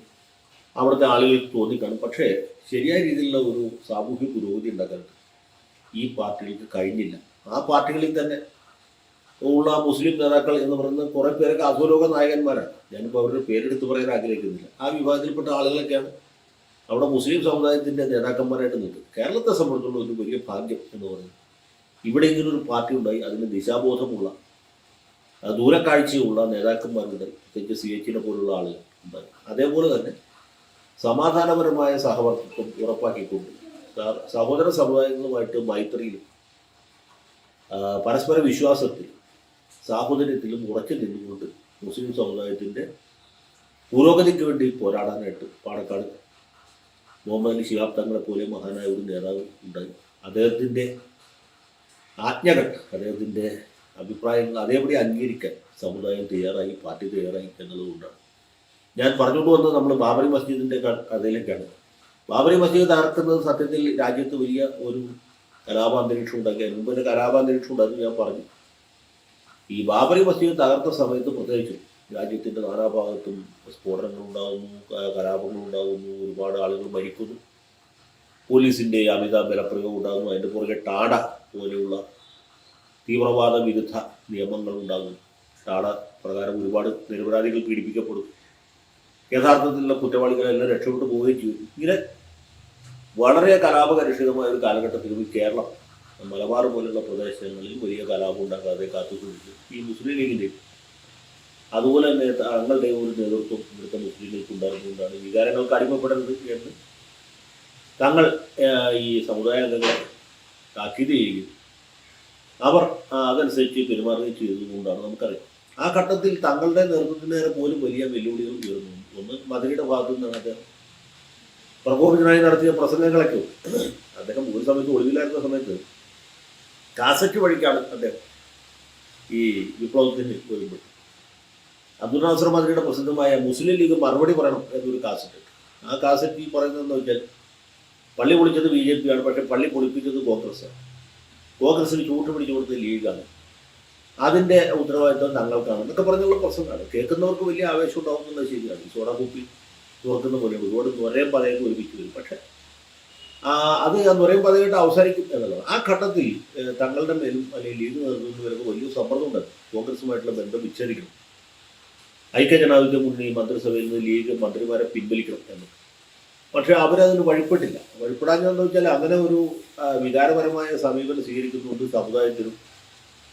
അവിടുത്തെ ആളുകൾക്ക് തോന്നിക്കാണും. പക്ഷേ ശരിയായ രീതിയിലുള്ള ഒരു സാമൂഹ്യ പുരോഗതി ഉണ്ടാക്കാനായിട്ട് ഈ പാർട്ടികൾക്ക് കഴിഞ്ഞില്ല. ആ പാർട്ടികളിൽ തന്നെ ഉള്ള മുസ്ലിം നേതാക്കൾ എന്ന് പറയുന്നത് കുറേ പേരൊക്കെ അധോലോക നായകന്മാരാണ്. ഞാനിപ്പോൾ അവരുടെ പേരെടുത്ത് പറയാൻ ആഗ്രഹിക്കുന്നില്ല. ആ വിഭാഗത്തിൽപ്പെട്ട ആളുകളൊക്കെയാണ് അവിടെ മുസ്ലിം സമുദായത്തിൻ്റെ നേതാക്കന്മാരായിട്ട് നിൽക്കുന്നത്. കേരളത്തെ സംബന്ധിച്ചുള്ള ഒരു വലിയ ഭാഗ്യം എന്ന് പറയുന്നത് ഇവിടെ ഇങ്ങനൊരു പാർട്ടി ഉണ്ടായി, അതിന് ദിശാബോധമുള്ള, ദൂരക്കാഴ്ചയുള്ള നേതാക്കന്മാരുണ്ട്, പ്രത്യേകിച്ച് CH പോലുള്ള ആളുകൾ ഉണ്ടായി. അതേപോലെ തന്നെ സമാധാനപരമായ സഹവർത്തിത്വം ഉറപ്പാക്കിക്കൊണ്ട് സഹോദര സമുദായങ്ങളുമായിട്ട് മൈത്രിയിലും പരസ്പര വിശ്വാസത്തിലും സാഹോദര്യത്തിലും ഉറച്ചു നിന്നുകൊണ്ട് മുസ്ലിം സമുദായത്തിൻ്റെ പുരോഗതിക്ക് വേണ്ടി പോരാടാനായിട്ട് പാണക്കാട് മുഹമ്മദ് അലി ശിഹാബ് തങ്ങളെ പോലെ മഹാനായ ഒരു നേതാവ് ഉണ്ടായി. അദ്ദേഹത്തിൻ്റെ ആജ്ഞകൾ, അദ്ദേഹത്തിൻ്റെ അഭിപ്രായങ്ങൾ അതേപടി അംഗീകരിക്കാൻ സമുദായം തയ്യാറായി, പാർട്ടി തയ്യാറായി എന്നുള്ളതുകൊണ്ടാണ് ഞാൻ പറഞ്ഞുകൊണ്ട് വന്നത്. നമ്മൾ ബാബറി മസ്ജിദിൻ്റെ കഥയിലേക്കാണ്. ബാബറി മസ്ജിദ് തകർക്കുന്നത് സത്യത്തിൽ രാജ്യത്ത് വലിയ ഒരു കലാപാന്തരീക്ഷം ഉണ്ടാക്കി. അതിന് മുമ്പ് തന്നെ കലാപാന്തരീക്ഷം ഉണ്ടാക്കി ഞാൻ പറഞ്ഞു. ഈ ബാബറി മസ്ജിദ് തകർത്ത സമയത്ത് പ്രത്യേകിച്ചും രാജ്യത്തിൻ്റെ നാനാഭാഗത്തും സ്ഫോടനങ്ങൾ ഉണ്ടാകുന്നു, കലാപങ്ങൾ ഉണ്ടാകുന്നു, ഒരുപാട് ആളുകൾ മരിക്കുന്നു, പോലീസിൻ്റെ അമിത ബലപ്രയോഗം ഉണ്ടാകുന്നു, അതിൻ്റെ പുറകെ ടാഡ പോലെയുള്ള തീവ്രവാദ വിരുദ്ധ നിയമങ്ങൾ ഉണ്ടാകുന്നു. ടാഡ പ്രകാരം ഒരുപാട് നിരപരാധികൾ പീഡിപ്പിക്കപ്പെടും, യഥാർത്ഥത്തിലുള്ള കുറ്റവാളികളെല്ലാം രക്ഷപ്പെട്ടു പോവുകയും ചെയ്തു. ഇങ്ങനെ വളരെ കലാപകലുഷിതമായ ഒരു കാലഘട്ടത്തിൽ കേരളം മലബാർ പോലുള്ള പ്രദേശങ്ങളിൽ വലിയ കലാപം ഉണ്ടാക്കാതെ കാത്തുസൂക്ഷിച്ചു ഈ മുസ്ലിം ലീഗിൻ്റെയും അതുപോലെ തന്നെ തങ്ങളുടെ ഒരു നേതൃത്വം ഇവിടുത്തെ മുസ്ലിം ലീഗ് ഉണ്ടായിരുന്നുകൊണ്ടാണ് വികാരങ്ങൾക്ക് അടിമപ്പെടരുത് എന്ന് തങ്ങൾ ഈ സമുദായ അംഗങ്ങളെ താക്കീത് ചെയ്യുകയും അവർ അതനുസരിച്ച് പെരുമാറുകയും ചെയ്തതുകൊണ്ടാണ് നമുക്കറിയാം. ആ ഘട്ടത്തിൽ തങ്ങളുടെ നേതൃത്വത്തിന് നേരെ പോലും വലിയ വെല്ലുവിളികൾ ഉയർന്നു. ഒന്ന് മദനിയുടെ ഭാഗത്തു നിന്നാണ് അദ്ദേഹം പ്രകോപനത്തിനായി നടത്തിയ പ്രസംഗങ്ങളൊക്കെ. അദ്ദേഹം ഒരു സമയത്ത് ഒളിവിലായിരുന്ന സമയത്ത് കാസറ്റ് വഴിക്കാണ് അദ്ദേഹം ഈ വിപ്ലവത്തിന് വരുമ്പോൾ അബ്ദുൽ നാസർ മദനിയുടെ പ്രസിദ്ധമായ മുസ്ലിം ലീഗ് മറുപടി പറയണം എന്നൊരു കാസറ്റ്. ആ കാസറ്റ് ഈ പറയുന്നതെന്ന് വെച്ചാൽ പള്ളി പൊളിച്ചത് BJP ആണ്, പക്ഷേ പള്ളി പൊളിപ്പിച്ചത് കോൺഗ്രസ്സാണ്, കോൺഗ്രസ്സിന് ചൂട്ട് പിടിച്ചു കൊടുത്തത് ലീഗാണ്, അതിൻ്റെ ഉത്തരവാദിത്വം തങ്ങൾക്കാണ് എന്നൊക്കെ പറഞ്ഞുള്ള പ്രശ്നമാണ്. കേൾക്കുന്നവർക്ക് വലിയ ആവേശം ഉണ്ടാകുന്നത് ശരിയാണ്. ഈ സോഡ കുപ്പി തുറക്കുന്ന പോലെ ഒരുപാട് നുരയും പതയൊക്കെ ഒരുമിച്ച് വരും. പക്ഷേ അത് നുരയും പതയായിട്ട് അവസാനിക്കും എന്നുള്ളത്. ആ ഘട്ടത്തിൽ തങ്ങളുടെ മേലും അല്ലെങ്കിൽ ലീഗ് നേതൃത്വത്തിന് വരുമ്പോൾ വലിയ സമ്മർദ്ദം ഉണ്ടാകും. കോൺഗ്രസുമായിട്ടുള്ള ബന്ധം വിച്ഛേദിക്കണം, ഐക്യജനാധിപത്യ മുന്നണി മന്ത്രിസഭയിൽ നിന്ന് ലീഗ് മന്ത്രിമാരെ പിൻവലിക്കണം എന്ന്. പക്ഷേ അവരതിന് വഴിപ്പെട്ടില്ല. വഴിപ്പെടാഞ്ഞെന്ന് വെച്ചാൽ അങ്ങനെ ഒരു വികാരപരമായ സമീപനം സ്വീകരിക്കുന്നതുകൊണ്ട് സമുദായത്തിനും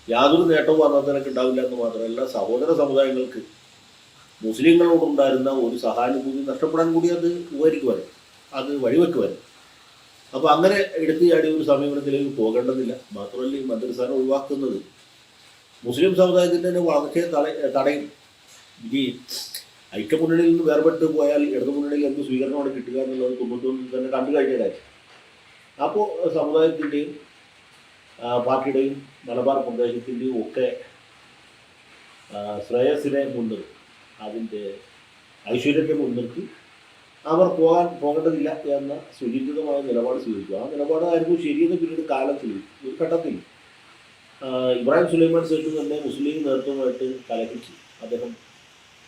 യാതൊരു നേട്ടവും അന്നത്തിനൊക്കെ ഉണ്ടാവില്ല എന്ന് മാത്രമല്ല, സഹോദര സമുദായങ്ങൾക്ക് മുസ്ലിങ്ങളോടുണ്ടായിരുന്ന ഒരു സഹാനുഭൂതി നഷ്ടപ്പെടാൻ കൂടി അത് ഉപകരിക്കുവാനും അത് വഴിവെക്കുവാനും. അപ്പോൾ അങ്ങനെ എടുത്തു ചാടി ഒരു സമീപനത്തിലേക്ക് പോകേണ്ടതില്ല. മാത്രമല്ല, ഈ മന്ത്രിസ്ഥാനം ഒഴിവാക്കുന്നത് മുസ്ലിം സമുദായത്തിൻ്റെ തന്നെ വളർച്ചയെ തടയും. ഈ ഐക്യമുന്നണിയിൽ നിന്ന് വേർപെട്ട് പോയാൽ ഇടതുമുന്നണിയിൽ എന്ത് സ്വീകരണമാണ് കിട്ടുക എന്നുള്ളത് കുടുംബത്തിൽ തന്നെ കണ്ടു കഴിഞ്ഞ കാര്യം. അപ്പോൾ സമുദായത്തിൻ്റെയും പാർട്ടിയുടെയും മലബാർ പ്രദേശത്തിൻ്റെയും ഒക്കെ ശ്രേയസിനെ മുൻനിർത്തി, അതിൻ്റെ ഐശ്വര്യത്തെ മുൻനിർത്തി അവർ പോകേണ്ടതില്ല എന്ന സുചിന്തിതമായ നിലപാട് സ്വീകരിച്ചു. ആ നിലപാടായിരുന്നു ശരിയെന്ന് പിന്നീട് കാലം തെളിയിച്ചു. ഒരു ഘട്ടത്തിൽ ഇബ്രാഹിം സുലൈമാൻ സേഠ് തന്നെ മുസ്ലിം നേതൃത്വമായിട്ട് കലഹിച്ച് അദ്ദേഹം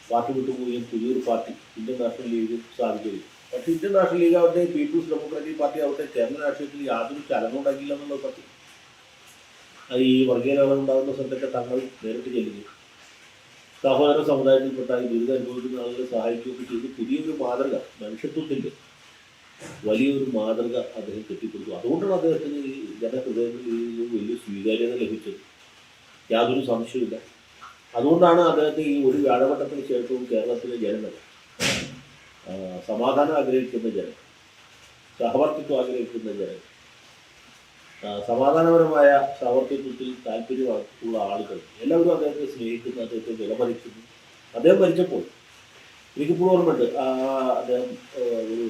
പാർട്ടി വിട്ടുപോവുകയും പുതിയൊരു പാർട്ടി ഇന്ത്യൻ നാഷണൽ ലീഗ് സ്ഥാപിക്കുകയും. പക്ഷേ ഇന്ത്യൻ നാഷണൽ ലീഗ് ആവട്ടെ, പീപ്പിൾസ് ഡെമോക്രാറ്റിക് പാർട്ടി ആവട്ടെ, കേരള രാഷ്ട്രീയത്തിൽ യാതൊരു ചലനം ഉണ്ടാക്കില്ല എന്നുള്ള സത്യം. അത് ഈ വർഗീയതകൾ ഉണ്ടാകുന്ന സ്ഥലത്തൊക്കെ തങ്ങൾ നേരിട്ട് ചെല്ലുകയും സഹോദര സമുദായത്തിൽപ്പെട്ട ഈ ദുരിതം അനുഭവിക്കുന്ന ആളുകളെ സഹായിക്കുകയൊക്കെ ചെയ്ത് പുതിയൊരു മാതൃക, മനുഷ്യത്വത്തിൻ്റെ വലിയൊരു മാതൃക അദ്ദേഹം കെട്ടിക്കൊടുത്തു. അതുകൊണ്ടാണ് അദ്ദേഹത്തിന് ഈ ജനഹൃദയങ്ങളിൽ വലിയ സ്വീകാര്യത ലഭിച്ചത്, യാതൊരു സംശയമില്ല. അതുകൊണ്ടാണ് അദ്ദേഹത്തെ ഈ ഒരു വ്യാഴവട്ടത്തിന് ശേഷവും കേരളത്തിലെ ജനങ്ങൾ സമാധാനം ആഗ്രഹിക്കുന്ന ജനം, സഹവർത്തിത്വം ആഗ്രഹിക്കുന്ന ജനം, സമാധാനപരമായ സഹവർത്തിത്വത്തിൽ താല്പര്യമുള്ള ആളുകൾ എല്ലാവരും അദ്ദേഹത്തെ സ്നേഹിക്കുന്നു, അദ്ദേഹത്തെ വിലമതിക്കുന്നു. അദ്ദേഹം മരിച്ചപ്പോൾ എനിക്കിപ്പോൾ ഓർമ്മയുണ്ട്, അദ്ദേഹം ഒരു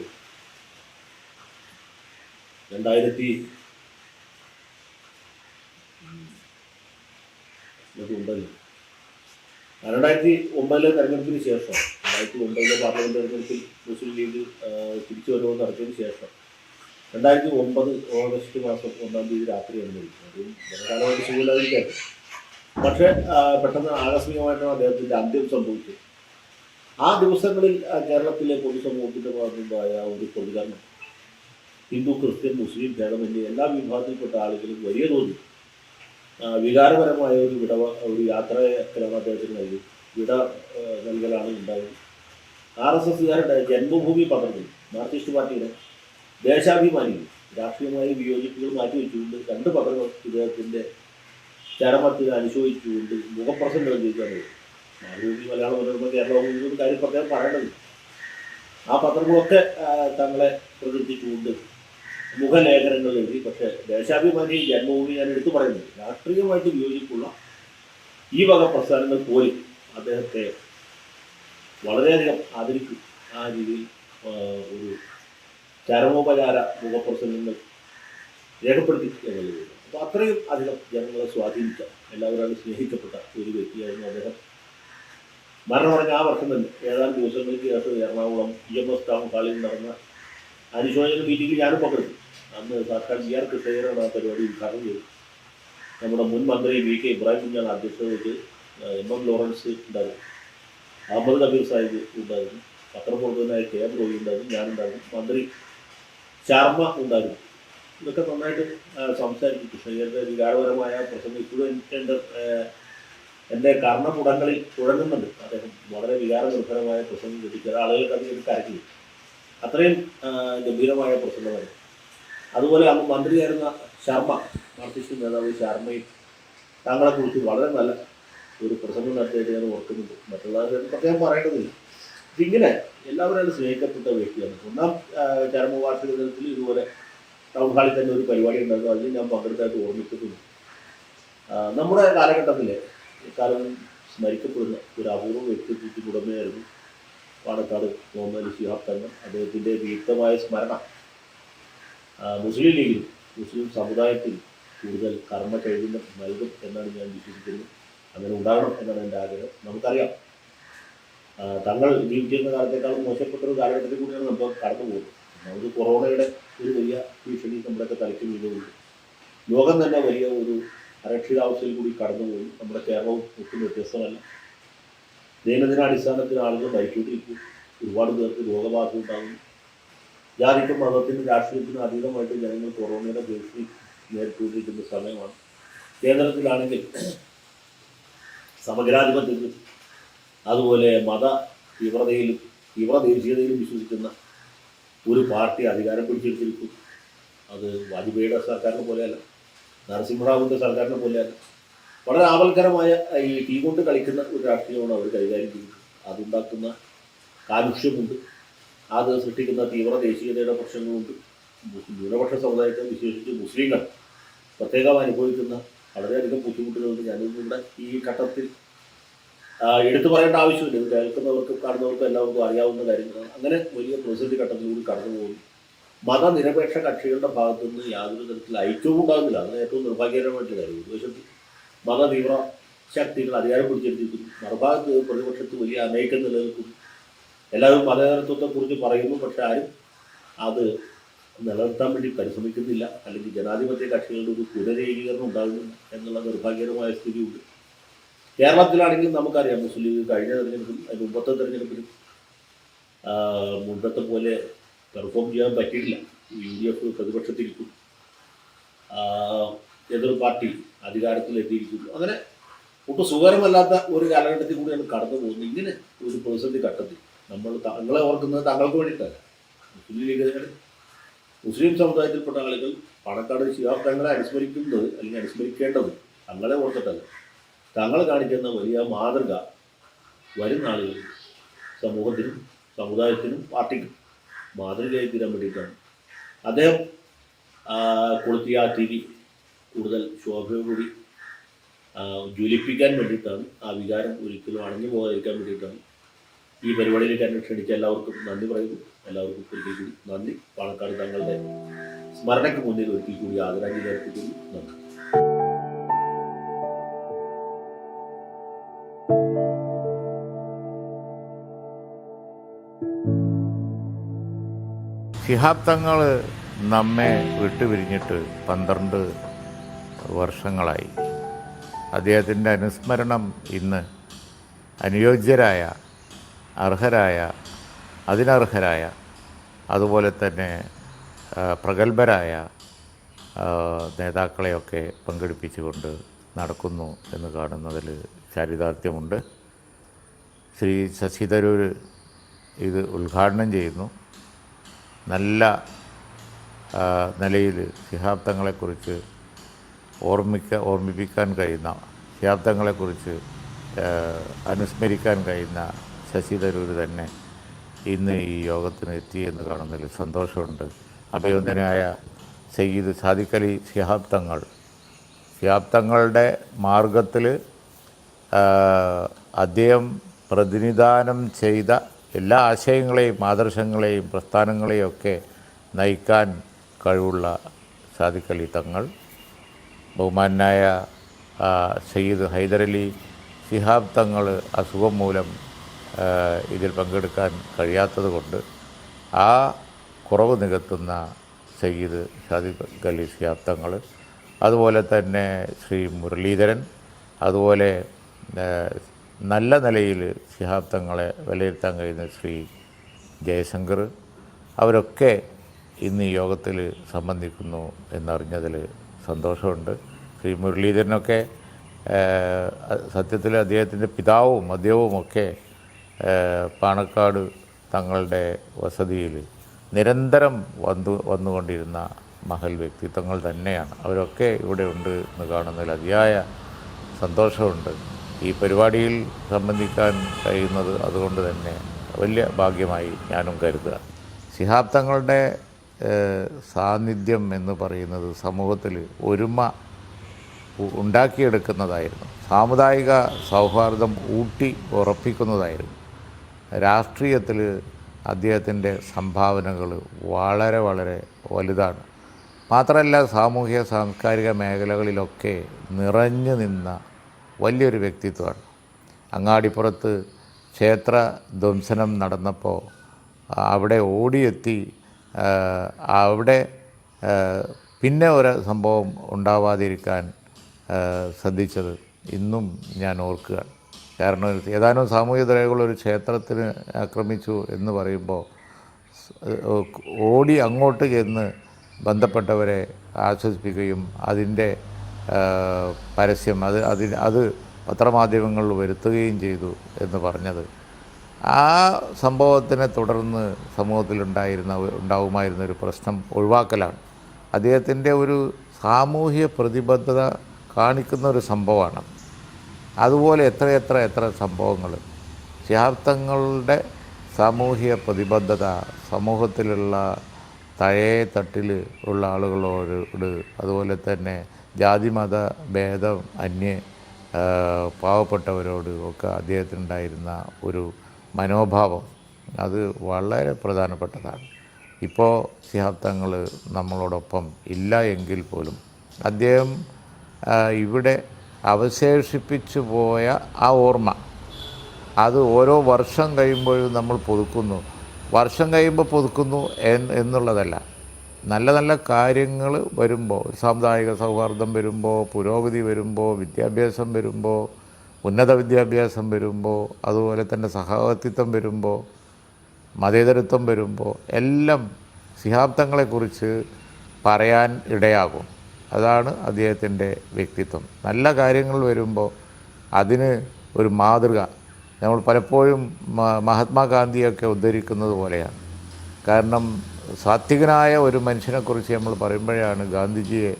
2009 തെരഞ്ഞെടുപ്പിന് ശേഷം, 2009 പാർലമെന്റ് തെരഞ്ഞെടുപ്പിൽ മുസ്ലിം ലീഗ് തിരിച്ചു വരുമെന്ന് നടത്തിയതിന് ശേഷം 2009 ഓഗസ്റ്റ് മാസം 1-ാം തീയതി രാത്രിയാണ് മരിക്കുന്നത്. അതും ജനകാലമായിട്ട് സുഖമില്ലാതിരിക്കാറ്. പക്ഷേ പെട്ടെന്ന് ആകസ്മികമായിട്ടാണ് അദ്ദേഹത്തിൻ്റെ അന്ത്യം സംഭവിച്ചത്. ആ ദിവസങ്ങളിൽ കേരളത്തിലെ പൊതുസമൂഹത്തിൻ്റെ ഭാഗത്തുണ്ടായ ഒരു പ്രതികരണം ഹിന്ദു, ക്രിസ്ത്യൻ, മുസ്ലിം ഭേദമന്യേ എല്ലാ വിഭാഗത്തിൽപ്പെട്ട ആളുകളും വലിയ തോതിൽ വികാരപരമായ ഒരു യാത്രയാണ് അദ്ദേഹത്തിന് നൽകി. വിട നൽകലാണ് ഉണ്ടായത്. RSSകാരുടെ ജന്മഭൂമി പത്രത്തിൽ മാർക്സിസ്റ്റ് പാർട്ടിയുടെ ദേശാഭിമാനികൾ രാഷ്ട്രീയമായ വിയോജിപ്പുകൾ മാറ്റിവെച്ചുകൊണ്ട് 2 പത്രങ്ങൾ ഇദ്ദേഹത്തിൻ്റെ ചരമത്തിന് അനുശോചിച്ചുകൊണ്ട് മുഖപ്രസംഗം നൽകിയിരിക്കുന്നത്. മാതൃഭൂമി, മലയാള മനോരമ, കേരളഭൂമി ഒരു കാര്യം പ്രത്യേകം പറയേണ്ടത്. ആ പത്രങ്ങളൊക്കെ തങ്ങളെ പ്രകീർത്തിച്ചുകൊണ്ട് മുഖലേഖനങ്ങൾ എഴുതി. പക്ഷേ ദേശാഭിമാനി, ജന്മഭൂമി ഞാൻ എടുത്തു പറയുന്നത് രാഷ്ട്രീയമായിട്ട് വിയോജിപ്പുള്ള ഈ വക പ്രസ്ഥാനങ്ങൾ പോലും അദ്ദേഹത്തെ വളരെയധികം ആദരിക്കും. ആ രീതിയിൽ ഒരു ചരമോപചാര മുഖപ്രസംഗങ്ങൾ രേഖപ്പെടുത്തി എന്നുള്ളത്. അപ്പോൾ അത്രയും അധികം ജനങ്ങളെ സ്വാധീനിച്ച, എല്ലാവരും സ്നേഹിക്കപ്പെട്ട ഒരു വ്യക്തിയായിരുന്നു അദ്ദേഹം. മരണമടഞ്ഞ ആ വർഷം തന്നെ ഏതാനും ദിവസങ്ങൾക്ക് ശേഷം എറണാകുളം EMS ടൗൺ ഹാളിൽ നടന്ന അനുശോചന മീറ്റിംഗിൽ ഞാനും പങ്കെടുത്തു. അന്ന് സാക്ഷാൽ GR കൃഷ്ണയ്യരാണ് ആ പരിപാടി ഉദ്ഘാടനം ചെയ്തത്. നമ്മുടെ മുൻ മന്ത്രി വി കെ ഇബ്രാഹിം കുഞ്ഞാണ് അധ്യക്ഷത വെച്ച് എം ലോറൻസ് ഉണ്ടായിരുന്നു, അഹമ്മദ് കബീർ സാഹിബ് ഉണ്ടായിരുന്നു, പത്രപ്രവർത്തകനായ കെ എം റോയി ഉണ്ടായിരുന്നു, ഞാനുണ്ടായിരുന്നു, മന്ത്രി ശർമ്മ ഉണ്ടായിരുന്നു. ഇതൊക്കെ നന്നായിട്ട് സംസാരിക്കും. കൃഷ്ണയ്യരുടെ വികാരപരമായ പ്രസംഗം ഇപ്പോഴും എൻ്റെ കർണപുടങ്ങളിൽ തുടങ്ങുന്നുണ്ട്. അദ്ദേഹം വളരെ വികാരനിർഭരമായ പ്രസംഗം കിട്ടി. ചില ആളുകൾക്ക് അത് കരക്കി, അത്രയും ഗംഭീരമായ പ്രസംഗമാണ്. അതുപോലെ അന്ന് മന്ത്രിയായിരുന്ന ശർമ്മ, മാർക്സിസ്റ്റ് നേതാവ് ശർമ്മയും താങ്കളെക്കുറിച്ച് വളരെ നല്ല ഒരു പ്രസംഗം നടത്തിയിട്ട് ഞാൻ ഓർക്കുന്നുണ്ട്. മറ്റുള്ളവർ പ്രത്യേകം പറയേണ്ടതില്ല. ഇതിങ്ങനെ എല്ലാവരും സ്നേഹിക്കപ്പെട്ട വ്യക്തിയാണ്. ഒന്നാം ചരമവാർഷിക ദിനത്തിൽ ഇതുപോലെ ടൗൺ ഹാളിൽ തന്നെ ഒരു പരിപാടി ഉണ്ടായിരുന്നു. അതിൽ ഞാൻ പങ്കെടുത്തായിട്ട് ഓർമ്മിച്ചിട്ടുണ്ട്. നമ്മുടെ കാലഘട്ടത്തിൽ ഇക്കാലം സ്മരിക്കപ്പെടുന്ന ഒരു അപൂർവ വ്യക്തിത്വത്തിന് ഉടമയായിരുന്നു പാണക്കാട് മുഹമ്മദ് അലി ശിഹാബ് തങ്ങൾ. അദ്ദേഹത്തിൻ്റെ ദീപ്തമായ സ്മരണ മുസ്ലിം ലീഗിൽ, മുസ്ലിം സമുദായത്തിൽ കൂടുതൽ കർമ്മ ചൈതന്യം നൽകും എന്നാണ് ഞാൻ വിശ്വസിക്കുന്നത്. അങ്ങനെ ഉണ്ടാകണം എന്നാണ് എൻ്റെ ആഗ്രഹം. നമുക്കറിയാം, തങ്ങൾ ജീവിച്ചിരുന്ന കാലത്തേക്കാളും മോശപ്പെട്ട ഒരു കാലഘട്ടത്തിൽ കൂടിയാണ് നമ്മൾ കടന്നു പോകുന്നത്. നമുക്ക് കൊറോണയുടെ ഒരു വലിയ ഭീഷണി നമ്മുടെയൊക്കെ തലയ്ക്ക് വീഴുന്നുണ്ട്. ലോകം തന്നെ വലിയ ഒരു അരക്ഷിതാവസ്ഥയിൽ കൂടി കടന്നുപോയി. നമ്മുടെ കേരളവും ഒട്ടും വ്യത്യസ്തമല്ല. ദൈനംദിനാടിസ്ഥാനത്തിൽ ആളുകൾ മരിച്ചുകൊണ്ടിരിക്കും. ഒരുപാട് പേർക്ക് രോഗബാധ ഉണ്ടാകുന്നു. ജാതിക്കും മതത്തിനും രാഷ്ട്രീയത്തിനും അതീതമായിട്ട് ജനങ്ങൾ കൊറോണയുടെ ഭീഷണി നേരിട്ടുകൊണ്ടിരിക്കുന്ന സമയമാണ്. കേന്ദ്രത്തിലാണെങ്കിൽ സമഗ്രാധിപത്യത്തിലും അതുപോലെ മത തീവ്രതയിലും തീവ്ര ദേശീയതയിലും വിശ്വസിക്കുന്ന ഒരു പാർട്ടി അധികാരം പിടിച്ചെടുത്തിരിക്കും. അത് വാജ്പേയിയുടെ സർക്കാരിനെ പോലെയല്ല, നരസിംഹറാവുവിൻ്റെ സർക്കാരിനെ പോലെയല്ല. വളരെ ആവൽക്കരമായ ഈ തീ കൊണ്ട് കളിക്കുന്ന ഒരു രാഷ്ട്രീയമാണ് അവർ കൈകാര്യം ചെയ്യുന്നത്. അതുണ്ടാക്കുന്ന കാലുഷ്യമുണ്ട്, അത് സൃഷ്ടിക്കുന്ന തീവ്ര ദേശീയതയുടെ പ്രശ്നങ്ങളുണ്ട്. ന്യൂനപക്ഷ സമുദായത്തെ വിശേഷിച്ച് മുസ്ലിങ്ങൾ പ്രത്യേകം അനുഭവിക്കുന്ന വളരെയധികം ബുദ്ധിമുട്ടുകളുണ്ട്. ഞാനിവിടെ ഈ ഘട്ടത്തിൽ എടുത്തു പറയേണ്ട ആവശ്യമില്ല. ഇത് കേൾക്കുന്നവർക്കും കാണുന്നവർക്കും എല്ലാവർക്കും അറിയാവുന്ന കാര്യങ്ങളാണ്. അങ്ങനെ വലിയ പ്രതിസന്ധി ഘട്ടത്തിലൂടെ കടന്നു പോകുന്നു. മതനിരപേക്ഷ കക്ഷികളുടെ ഭാഗത്തു നിന്ന് യാതൊരു തരത്തിൽ ഐക്യവും ഉണ്ടാകുന്നില്ല. അത് ഏറ്റവും നിർഭാഗ്യകരമായിട്ടുള്ള കാര്യം. പ്രതിപക്ഷത്തിൽ മത തീവ്ര ശക്തികൾ അധികാരം പിടിച്ചെടുത്തിരിക്കുന്നു, മറുഭാഗത്ത് പ്രതിപക്ഷത്ത് വലിയ അനൈക്യം നിലനിൽക്കുന്നു. എല്ലാവരും മതേതരത്വത്തെക്കുറിച്ച് പറയുന്നു, പക്ഷെ ആരും അത് നിലനിർത്താൻ വേണ്ടി പരിശ്രമിക്കുന്നില്ല. അല്ലെങ്കിൽ ജനാധിപത്യ കക്ഷികളുടെ ഒരു പുനരേകീകരണം ഉണ്ടാകുന്നില്ല എന്നുള്ള നിർഭാഗ്യകരമായ സ്ഥിതിയുണ്ട്. കേരളത്തിലാണെങ്കിൽ നമുക്കറിയാം, മുസ്ലിം ലീഗ് കഴിഞ്ഞ തെരഞ്ഞെടുപ്പിൽ, അതിന് മുമ്പത്തെ തെരഞ്ഞെടുപ്പിൽ മുമ്പത്തെ പോലെ പെർഫോം ചെയ്യാൻ പറ്റിയിട്ടില്ല. UDF പ്രതിപക്ഷത്തിരിക്കും, എതിർ പാർട്ടി അധികാരത്തിലെത്തിയിരിക്കുന്നു. അങ്ങനെ ഒട്ടും സുഖകരമല്ലാത്ത ഒരു കാലഘട്ടത്തിൽ കൂടിയാണ് കടന്നു പോകുന്നത്. ഇങ്ങനെ ഒരു പ്രതിസന്ധി ഘട്ടത്തിൽ നമ്മൾ തങ്ങളെ ഓർക്കുന്നത് തങ്ങൾക്ക് വേണ്ടിയിട്ടല്ല. മുസ്ലിം ലീഗുകാർ, മുസ്ലിം സമുദായത്തിൽപ്പെട്ട ആളുകൾ പാണക്കാട് ശിഹാബ് തങ്ങളെ അനുസ്മരിക്കുന്നത് അല്ലെങ്കിൽ അനുസ്മരിക്കേണ്ടത് തങ്ങളെ ഓർത്തിട്ടല്ല. തങ്ങൾ കാണിക്കുന്ന വലിയ മാതൃക വരും നാളുകളിൽ സമൂഹത്തിനും സമുദായത്തിനും പാർട്ടിക്കും മാതൃകയായി തീരാൻ വേണ്ടിയിട്ടാണ്. അദ്ദേഹം കൊളുത്തിയ TV കൂടുതൽ ശോഭയോടുകൂടി ജ്വലിപ്പിക്കാൻ വേണ്ടിയിട്ടാണ്. ആ വികാരം ഒരിക്കലും അണഞ്ഞു പോകാതിരിക്കാൻ വേണ്ടിയിട്ടാണ് ഈ പരിപാടിയിലേക്ക് എന്നെ ക്ഷണിച്ച എല്ലാവർക്കും നന്ദി പറയുന്നു. എല്ലാവർക്കും ഒരിക്കൽ കൂടി നന്ദി. പാണക്കാട് തങ്ങളുടെ സ്മരണയ്ക്ക് മുന്നിൽ ഒരിക്കൽ കൂടി ആദരാഞ്ജലി അർപ്പിക്കുന്നു. നന്ദി. ശിഹാബ് തങ്ങൾ നമ്മെ വിട്ടുപിരിഞ്ഞിട്ട് 12 വർഷങ്ങളായി. അദ്ദേഹത്തിൻ്റെ അനുസ്മരണം ഇന്ന് അനുയോജ്യരായ, അർഹരായ, അതിനർഹരായ, അതുപോലെ തന്നെ പ്രഗത്ഭരായ നേതാക്കളെയൊക്കെ പങ്കെടുപ്പിച്ചുകൊണ്ട് നടക്കുന്നു എന്ന് കാണുന്നതിൽ ചാരിതാർത്ഥ്യമുണ്ട്. ശ്രീ ശശി തരൂർ ഇത് ഉദ്ഘാടനം ചെയ്യുന്നു. നല്ല നിലയിൽ ശിഹാബ് തങ്ങളെക്കുറിച്ച് ഓർമ്മിപ്പിക്കാൻ കഴിയുന്ന, ശിഹാബ് തങ്ങളെക്കുറിച്ച് അനുസ്മരിക്കാൻ കഴിയുന്ന ശശി തരൂർ തന്നെ ഇന്ന് ഈ യോഗത്തിന് എത്തിയെന്ന് കാണുന്നതിൽ സന്തോഷമുണ്ട്. അഭിനന്ദനായ സയ്യിദ് സാദിഖ് അലി ശിഹാബ് തങ്ങളുടെ മാർഗത്തിൽ അദ്ദേഹം പ്രതിനിധാനം ചെയ്ത എല്ലാ ആശയങ്ങളെയും ആദർശങ്ങളെയും പ്രസ്ഥാനങ്ങളെയും ഒക്കെ നയിക്കാൻ കഴിവുള്ള സാദിഖ് അലി തങ്ങൾ, ബഹുമാനായ സയ്യിദ് ഹൈദരലി ശിഹാബ് തങ്ങൾ അസുഖം മൂലം ഇതിൽ പങ്കെടുക്കാൻ കഴിയാത്തത് കൊണ്ട് ആ കുറവ് നികത്തുന്ന സയ്യിദ് സാദിഖ് അലി ശിഹാബ് തങ്ങൾ അതുപോലെ തന്നെ ശ്രീ മുരളീധരൻ, അതുപോലെ നല്ല നിലയിൽ ശിഹാബ് തങ്ങളെ വിലയിരുത്താൻ കഴിയുന്ന ശ്രീ ജയശങ്കർ, അവരൊക്കെ ഇന്ന് ഈ യോഗത്തിൽ സംബന്ധിക്കുന്നു എന്നറിഞ്ഞതിൽ സന്തോഷമുണ്ട്. ശ്രീ മുരളീധരനൊക്കെ സത്യത്തിൽ അദ്ദേഹത്തിൻ്റെ പിതാവും അദ്ദേഹവുമൊക്കെ പാണക്കാട് തങ്ങളുടെ വസതിയിൽ നിരന്തരം വന്നുകൊണ്ടിരുന്ന മഹൽ വ്യക്തിത്വങ്ങൾ തന്നെയാണ്. അവരൊക്കെ ഇവിടെ ഉണ്ട് എന്ന് കാണുന്നതിൽ അതിയായ സന്തോഷമുണ്ട്. ഈ പരിപാടിയിൽ സംബന്ധിക്കാൻ കഴിയുന്നത് അതുകൊണ്ട് തന്നെ വലിയ ഭാഗ്യമായി ഞാനും കരുതുക. ശിഹാബ് തങ്ങളുടെ സാന്നിധ്യം എന്ന് പറയുന്നത് സമൂഹത്തിൽ ഒരുമ ഉണ്ടാക്കിയെടുക്കുന്നതായിരുന്നു. സാമുദായിക സൗഹാർദ്ദം ഊട്ടി ഉറപ്പിക്കുന്നതായിരുന്നു. രാഷ്ട്രീയത്തിൽ അദ്ദേഹത്തിൻ്റെ സംഭാവനകൾ വളരെ വളരെ വലുതാണ്. മാത്രമല്ല സാമൂഹിക സാംസ്കാരിക മേഖലകളിലൊക്കെ നിറഞ്ഞു നിന്ന വലിയൊരു വ്യക്തിത്വമാണ്. അങ്ങാടിപ്പുറത്ത് ക്ഷേത്ര ധ്വംസനം നടന്നപ്പോൾ അവിടെ ഓടിയെത്തി അവിടെ പിന്നെ ഒരു സംഭവം ഉണ്ടാവാതിരിക്കാൻ ശ്രദ്ധിച്ചത് ഇന്നും ഞാൻ ഓർക്കുകയാണ്. കാരണം ഏതാനും സാമൂഹിക ദ്രോഹികൾ ഒരു ക്ഷേത്രത്തിന് ആക്രമിച്ചു എന്ന് പറയുമ്പോൾ ഓടി അങ്ങോട്ട് ചെന്ന് ബന്ധപ്പെട്ടവരെ ആശ്വസിപ്പിക്കുകയും അതിൻ്റെ പരസ്യം അത് പത്രമാധ്യമങ്ങളിൽ വരുത്തുകയും ചെയ്തു എന്ന് പറഞ്ഞത് ആ സംഭവത്തിനെ തുടർന്ന് ഉണ്ടാവുമായിരുന്ന ഒരു പ്രശ്നം ഒഴിവാക്കലാണ്. അദ്ദേഹത്തിൻ്റെ ഒരു സാമൂഹ്യ പ്രതിബദ്ധത കാണിക്കുന്ന ഒരു സംഭവമാണ്. അതുപോലെ എത്ര സംഭവങ്ങൾ ശിഹാബ് തങ്ങളുടെ സാമൂഹ്യ പ്രതിബദ്ധത സമൂഹത്തിലുള്ള തട്ടിൽ ഉള്ള ആളുകളോട്, അതുപോലെ തന്നെ ജാതിമത ഭേദം പാവപ്പെട്ടവരോട് ഒക്കെ അദ്ദേഹത്തിനുണ്ടായിരുന്ന ഒരു മനോഭാവം അത് വളരെ പ്രധാനപ്പെട്ടതാണ്. ഇപ്പോൾ ശിഹാബ് തങ്ങൾ നമ്മളോടൊപ്പം ഇല്ല എങ്കിൽ പോലും അദ്ദേഹം ഇവിടെ അവശേഷിപ്പിച്ചു പോയ ആ ഓർമ്മ അത് ഓരോ വർഷം കഴിയുമ്പോഴും നമ്മൾ പുതുക്കുന്നു. വർഷം കഴിയുമ്പോൾ പുതുക്കുന്നു എന്നുള്ളതല്ല, നല്ല നല്ല കാര്യങ്ങൾ വരുമ്പോൾ, സാമുദായിക സൗഹാർദ്ദം വരുമ്പോൾ, പുരോഗതി വരുമ്പോൾ, വിദ്യാഭ്യാസം വരുമ്പോൾ, ഉന്നത വിദ്യാഭ്യാസം വരുമ്പോൾ, അതുപോലെ തന്നെ സഹവർത്തിത്വം വരുമ്പോൾ, മതേതരത്വം വരുമ്പോൾ എല്ലാം ശിഹാബ് തങ്ങളെക്കുറിച്ച് പറയാൻ ഇടയാകും. അതാണ് അദ്ദേഹത്തിൻ്റെ വ്യക്തിത്വം. നല്ല കാര്യങ്ങൾ വരുമ്പോൾ അതിന് ഒരു മാതൃക നമ്മൾ പലപ്പോഴും മഹാത്മാഗാന്ധിയൊക്കെ ഉദ്ധരിക്കുന്നത് പോലെയാണ്. കാരണം സാത്വികനായ ഒരു മനുഷ്യനെക്കുറിച്ച് നമ്മൾ പറയുമ്പോഴാണ് ഗാന്ധിജിയെ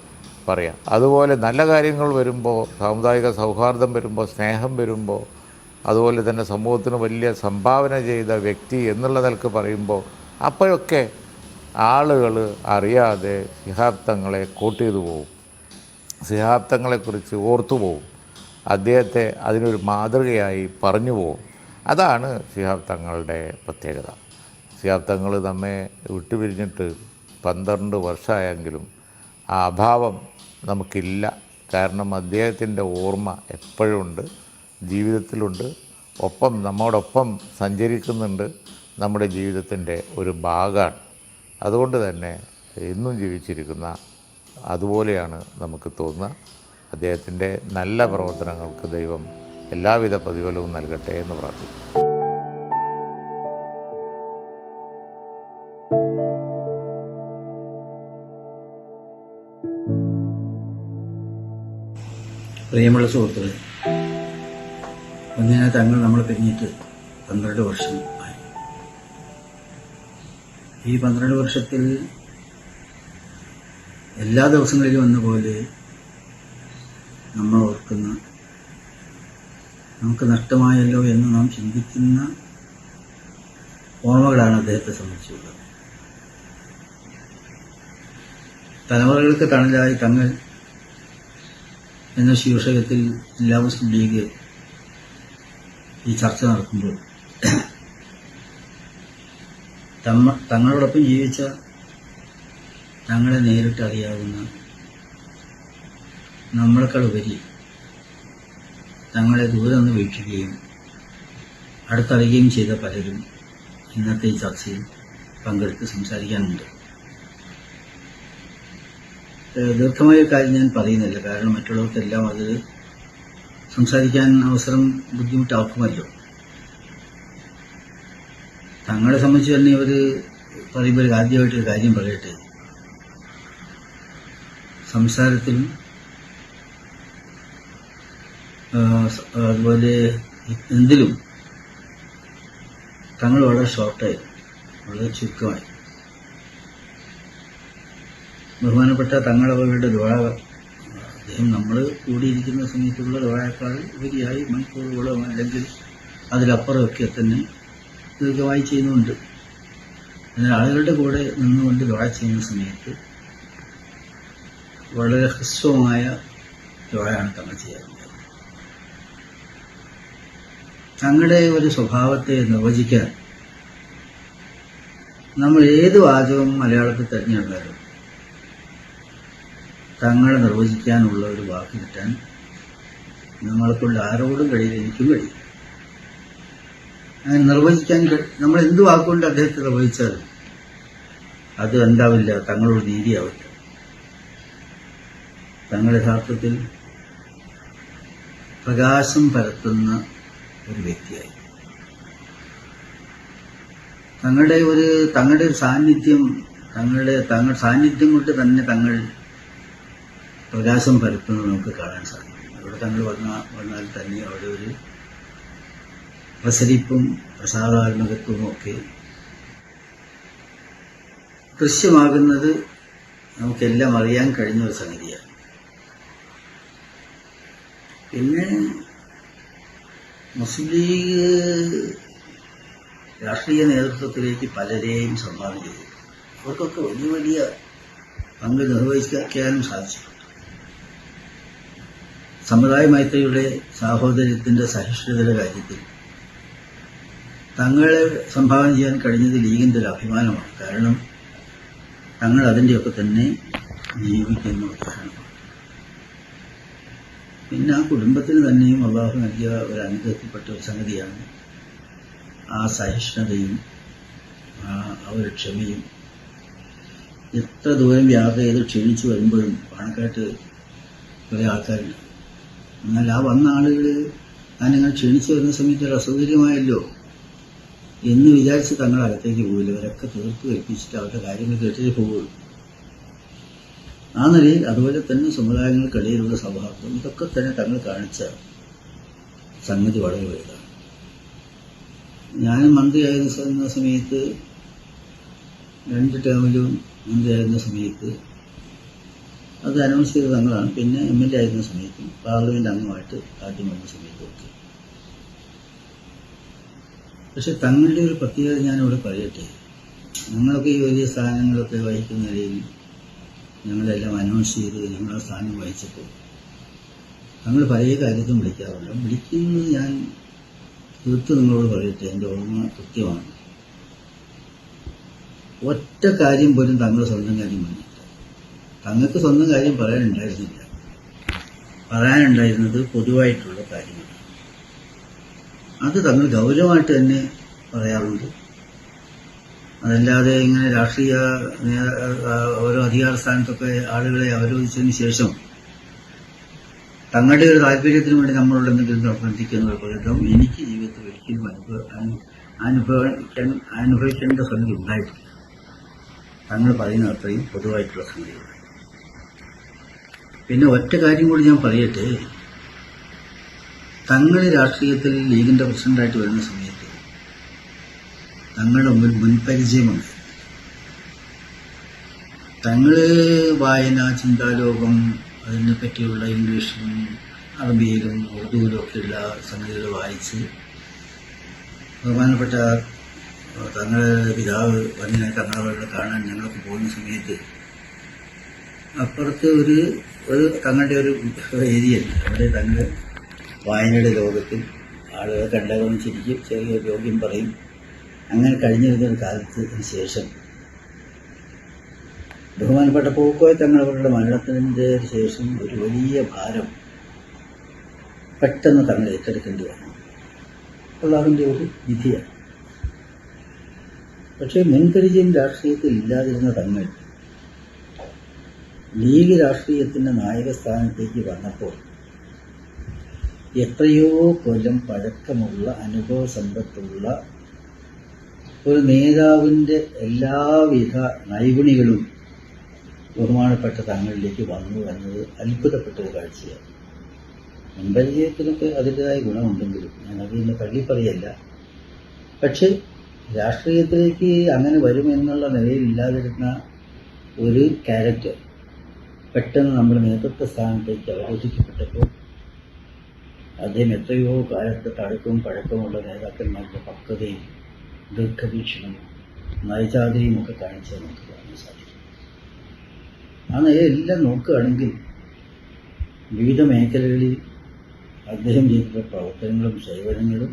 പറയാം. അതുപോലെ നല്ല കാര്യങ്ങൾ വരുമ്പോൾ, സാമുദായിക സൗഹാർദ്ദം വരുമ്പോൾ, സ്നേഹം വരുമ്പോൾ, അതുപോലെ തന്നെ സമൂഹത്തിന് വലിയ സംഭാവന ചെയ്ത വ്യക്തി എന്നുള്ള നിലക്ക് പറയുമ്പോൾ അപ്പോഴൊക്കെ ആളുകൾ അറിയാതെ ശിഹാബ് തങ്ങളെ കോട്ട് ചെയ്തു പോകും, ശിഹാബ് തങ്ങളെക്കുറിച്ച് ഓർത്തു പോകും, അദ്ദേഹത്തെ അതിനൊരു മാതൃകയായി പറഞ്ഞു പോകും. അതാണ് ശിഹാബ് തങ്ങളുടെ പ്രത്യേകത. ശിഹാബ് തങ്ങൾ നമ്മെ വിട്ടുപിരിഞ്ഞിട്ട് 12 വർഷമായെങ്കിലും ആ അഭാവം നമുക്കില്ല. കാരണം അദ്ദേഹത്തിൻ്റെ ഓർമ്മ എപ്പോഴുമുണ്ട്, ജീവിതത്തിലുണ്ട്, ഒപ്പം നമ്മോടൊപ്പം സഞ്ചരിക്കുന്നുണ്ട്, നമ്മുടെ ജീവിതത്തിൻ്റെ ഒരു ഭാഗമാണ്. അതുകൊണ്ട് തന്നെ എന്നും ജീവിച്ചിരിക്കുന്ന അതുപോലെയാണ് നമുക്ക് തോന്നുക. അദ്ദേഹത്തിൻ്റെ നല്ല പ്രവർത്തനങ്ങൾക്ക് ദൈവം എല്ലാവിധ പ്രതിഫലവും നൽകട്ടെ എന്ന് പ്രാർത്ഥിക്കുന്നു. പ്രിയമുള്ള സുഹൃത്തുക്കളെ, ഒന്നിനെ തങ്ങൾ നമ്മൾ പിരിഞ്ഞിട്ട് 12 വർഷം ആയി. ഈ 12 വർഷത്തിൽ എല്ലാ ദിവസങ്ങളിലും എന്ന പോലെ നമ്മൾ ഓർക്കുന്ന, നമുക്ക് നഷ്ടമായല്ലോ എന്ന് നാം ചിന്തിക്കുന്ന ഓർമ്മകളാണ് അദ്ദേഹത്തെ സംബന്ധിച്ചുള്ളത്. തലമുറകൾക്ക് തണലായി തങ്ങൾ എന്ന ശീർഷകത്തിൽ ജില്ലാ മുസ്ലിം ലീഗ് ഈ ചർച്ച നടക്കുമ്പോൾ തങ്ങളോടൊപ്പം ജീവിച്ച, തങ്ങളെ നേരിട്ട് അറിയാവുന്ന, നമ്മളെക്കാൾ ഉപരി തങ്ങളെ ദൂരെ നിന്ന് വീക്ഷിക്കുകയും അടുത്തറിയുകയും ചെയ്ത പലരും ഇന്നത്തെ ഈ ചർച്ചയിൽ പങ്കെടുത്ത് സംസാരിക്കാനുണ്ട്. ദീർഘമായ കാര്യം ഞാൻ പറയുന്നില്ല, കാരണം മറ്റുള്ളവർക്കെല്ലാം അത് സംസാരിക്കാൻ അവസരം ബുദ്ധിമുട്ടാക്കുമല്ലോ. തങ്ങളെ സംബന്ധിച്ച് തന്നെ ഒരു പറയുമ്പോൾ ആദ്യമായിട്ടൊരു കാര്യം പറയട്ടെ. സംസാരത്തിലും അതുപോലെ എന്തിലും തങ്ങൾ വളരെ ഷോർട്ടായി, വളരെ ചുരുക്കമായി. ബഹുമാനപ്പെട്ട തങ്ങളവരുടെ ദുആ, അദ്ദേഹം നമ്മൾ കൂടിയിരിക്കുന്ന സമയത്തുള്ള ദുആയേക്കാൾ ഉപരിയായി മണിക്കൂറുകളോ അല്ലെങ്കിൽ അതിലപ്പുറമൊക്കെ തന്നെ ദീർഘമായി ചെയ്യുന്നുണ്ട്. എന്നാൽ ആളുകളുടെ കൂടെ നിന്നുകൊണ്ട് ദുആ ചെയ്യുന്ന സമയത്ത് വളരെ ഹ്രസ്വമായ ദുആയാണ് തങ്ങൾ ചെയ്യാറുള്ളത്. തങ്ങളുടെ ഒരു സ്വഭാവത്തെ നിർവചിക്കാൻ നമ്മൾ ഏത് വാചകം മലയാളത്തിൽ തിരഞ്ഞെടുത്താലും തങ്ങളെ നിർവചിക്കാനുള്ള ഒരു വാക്ക് കിട്ടാൻ നമ്മളെക്കൊണ്ട് ആരോടും കഴിയില്ല, എനിക്കും കഴിയില്ല. അങ്ങനെ നിർവചിക്കാൻ നമ്മൾ എന്ത് വാക്കുകൊണ്ട് അദ്ദേഹത്തെ നിർവഹിച്ചാലും അത് എന്താവില്ല, തങ്ങളോട് നീതിയാവില്ല. തങ്ങൾ യഥാർത്ഥത്തിൽ പ്രകാശം പരത്തുന്ന ഒരു വ്യക്തിയായി. തങ്ങളുടെ ഒരു സാന്നിധ്യം, തങ്ങളുടെ സാന്നിധ്യം കൊണ്ട് തന്നെ തങ്ങൾ പ്രകാശം പരത്തുന്നത് നമുക്ക് കാണാൻ സാധിക്കും. അവിടെ തങ്ങൾ വന്നാൽ തന്നെ അവിടെ ഒരു പ്രസരിപ്പും അസാധാരണത്വവും ഒക്കെ ദൃശ്യമാകുന്നത് നമുക്കെല്ലാം അറിയാൻ കഴിഞ്ഞ ഒരു സംഗതിയാണ്. പിന്നെ മുസ്ലിം ലീഗ് രാഷ്ട്രീയ നേതൃത്വത്തിലേക്ക് പലരെയും സംഭാവന ചെയ്തു. അവർക്കൊക്കെ വലിയ വലിയ പങ്ക് നിർവഹിക്കാനും സാധിച്ചിട്ടുണ്ട്. സമുദായ മൈത്രിയുടെ സാഹോദര്യത്തിന്റെ സഹിഷ്ണുതയുടെ കാര്യത്തിൽ തങ്ങളെ സംഭാവന ചെയ്യാൻ കഴിഞ്ഞത് ലീഗിന്റെ ഒരു അഭിമാനമാണ്. കാരണം തങ്ങൾ അതിൻ്റെയൊക്കെ തന്നെ ജീവിക്കുന്ന ഉദാഹരണമാണ്. പിന്നെ ആ കുടുംബത്തിന് തന്നെയും അള്ളാഹു നൽകിയ ഒരു അനുഗ്രഹത്തിൽപ്പെട്ട ഒരു സംഗതിയാണ് ആ സഹിഷ്ണുതയും ആ ഒരു ക്ഷമയും. എത്ര ദൂരം യാത്ര ചെയ്ത് ക്ഷീണിച്ചു വരുമ്പോഴും പാണക്കാട്ട് കുറേ ആൾക്കാരുണ്ട്. എന്നാൽ ആ വന്ന ആളുകൾ താനിങ്ങനെ ക്ഷീണിച്ചു വരുന്ന സമയത്ത് ഒരു അസൗകര്യമായല്ലോ എന്ന് വിചാരിച്ച് തങ്ങൾ അകത്തേക്ക് പോകില്ല. അവരൊക്കെ തീർത്ത് കൽപ്പിച്ചിട്ട് അവരുടെ കാര്യങ്ങൾ കേട്ടിട്ടേ പോവുള്ളൂ. ആ നിലയിൽ അതുപോലെ തന്നെ സമുദായങ്ങൾക്കിടയിലുള്ള സൗഹാർദ്ദം, ഇതൊക്കെ തന്നെ തങ്ങൾ കാണിച്ച സംഗതി വളരെ വലുതാണ്. ഞാൻ മന്ത്രിയായിരുന്ന സമയത്ത് 2 ടേമിലും മന്ത്രിയായിരുന്ന സമയത്ത് അത് അനൗൺസ് ചെയ്ത തങ്ങളാണ്. പിന്നെ MLA ആയിരുന്ന സമയത്തും പാർലമെന്റ് അംഗമായിട്ട് ആദ്യം വന്ന സമയത്തുമൊക്കെ. പക്ഷെ തങ്ങളുടെ ഒരു പ്രത്യേകത ഞാനിവിടെ പറയട്ടെ. ഞങ്ങളൊക്കെ ഈ വലിയ സ്ഥാനങ്ങളൊക്കെ വഹിക്കുന്ന നിലയിൽ ഞങ്ങളെല്ലാം അനൗൺസ് ചെയ്ത് ഞങ്ങൾ ആ സ്ഥാനം വഹിച്ചപ്പോൾ ഞങ്ങൾ പല കാര്യത്തും വിളിക്കാറുണ്ട്. വിളിക്കുന്നത് ഞാൻ തീർത്ത് നിങ്ങളോട് പറയട്ടെ, എൻ്റെ ഓർമ്മ കൃത്യമാണ്. ഒറ്റ കാര്യം പോലും തങ്ങൾ സ്വന്തം കാര്യം പറഞ്ഞില്ല. തങ്ങൾക്ക് സ്വന്തം കാര്യം പറയാനുണ്ടായിരുന്നില്ല. പറയാനുണ്ടായിരുന്നത് പൊതുവായിട്ടുള്ള കാര്യങ്ങൾ. അത് തങ്ങൾ ഗൗരവമായിട്ട് തന്നെ പറയാറുണ്ട്. അതല്ലാതെ ഇങ്ങനെ രാഷ്ട്രീയ ഓരോ അധികാര സ്ഥാനത്തൊക്കെ ആളുകളെ അവരോധിച്ചതിന് ശേഷം തങ്ങളുടെ ഒരു താല്പര്യത്തിന് വേണ്ടി നമ്മളോട് എന്തെങ്കിലും നിർബന്ധിക്കുന്ന ഒരു പ്രകൃതം എനിക്ക് ജീവിതത്തിൽ ഒരിക്കലും അനുഭവിക്കേണ്ട സംഗതി ഉണ്ടായിട്ടില്ല. തങ്ങൾ പറയുന്ന അത്രയും പൊതുവായിട്ടുള്ള സംഗതികൾ. പിന്നെ ഒറ്റ കാര്യം കൂടി ഞാൻ പറയട്ടെ. തങ്ങൾ രാഷ്ട്രീയത്തിൽ ലീഗിന്റെ പ്രസിഡന്റായിട്ട് വരുന്ന സമയത്ത് തങ്ങളുടെ മുമ്പിൽ മുൻപരിചയമുണ്ട്. തങ്ങള് വായന, ചിന്താലോകം, അതിനെ പറ്റിയുള്ള ഇംഗ്ലീഷിലും അറബിയിലും ഉറുദുവിലും ഒക്കെയുള്ള സംഗതികൾ വായിച്ച് ബഹുമാനപ്പെട്ട തങ്ങളുടെ പിതാവ് വന്ന് തങ്ങളെ കാണാൻ ഞങ്ങൾക്ക് പോകുന്ന സമയത്ത് അപ്പുറത്ത് ഒരു തങ്ങളുടെ ഒരു ഏരിയ ഉണ്ട്. അവിടെ തങ്ങൾ വായനയുടെ ലോകത്തിൽ ആളുകളെ കണ്ടവരും ചിരിക്കും, ചെറിയ യോഗ്യം പറയും. അങ്ങനെ കഴിഞ്ഞിരുന്നൊരു കാലത്തിന് ശേഷം ബഹുമാനപ്പെട്ട പൂക്കോയ തങ്ങളവരുടെ മരണത്തിൻ്റെ ശേഷം ഒരു വലിയ ഭാരം പെട്ടെന്ന് തങ്ങൾ ഏറ്റെടുക്കേണ്ടി വന്നു. അള്ളാഹുവിൻ്റെ ഒരു വിധിയാണ്. പക്ഷേ മുൻപരിചയം രാഷ്ട്രീയത്തിൽ ഇല്ലാതിരുന്ന തങ്ങൾ ലീഗ് രാഷ്ട്രീയത്തിൻ്റെ നായകസ്ഥാനത്തേക്ക് വന്നപ്പോൾ എത്രയോ കൊല്ലം പഴക്കമുള്ള അനുഭവ സമ്പത്തുള്ള ഒരു നേതാവിൻ്റെ എല്ലാവിധ നൈപുണികളും ബഹുമാനപ്പെട്ട തങ്ങളിലേക്ക് വന്നു എന്നത് അത്ഭുതപ്പെട്ട ഒരു കാഴ്ചയാണ്. മുൻപരിചയത്തിനൊക്കെ അതിൻ്റെതായ ഗുണമുണ്ടെങ്കിലും ഞാനത് ഇന്ന് തള്ളിപ്പറയല്ല. പക്ഷേ രാഷ്ട്രീയത്തിലേക്ക് അങ്ങനെ വരുമെന്നുള്ള നിലയിലില്ലാതിരുന്ന ഒരു ക്യാരക്ടർ പെട്ടെന്ന് നമ്മുടെ നേതൃത്വ സ്ഥാനത്തേക്ക് അവരോധിക്കപ്പെട്ടപ്പോൾ അദ്ദേഹം എത്രയോ കാലത്ത് തഴക്കവും പഴക്കമുള്ള നേതാക്കന്മാരുടെ പക്വതയും ദീർഘവീക്ഷണവും നയചാതുരിയും ഒക്കെ കാണിച്ച് നമുക്ക് കാണാൻ സാധിക്കും. ആ നയമെല്ലാം നോക്കുകയാണെങ്കിൽ വിവിധ മേഖലകളിൽ അദ്ദേഹം ചെയ്തിട്ടുള്ള പ്രവർത്തനങ്ങളും സേവനങ്ങളും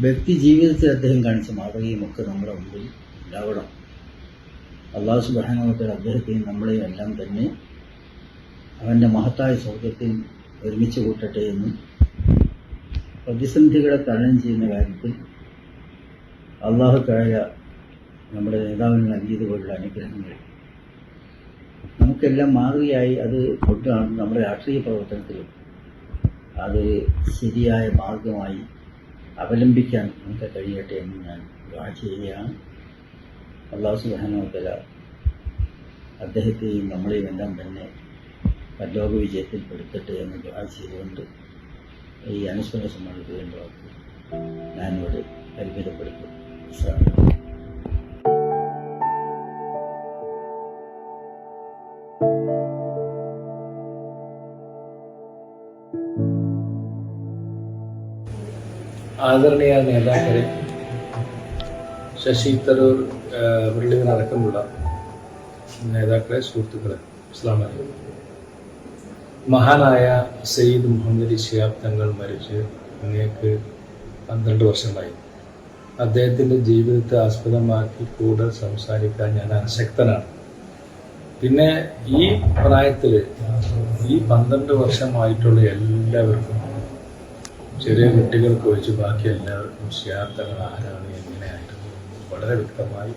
വ്യക്തി ജീവിതത്തിൽ അദ്ദേഹം കാണിച്ച മാതൃകയും ഒക്കെ നമ്മുടെ മുമ്പിൽ ഉണ്ടാവണം. അല്ലാഹു സുബ്ഹാനഹു വ തആല അദ്ദേഹത്തെയും നമ്മളെയും എല്ലാം തന്നെ അവൻ്റെ മഹത്തായ സ്വർഗ്ഗത്തിൽ ഒരുമിച്ച് കൂട്ടട്ടെ എന്നും പ്രതിസന്ധികളെ തരണം ചെയ്യുന്ന കാര്യത്തിൽ അല്ലാഹു തആല നമ്മുടെ നേതാവിന് നൽകിയതുപോലുള്ള അനുഗ്രഹങ്ങൾ നമുക്കെല്ലാം മാതൃകയായി അത് കൊണ്ടാണ് നമ്മുടെ രാഷ്ട്രീയ പ്രവർത്തനത്തിലും അതൊരു ശരിയായ മാർഗമായി അവലംബിക്കാൻ നമുക്ക് കഴിയട്ടെ എന്ന് ഞാൻ ദുആ ചെയ്യുകയാണ്. അല്ലാഹു സുബ്ഹാനഹു വ തആല അദ്ദേഹത്തെയും നമ്മളെയും എല്ലാം തന്നെ പരലോക വിജയത്തിൽ പെടുത്തട്ടെ എന്ന് ദുആ ചെയ്തുകൊണ്ട് ഈ അനുസ്മരണ സമ്മേളനത്തിൽ എൻ്റെ വാക്കുകൾ ഞാനിവിടെ പരിമിതപ്പെടുത്തുന്നു. അസ്സലാമു അലൈക്കും. ആദരണീയ നേതാക്കളെ, ശശി തരൂർ, മുരളീധരൻ അടക്കമുള്ള നേതാക്കളെ, സുഹൃത്തുക്കളെ, അസ്സലാമു അലൈക്കും. മഹാനായ സയ്യിദ് മുഹമ്മദ് അലി ശിഹാബ് തങ്ങൾ മരിച്ച് അങ്ങേക്ക് 12 വർഷമായി. അദ്ദേഹത്തിൻ്റെ ജീവിതത്തെ ആസ്പദമാക്കി കൂടുതൽ സംസാരിക്കാൻ ഞാൻ അശക്തനാണ്. പിന്നെ ഈ പ്രായത്തിൽ ഈ 12 വർഷമായിട്ടുള്ള എല്ലാവർക്കും, ചെറിയ കുട്ടികൾക്ക് ഒഴിച്ച് ബാക്കി എല്ലാവർക്കും ശിഹാബ് തങ്ങൾ ആരാണ്, എങ്ങനെയായിരുന്നു വളരെ വ്യക്തമായി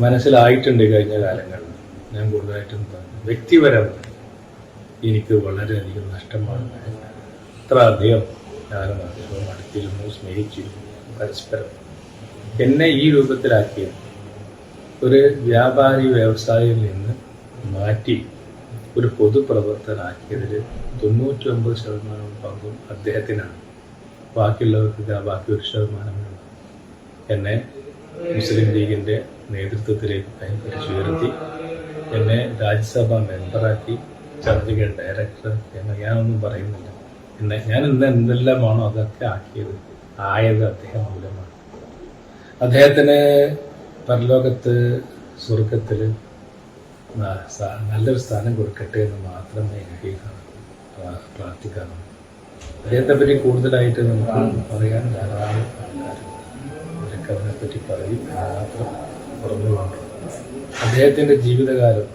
മനസ്സിലായിട്ടുണ്ട് കഴിഞ്ഞ കാലങ്ങളിൽ. ഞാൻ കൂടുതലായിട്ടും വ്യക്തിപരമായി എനിക്ക് വളരെയധികം നഷ്ടമാണ്. അത്ര അധികം ഞാനും അദ്ദേഹവും അടുത്തിരുന്നു, സ്നേഹിച്ചിരുന്നു പരസ്പരം. എന്നെ ഈ രൂപത്തിലാക്കിയത് ഒരു വ്യാപാരി വ്യവസായിയിൽ നിന്ന് മാറ്റി ഒരു പൊതുപ്രവർത്തനാക്കിയതിൽ 99% പങ്കും അദ്ദേഹത്തിനാണ്. ബാക്കിയുള്ളവർക്ക് ബാക്കി 1% എന്നെ മുസ്ലിം ലീഗിൻ്റെ നേതൃത്വത്തിലേക്ക് കൈപിടിച്ചുയർത്തി എന്നെ രാജ്യസഭാ മെമ്പറാക്കി, ചന്ദ്രിക ഡയറക്ടർ എന്ന് ഞാനൊന്നും പറയുന്നില്ല. ഞാൻ ഇന്ന് എന്തെല്ലാമാണോ അതൊക്കെ ആയത് അദ്ദേഹം മൂലമാണ്. അദ്ദേഹത്തിന് പരലോകത്ത് സ്വർഗത്തിൽ നല്ലൊരു സ്ഥാനം കൊടുക്കട്ടെ എന്ന് മാത്രമേ എനിക്ക് പ്രാർത്ഥിക്കാറുള്ളൂ. അദ്ദേഹത്തെ പറ്റി കൂടുതലായിട്ട് നമുക്ക് പറയാൻ ധാരാളം ആൾക്കാരുണ്ട്. അവരൊക്കെ അതിനെപ്പറ്റി പറയും, മാത്രം പറഞ്ഞുകൊണ്ട് അദ്ദേഹത്തിൻ്റെ ജീവിതകാലം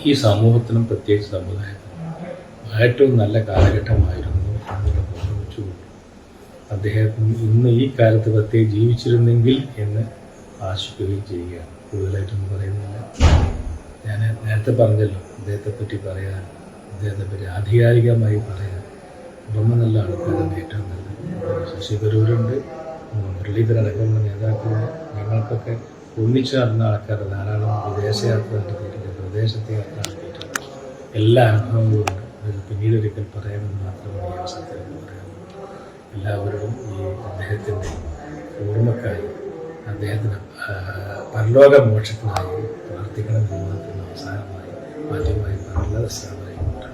ഈ സമൂഹത്തിനും പ്രത്യേകിച്ച് സമുദായത്തിനും ഏറ്റവും നല്ല കാലഘട്ടമായിരുന്നു എന്നുള്ളത് ഓർമ്മിച്ചുകൊണ്ട് അദ്ദേഹത്തിന് ഇന്ന് ഈ കാലത്ത് പ്രത്യേകം ജീവിച്ചിരുന്നെങ്കിൽ എന്ന് ആശിക്കുകയും ചെയ്യുകയാണ്. കൂടുതലായിട്ടൊന്നും പറയുന്നില്ല. ഞാൻ നേരത്തെ പറഞ്ഞല്ലോ, അദ്ദേഹത്തെപ്പറ്റി പറയാൻ, അദ്ദേഹത്തെപ്പറ്റി ആധികാരികമായി പറയാൻ നല്ല ആൾക്കാരാണ് ഏറ്റവും നല്ലത്. ശശി തരൂരുണ്ട്, മുരളീധരൻ അടക്കമുള്ള നേതാക്കളുണ്ട്. ഞങ്ങൾക്കൊക്കെ ഒന്നിച്ചു നടന്ന ആൾക്കാർ ധാരാളം വിദേശയാത്ര നടത്തിയിട്ടുണ്ട്, പ്രദേശത്തെ യാത്ര നടത്തിയിട്ടുണ്ട്. എല്ലാ അനുഭവങ്ങളുമുണ്ട്. അത് പിന്നീട് ഒരിക്കൽ പറയാമെന്ന് മാത്രമേ ഈ അവസരത്തിൽ പറയാനുള്ളൂ. എല്ലാവരോടും ഈ അദ്ദേഹത്തിൻ്റെ ഓർമ്മക്കായി, അദ്ദേഹത്തിന് പരലോക മോക്ഷത്തിനായി പ്രാർത്ഥിക്കണമെന്ന് മാത്രം അവസാനമായി ആദ്യമായി പറഞ്ഞത് സ്ഥാപനമായിക്കൊണ്ടാണ്.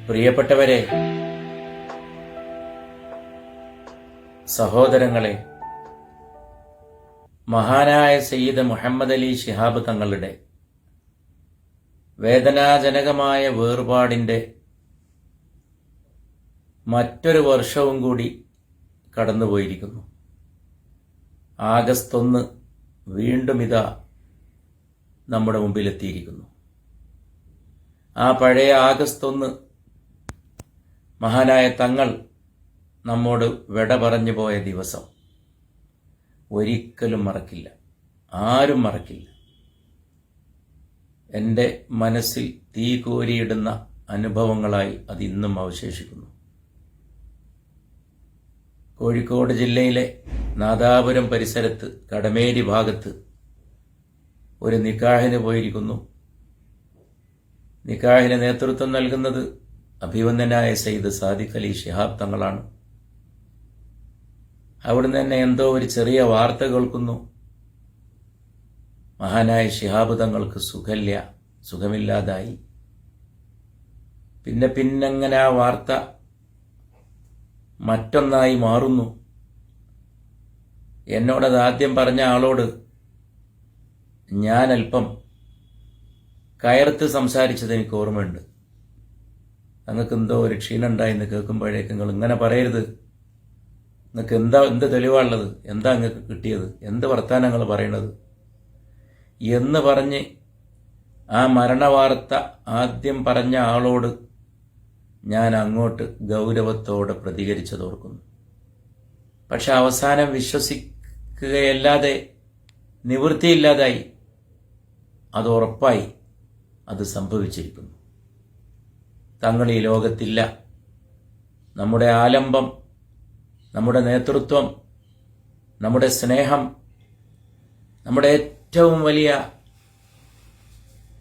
പ്രിയപ്പെട്ടവരെ, സഹോദരങ്ങളെ, മഹാനായ സയ്യിദ് മുഹമ്മദ് അലി ശിഹാബ് തങ്ങളുടെ വേദനാജനകമായ വേർപാടിൻ്റെ മറ്റൊരു വർഷവും കൂടി കടന്നുപോയിരിക്കുന്നു. ആഗസ്റ്റ് 1 വീണ്ടും ഇതാ നമ്മുടെ മുമ്പിലെത്തിയിരിക്കുന്നു. ആ പഴയ ആഗസ്റ്റ് 1 മഹാനായ തങ്ങൾ നമ്മോട് വിട പറഞ്ഞു പോയ ദിവസം ഒരിക്കലും മറക്കില്ല, ആരും മറക്കില്ല. എൻ്റെ മനസ്സിൽ തീ കോരിയിടുന്ന അനുഭവങ്ങളായി അത് ഇന്നും അവശേഷിക്കുന്നു. കോഴിക്കോട് ജില്ലയിലെ നാദാപുരം പരിസരത്ത് കടമേരി ഭാഗത്ത് ഒരു നിക്കാഹിന് പോയിരിക്കുന്നു. നിക്കാഹിന് നേതൃത്വം നൽകുന്നത് അഭിവന്ദനായ സയ്യിദ് സാദിഖ് അലി ശിഹാബ് തങ്ങളാണ്. അവിടുന്ന് തന്നെ എന്തോ ഒരു ചെറിയ വാർത്ത കേൾക്കുന്നു. മഹാനായ ശിഹാബ് തങ്ങൾക്ക് സുഖമില്ലാതായി. പിന്നങ്ങനെ ആ വാർത്ത മറ്റൊന്നായി മാറുന്നു. എന്നോടത് ആദ്യം പറഞ്ഞ ആളോട് ഞാൻ അല്പം കയർത്ത് സംസാരിച്ചത് എനിക്ക് ഓർമ്മയുണ്ട്. നിങ്ങൾക്ക് എന്തോ ഒരു ക്ഷീണം ഉണ്ടായെന്ന് കേൾക്കുമ്പോഴേക്ക് നിങ്ങൾ ഇങ്ങനെ പറയരുത്, നിങ്ങൾക്ക് എന്ത് തെളിവാണുള്ളത്, എന്താ നിങ്ങൾക്ക് കിട്ടിയത്, എന്ത് വർത്താനങ്ങൾ പറയണത് എന്ന് പറഞ്ഞ് ആ മരണവാർത്ത ആദ്യം പറഞ്ഞ ആളോട് ഞാൻ അങ്ങോട്ട് ഗൗരവത്തോടെ പ്രതികരിച്ചതോർക്കുന്നു. പക്ഷെ അവസാനം വിശ്വസിക്കുകയല്ലാതെ നിവൃത്തിയില്ലാതായി. അത് ഉറപ്പായി, അത് സംഭവിച്ചിരിക്കുന്നു. തങ്ങൾ ഈ ലോകത്തില്ല. നമ്മുടെ ആലംബം, നമ്മുടെ നേതൃത്വം, നമ്മുടെ സ്നേഹം, നമ്മുടെ ഏറ്റവും വലിയ,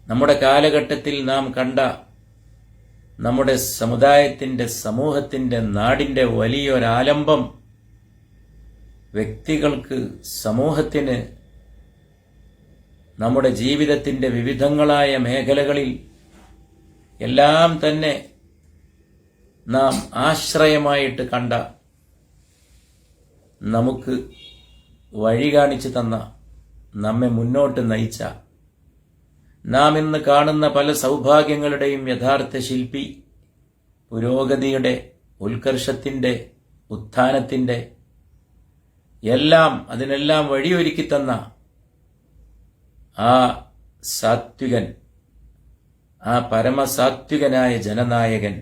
നമ്മുടെ കാലഘട്ടത്തിൽ നാം കണ്ട നമ്മുടെ സമുദായത്തിൻ്റെ, സമൂഹത്തിൻ്റെ, നാടിൻ്റെ വലിയൊരാലംബം, വ്യക്തികൾക്ക്, സമൂഹത്തിന്, നമ്മുടെ ജീവിതത്തിൻ്റെ വിവിധങ്ങളായ മേഖലകളിൽ എല്ലാം തന്നെ നാം ആശ്രയമായിട്ട് കണ്ട, നമുക്ക് വഴി കാണിച്ചു തന്ന, നമ്മെ മുന്നോട്ട് നയിച്ച, നാം ഇന്ന് കാണുന്ന പല സൗഭാഗ്യങ്ങളുടെയും യഥാർത്ഥ ശില്പി, പുരോഗതിയുടെ, ഉത്കർഷത്തിൻ്റെ, ഉത്ഥാനത്തിൻ്റെ എല്ലാം, അതിനെല്ലാം വഴിയൊരുക്കി തന്ന ആ സാത്വികൻ, ആ പരമസാത്വികനായ ജനനായകൻ,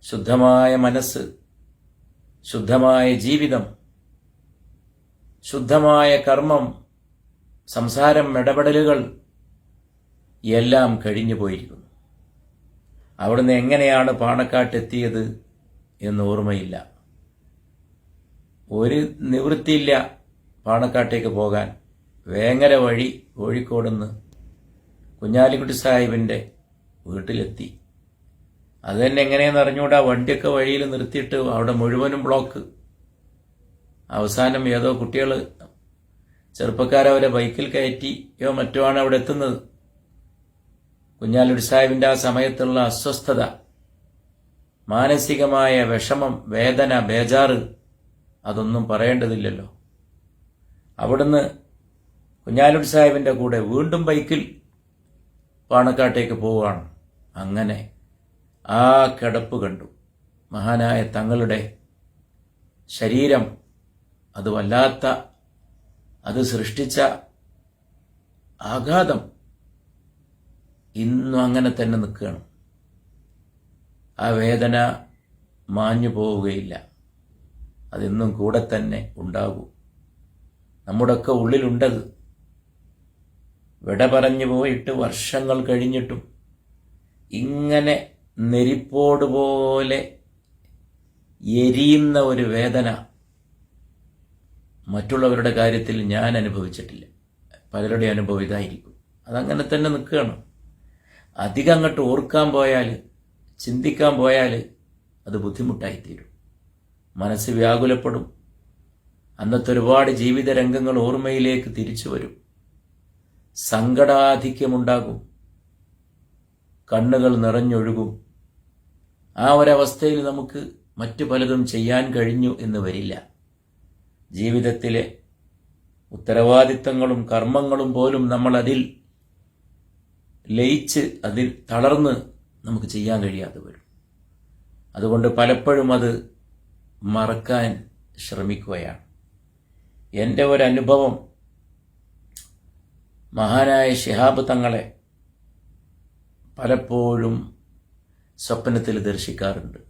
ശുദ്ധമായ മനസ്സ്, ശുദ്ധമായ ജീവിതം, ശുദ്ധമായ കർമ്മം, സംസാരം, ഇടപെടലുകൾ എല്ലാം കഴിഞ്ഞു പോയിരിക്കുന്നു. അവിടുന്ന് എങ്ങനെയാണ് പാണക്കാട്ടെത്തിയത് എന്ന് ഓർമ്മയില്ല. ഒരു നിവൃത്തിയില്ല പാണക്കാട്ടേക്ക് പോകാൻ. വേങ്ങര വഴി കോഴിക്കോടുന്ന് കുഞ്ഞാലിക്കുട്ടി സാഹിബിൻ്റെ വീട്ടിലെത്തി. അത് തന്നെ എങ്ങനെയെന്ന് അറിഞ്ഞുകൂടാ. വണ്ടിയൊക്കെ വഴിയിൽ നിർത്തിയിട്ട് അവിടെ മുഴുവനും ബ്ലോക്ക്. അവസാനം ഏതോ കുട്ടികൾ, ചെറുപ്പക്കാരവരെ ബൈക്കിൽ കയറ്റിയോ മറ്റോ ആണ് അവിടെ എത്തുന്നത്. കുഞ്ഞാലിക്കുട്ടി സാഹിബിൻ്റെ ആ സമയത്തുള്ള അസ്വസ്ഥത, മാനസികമായ വിഷമം, വേദന, ബേജാറ് അതൊന്നും പറയേണ്ടതില്ലല്ലോ. അവിടുന്ന് കുഞ്ഞാലിക്കുട്ടി സാഹിബിൻ്റെ കൂടെ വീണ്ടും ബൈക്കിൽ പാണക്കാട്ടേക്ക് പോവുകയാണ്. അങ്ങനെ ആ കിടപ്പ് കണ്ടു. മഹാനായ തങ്ങളുടെ ശരീരം, അത് വല്ലാത്ത, അത് സൃഷ്ടിച്ച ആഘാതം ഇന്നും അങ്ങനെ തന്നെ നിൽക്കുകയാണ്. ആ വേദന മാഞ്ഞു പോവുകയില്ല, അതിന്നും കൂടെ തന്നെ ഉണ്ടാകും. നമ്മുടെയൊക്കെ ഉള്ളിലുണ്ടത്. വിട പറഞ്ഞു പോയിട്ട് വർഷങ്ങൾ കഴിഞ്ഞിട്ടും ഇങ്ങനെ നെരിപ്പോടുപോലെ എരിയുന്ന ഒരു വേദന മറ്റുള്ളവരുടെ കാര്യത്തിൽ ഞാൻ അനുഭവിച്ചിട്ടില്ല. പലരുടെ അനുഭവം ഇതായിരിക്കും. അതങ്ങനെ തന്നെ നിൽക്കുകയാണ്. അധികം അങ്ങോട്ട് ഓർക്കാൻ പോയാൽ, ചിന്തിക്കാൻ പോയാൽ അത് ബുദ്ധിമുട്ടായിത്തീരും. മനസ്സ് വ്യാകുലപ്പെടും. അന്നത്തെ ഒരുപാട് ജീവിത രംഗങ്ങൾ ഓർമ്മയിലേക്ക് തിരിച്ചു വരും. സങ്കടാധിക്യമുണ്ടാകും. കണ്ണുകൾ നിറഞ്ഞൊഴുകും. ആ ഒരവസ്ഥയിൽ നമുക്ക് മറ്റു പലതും ചെയ്യാൻ കഴിഞ്ഞു എന്ന് വരില്ല. ജീവിതത്തിലെ ഉത്തരവാദിത്തങ്ങളും കർമ്മങ്ങളും പോലും നമ്മൾ അതിൽ ലയിച്ച്, അതിൽ തളർന്ന് നമുക്ക് ചെയ്യാൻ കഴിയാതെ വരും. അതുകൊണ്ട് പലപ്പോഴും അത് മറക്കാൻ ശ്രമിക്കുകയാണ്. എൻ്റെ ഒരനുഭവം, മഹാനായ ശിഹാബ് തങ്ങളെ പലപ്പോഴും സ്വപ്നത്തിൽ ദർശിക്കാറുണ്ട്.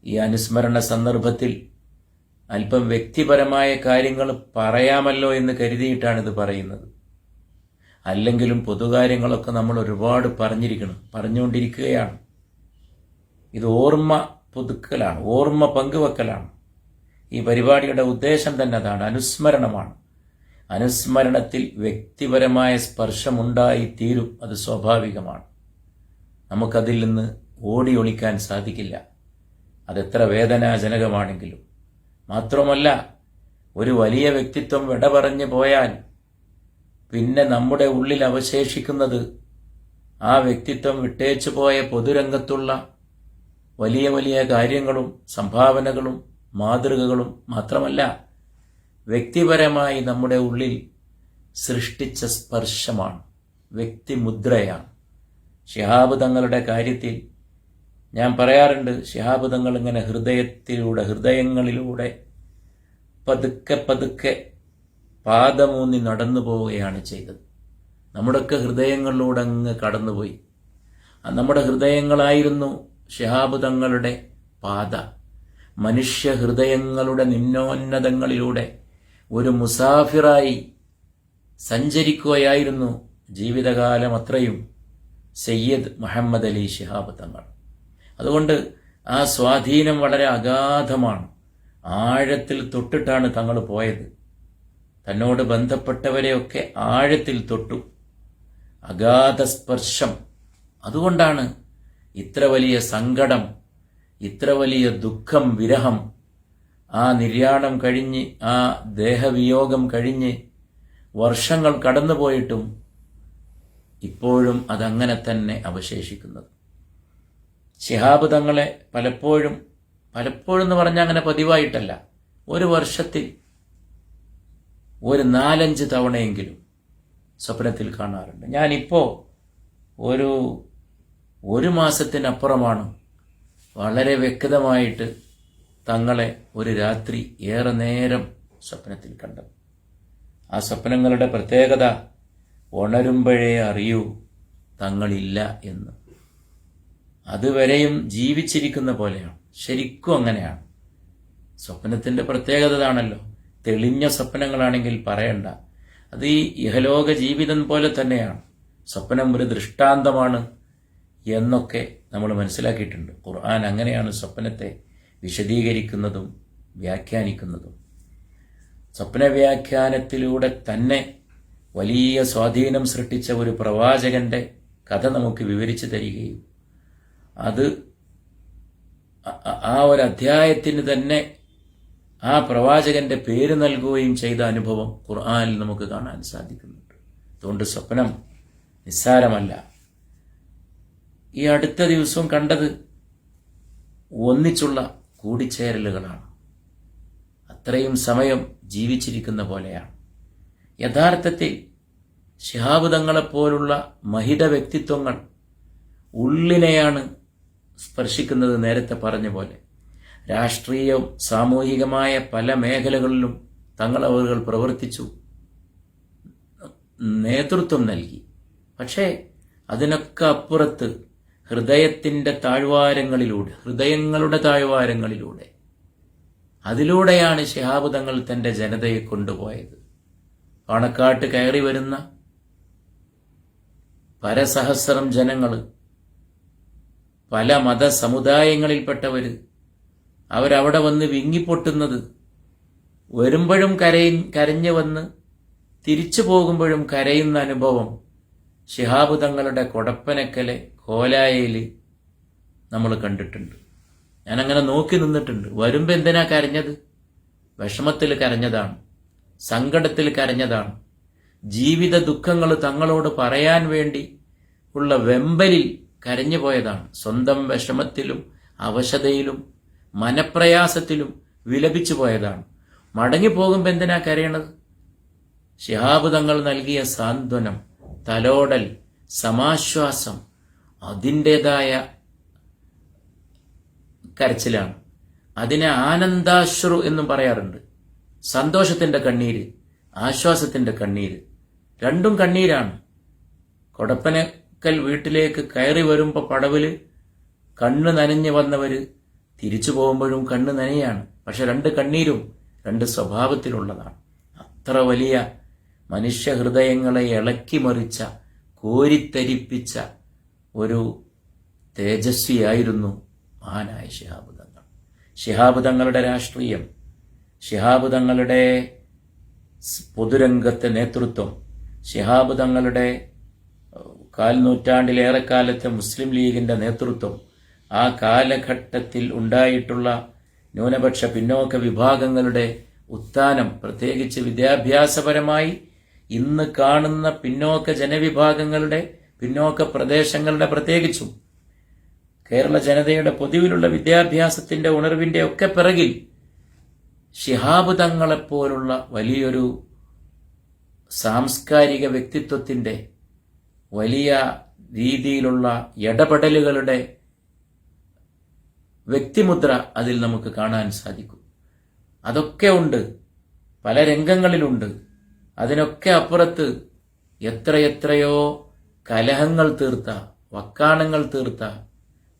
ഈ അനുസ്മരണ സന്ദർഭത്തിൽ അല്പം വ്യക്തിപരമായ കാര്യങ്ങൾ പറയാമല്ലോ എന്ന് കരുതിയിട്ടാണിത് പറയുന്നത്. അല്ലെങ്കിലും പൊതുകാര്യങ്ങളൊക്കെ നമ്മൾ ഒരുപാട് പറഞ്ഞുകൊണ്ടിരിക്കുകയാണ്. ഇത് ഓർമ്മ പുതുക്കലാണ്, ഓർമ്മ പങ്കുവെക്കലാണ്. ഈ പരിപാടിയുടെ ഉദ്ദേശം തന്നെ അതാണ്, അനുസ്മരണമാണ്. അനുസ്മരണത്തിൽ വ്യക്തിപരമായ സ്പർശമുണ്ടായി തീരും, അത് സ്വാഭാവികമാണ്. നമുക്കതിൽ നിന്ന് ഓടി ഒളിക്കാൻ സാധിക്കില്ല, അതെത്ര വേദനാജനകമാണെങ്കിലും. മാത്രമല്ല, ഒരു വലിയ വ്യക്തിത്വം വിട പറഞ്ഞു പോയാൽ പിന്നെ നമ്മുടെ ഉള്ളിൽ അവശേഷിക്കുന്നത് ആ വ്യക്തിത്വം വിട്ടേച്ചു പോയ പൊതുരംഗത്തുള്ള വലിയ വലിയ കാര്യങ്ങളും സംഭാവനകളും മാതൃകകളും മാത്രമല്ല, വ്യക്തിപരമായി നമ്മുടെ ഉള്ളിൽ സൃഷ്ടിച്ച സ്പർശമാണ്, വ്യക്തിമുദ്രയാണ്. ശിഹാബ് തങ്ങളുടെ കാര്യത്തിൽ ഞാൻ പറയാറുണ്ട്, ശിഹാബ് തങ്ങൾ ഇങ്ങനെ ഹൃദയങ്ങളിലൂടെ പതുക്കെ പതുക്കെ പാദമൂന്നി നടന്നു പോവുകയാണ് ചെയ്തത്. നമ്മുടെയൊക്കെ ഹൃദയങ്ങളിലൂടെ അങ്ങ് കടന്നുപോയി. നമ്മുടെ ഹൃദയങ്ങളായിരുന്നു ശിഹാബ് തങ്ങളുടെ പാത. മനുഷ്യ ഹൃദയങ്ങളുടെ നിമ്നോന്നതങ്ങളിലൂടെ ഒരു മുസാഫിറായി സഞ്ചരിക്കുകയായിരുന്നു ജീവിതകാലം അത്രയും സയ്യിദ് മുഹമ്മദ് അലി ശിഹാബ് തങ്ങൾ. അതുകൊണ്ട് ആ സ്വാധീനം വളരെ അഗാധമാണ്. ആഴത്തിൽ തൊട്ടിട്ടാണ് തങ്ങൾ പോയത്. തന്നോട് ബന്ധപ്പെട്ടവരെയൊക്കെ ആഴത്തിൽ തൊട്ടു, അഗാധ സ്പർശം. അതുകൊണ്ടാണ് ഇത്ര വലിയ സങ്കടം, ഇത്ര വലിയ ദുഃഖം, വിരഹം, ആ നിര്യാണം കഴിഞ്ഞ്, ആ ദേഹവിയോഗം കഴിഞ്ഞ് വർഷങ്ങൾ കടന്നുപോയിട്ടും ഇപ്പോഴും അതങ്ങനെ തന്നെ അവശേഷിക്കുന്നത്. ശിഹാബ് തങ്ങളെ പലപ്പോഴും എന്ന് പറഞ്ഞാൽ അങ്ങനെ പതിവായിട്ടല്ല, ഒരു വർഷത്തിൽ ഒരു 4-5 തവണയെങ്കിലും സ്വപ്നത്തിൽ കാണാറുണ്ട്. ഞാനിപ്പോൾ ഒരു മാസത്തിനപ്പുറമാണ് വളരെ വ്യക്തമായിട്ട് തങ്ങളെ ഒരു രാത്രി ഏറെ നേരം സ്വപ്നത്തിൽ കണ്ടത്. ആ സ്വപ്നങ്ങളുടെ പ്രത്യേകത, ഉണരുമ്പോഴേ അറിയൂ തങ്ങളില്ല എന്ന്. അതുവരെയും ജീവിച്ചിരിക്കുന്ന പോലെയാണ്. ശരിക്കും അങ്ങനെയാണ്. സ്വപ്നത്തിൻ്റെ പ്രത്യേകത ആണല്ലോ. തെളിഞ്ഞ സ്വപ്നങ്ങളാണെങ്കിൽ പറയണ്ട. അത് ഈ ഇഹലോക ജീവിതം പോലെ തന്നെയാണ്. സ്വപ്നം ഒരു ദൃഷ്ടാന്തമാണ് എന്നൊക്കെ നമ്മൾ മനസ്സിലാക്കിയിട്ടുണ്ട്. ഖുർആൻ അങ്ങനെയാണ് സ്വപ്നത്തെ വിശദീകരിക്കുന്നതും വ്യാഖ്യാനിക്കുന്നതും. സ്വപ്നവ്യാഖ്യാനത്തിലൂടെ തന്നെ വലിയ സ്വാധീനം സൃഷ്ടിച്ച ഒരു പ്രവാചകന്റെ കഥ നമുക്ക് വിവരിച്ചു തരികയും അത് ആ ഒരു അധ്യായത്തിന് തന്നെ ആ പ്രവാചകന്റെ പേര് നൽകുകയും ചെയ്ത അനുഭവം ഖുർആനിൽ നമുക്ക് കാണാൻ സാധിക്കുന്നുണ്ട്. അതുകൊണ്ട് സ്വപ്നം നിസ്സാരമല്ല. ഈ അടുത്ത ദിവസവും കണ്ടത് ഒന്നിച്ചുള്ള കൂടിച്ചേരലുകളാണ്. അത്രയും സമയം ജീവിച്ചിരിക്കുന്ന പോലെയാണ്. യഥാർത്ഥത്തിൽ ശിഹാബ് തങ്ങളെപ്പോലുള്ള മഹിത വ്യക്തിത്വങ്ങൾ ഉള്ളിനെയാണ് സ്പർശിക്കുന്നത്. നേരത്തെ പറഞ്ഞ പോലെ രാഷ്ട്രീയവും സാമൂഹികമായ പല മേഖലകളിലും തങ്ങളവറുകൾ പ്രവർത്തിച്ചു, നേതൃത്വം നൽകി. പക്ഷേ അതിനൊക്കെ അപ്പുറത്ത് ഹൃദയങ്ങളുടെ താഴ്വാരങ്ങളിലൂടെ അതിലൂടെയാണ് ശിഹാബ് തങ്ങൾ തന്റെ ജനതയെ കൊണ്ടുപോയത്. പാണക്കാട്ട് കയറി വരുന്ന പരസഹസ്രം ജനങ്ങൾ, പല മതസമുദായങ്ങളിൽപ്പെട്ടവര്, അവരവിടെ വന്ന് വിങ്ങിപ്പൊട്ടുന്നത്, വരുമ്പോഴും കരഞ്ഞു വന്ന് തിരിച്ചു പോകുമ്പോഴും കരയുന്ന അനുഭവം ശിഹാബ് തങ്ങളുടെ കൊടപ്പനക്കലെ കോലായയിൽ നമ്മൾ കണ്ടിട്ടുണ്ട്. ഞാനങ്ങനെ നോക്കി നിന്നിട്ടുണ്ട്. വരുമ്പോൾ എന്തിനാ കരഞ്ഞത്? വിഷമത്തിൽ കരഞ്ഞതാണ്, സങ്കടത്തിൽ കരഞ്ഞതാണ്. ജീവിത ദുഃഖങ്ങൾ തങ്ങളോട് പറയാൻ വേണ്ടി ഉള്ള വെമ്പലിൽ കരഞ്ഞു പോയതാണ്. സ്വന്തം വിഷമത്തിലും അവശതയിലും മനപ്രയാസത്തിലും വിലപിച്ചു പോയതാണ്. മടങ്ങിപ്പോകുമ്പോൾ എന്തിനാ കരയണത്? ശിഹാബ് തങ്ങൾ നൽകിയ സാന്ത്വനം, തലോടൽ, സമാശ്വാസം, അതിൻ്റെതായ കരച്ചിലാണ്. അതിനെ ആനന്ദാശ്രു എന്നും പറയാറുണ്ട്. സന്തോഷത്തിന്റെ കണ്ണീര്, ആശ്വാസത്തിന്റെ കണ്ണീര്, രണ്ടും കണ്ണീരാണ്. കൊടപ്പനക്കൽ വീട്ടിലേക്ക് കയറി വരുമ്പോൾ പടവില് കണ്ണ് നനഞ്ഞു വന്നവർ തിരിച്ചു പോകുമ്പോഴും കണ്ണ് നനയാണ്. പക്ഷെ 2 കണ്ണീരും 2 സ്വഭാവത്തിലുള്ളതാണ്. അത്ര വലിയ മനുഷ്യഹൃദയങ്ങളെ ഇളക്കിമറിച്ച, കോരിത്തരിപ്പിച്ച ഒരു തേജസ്വിയായിരുന്നു മഹാനായ ശിഹാബ് തങ്ങൾ. ശിഹാബ് തങ്ങളുടെ രാഷ്ട്രീയം, ശിഹാബ് തങ്ങളുടെ പൊതുരംഗത്തെ നേതൃത്വം, ശിഹാബ് തങ്ങളുടെ 4 നൂറ്റാണ്ടിലേറെക്കാലത്തെ മുസ്ലിം ലീഗിന്റെ നേതൃത്വം, ആ കാലഘട്ടത്തിൽ ഉണ്ടായിട്ടുള്ള ന്യൂനപക്ഷ പിന്നോക്ക വിഭാഗങ്ങളുടെ ഉത്ഥാനം, പ്രത്യേകിച്ച് വിദ്യാഭ്യാസപരമായി ഇന്ന് കാണുന്ന പിന്നോക്ക ജനവിഭാഗങ്ങളുടെ, പിന്നോക്ക പ്രദേശങ്ങളുടെ, പ്രത്യേകിച്ചും കേരള ജനതയുടെ പൊതുവിലുള്ള വിദ്യാഭ്യാസത്തിന്റെ ഉണർവിന്റെ ഒക്കെ പിറകിൽ ശിഹാബ് തങ്ങളെപ്പോലുള്ള വലിയൊരു സാംസ്കാരിക വ്യക്തിത്വത്തിന്റെ വലിയ രീതിയിലുള്ള ഇടപെടലുകളുടെ വ്യക്തിമുദ്ര അതിൽ നമുക്ക് കാണാൻ സാധിക്കും. അതൊക്കെ ഉണ്ട്, പല രംഗങ്ങളിലുണ്ട്. അതിനൊക്കെ അപ്പുറത്ത് എത്രയെത്രയോ കലഹങ്ങൾ തീർത്ത, വക്കാണങ്ങൾ തീർത്ത,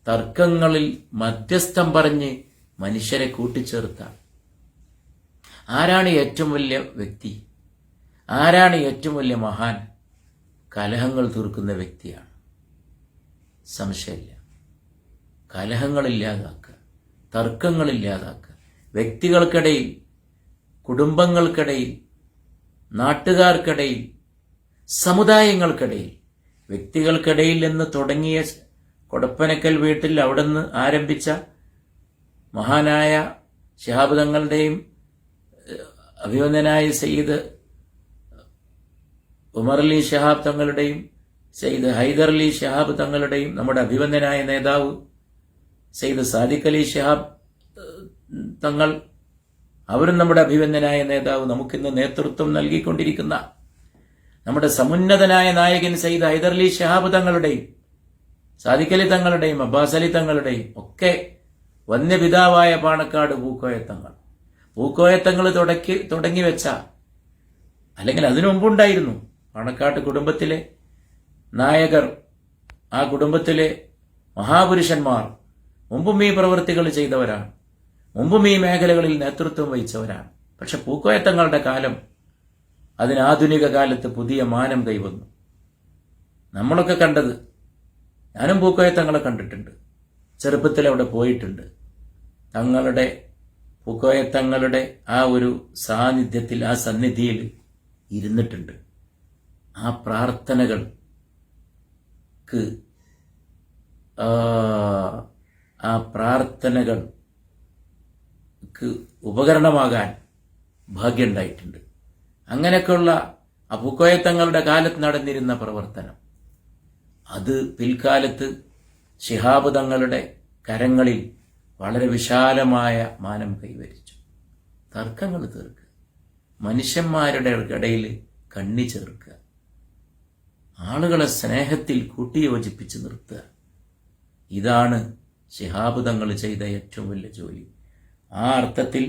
തർക്കങ്ങളിൽ മധ്യസ്ഥം പറഞ്ഞ് മനുഷ്യരെ കൂട്ടിച്ചേർത്ത ആരാണ് ഏറ്റവും വലിയ വ്യക്തി? ആരാണ് ഏറ്റവും വലിയ മഹാൻ? കലഹങ്ങൾ തീർക്കുന്ന വ്യക്തിയാണ്, സംശയമില്ല. കലഹങ്ങളില്ലാതാക്കുക, തർക്കങ്ങളില്ലാതാക്കുക, വ്യക്തികൾക്കിടയിൽ, കുടുംബങ്ങൾക്കിടയിൽ, നാട്ടുകാർക്കിടയിൽ, സമുദായങ്ങൾക്കിടയിൽ, വ്യക്തികൾക്കിടയിൽ നിന്ന് തുടങ്ങിയ കൊടപ്പനക്കൽ വീട്ടിൽ അവിടുന്ന് ആരംഭിച്ച മഹാനായ ശിഹാബ് തങ്ങളുടെയും അഭിവന്ദനായ സയ്യിദ് ഉമർ അലി ശിഹാബ് തങ്ങളുടെയും സയ്യിദ് ഹൈദർ അലി ശിഹാബ് തങ്ങളുടെയും നമ്മുടെ അഭിവന്ദനായ നേതാവ് സയ്യിദ് സാദിഖ് അലി ശിഹാബ് തങ്ങൾ, അവരും നമ്മുടെ അഭിവന്ദനായ നേതാവ്, നമുക്കിന്ന് നേതൃത്വം നൽകിക്കൊണ്ടിരിക്കുന്ന നമ്മുടെ സമുന്നതനായ നായകൻ സയ്യിദ് ഹൈദർ അലി ശിഹാബ് തങ്ങളുടെയും സാദിഖ് അലി തങ്ങളുടെയും അബ്ബാസ് അലി തങ്ങളുടെയും ഒക്കെ വന്യപിതാവായ പാണക്കാട് പൂക്കോയത്തങ്ങൾ, പൂക്കോയത്തങ്ങൾ തുടങ്ങി വെച്ച, അല്ലെങ്കിൽ അതിനു മുമ്പുണ്ടായിരുന്നു പാണക്കാട്ട് കുടുംബത്തിലെ നായകർ, ആ കുടുംബത്തിലെ മഹാപുരുഷന്മാർ മുമ്പും ഈ പ്രവൃത്തികൾ ചെയ്തവരാണ്, മുമ്പും ഈ മേഖലകളിൽ നേതൃത്വം വഹിച്ചവരാണ്. പക്ഷെ പൂക്കോയത്തങ്ങളുടെ കാലം, അതിന് ആധുനിക കാലത്ത് പുതിയ മാനം കൈവന്നു. നമ്മളൊക്കെ കണ്ടത്, ഞാനും പൂക്കോയത്തങ്ങളെ കണ്ടിട്ടുണ്ട്, ചെറുപ്പത്തിൽ അവിടെ പോയിട്ടുണ്ട്. പൂക്കോയത്തങ്ങളുടെ ആ ഒരു സാന്നിധ്യത്തിൽ, ആ സന്നിധിയിൽ ഇരുന്നിട്ടുണ്ട്. ആ പ്രാർത്ഥനകൾക്ക് ഉപകരണമാകാൻ ഭാഗ്യമുണ്ടായിട്ടുണ്ട്. അങ്ങനെയൊക്കെയുള്ള പൂക്കോയത്തങ്ങളുടെ കാലത്ത് നടന്നിരുന്ന പ്രവർത്തനം, അത് പിൽക്കാലത്ത് ശിഹാബ് തങ്ങളുടെ കരങ്ങളിൽ വളരെ വിശാലമായ മാനം കൈവരിച്ചു. തർക്കങ്ങൾ തീർക്കുക, മനുഷ്യന്മാരുടെ ഇടയിൽ കണ്ണി ചേർക്കുക, ആളുകളെ സ്നേഹത്തിൽ കൂട്ടിയോജിപ്പിച്ച് നിർത്തുക. ഇതാണ് ശിഹാബ് തങ്ങൾ ചെയ്ത ഏറ്റവും വലിയ ജോലി. ആ അർത്ഥത്തിൽ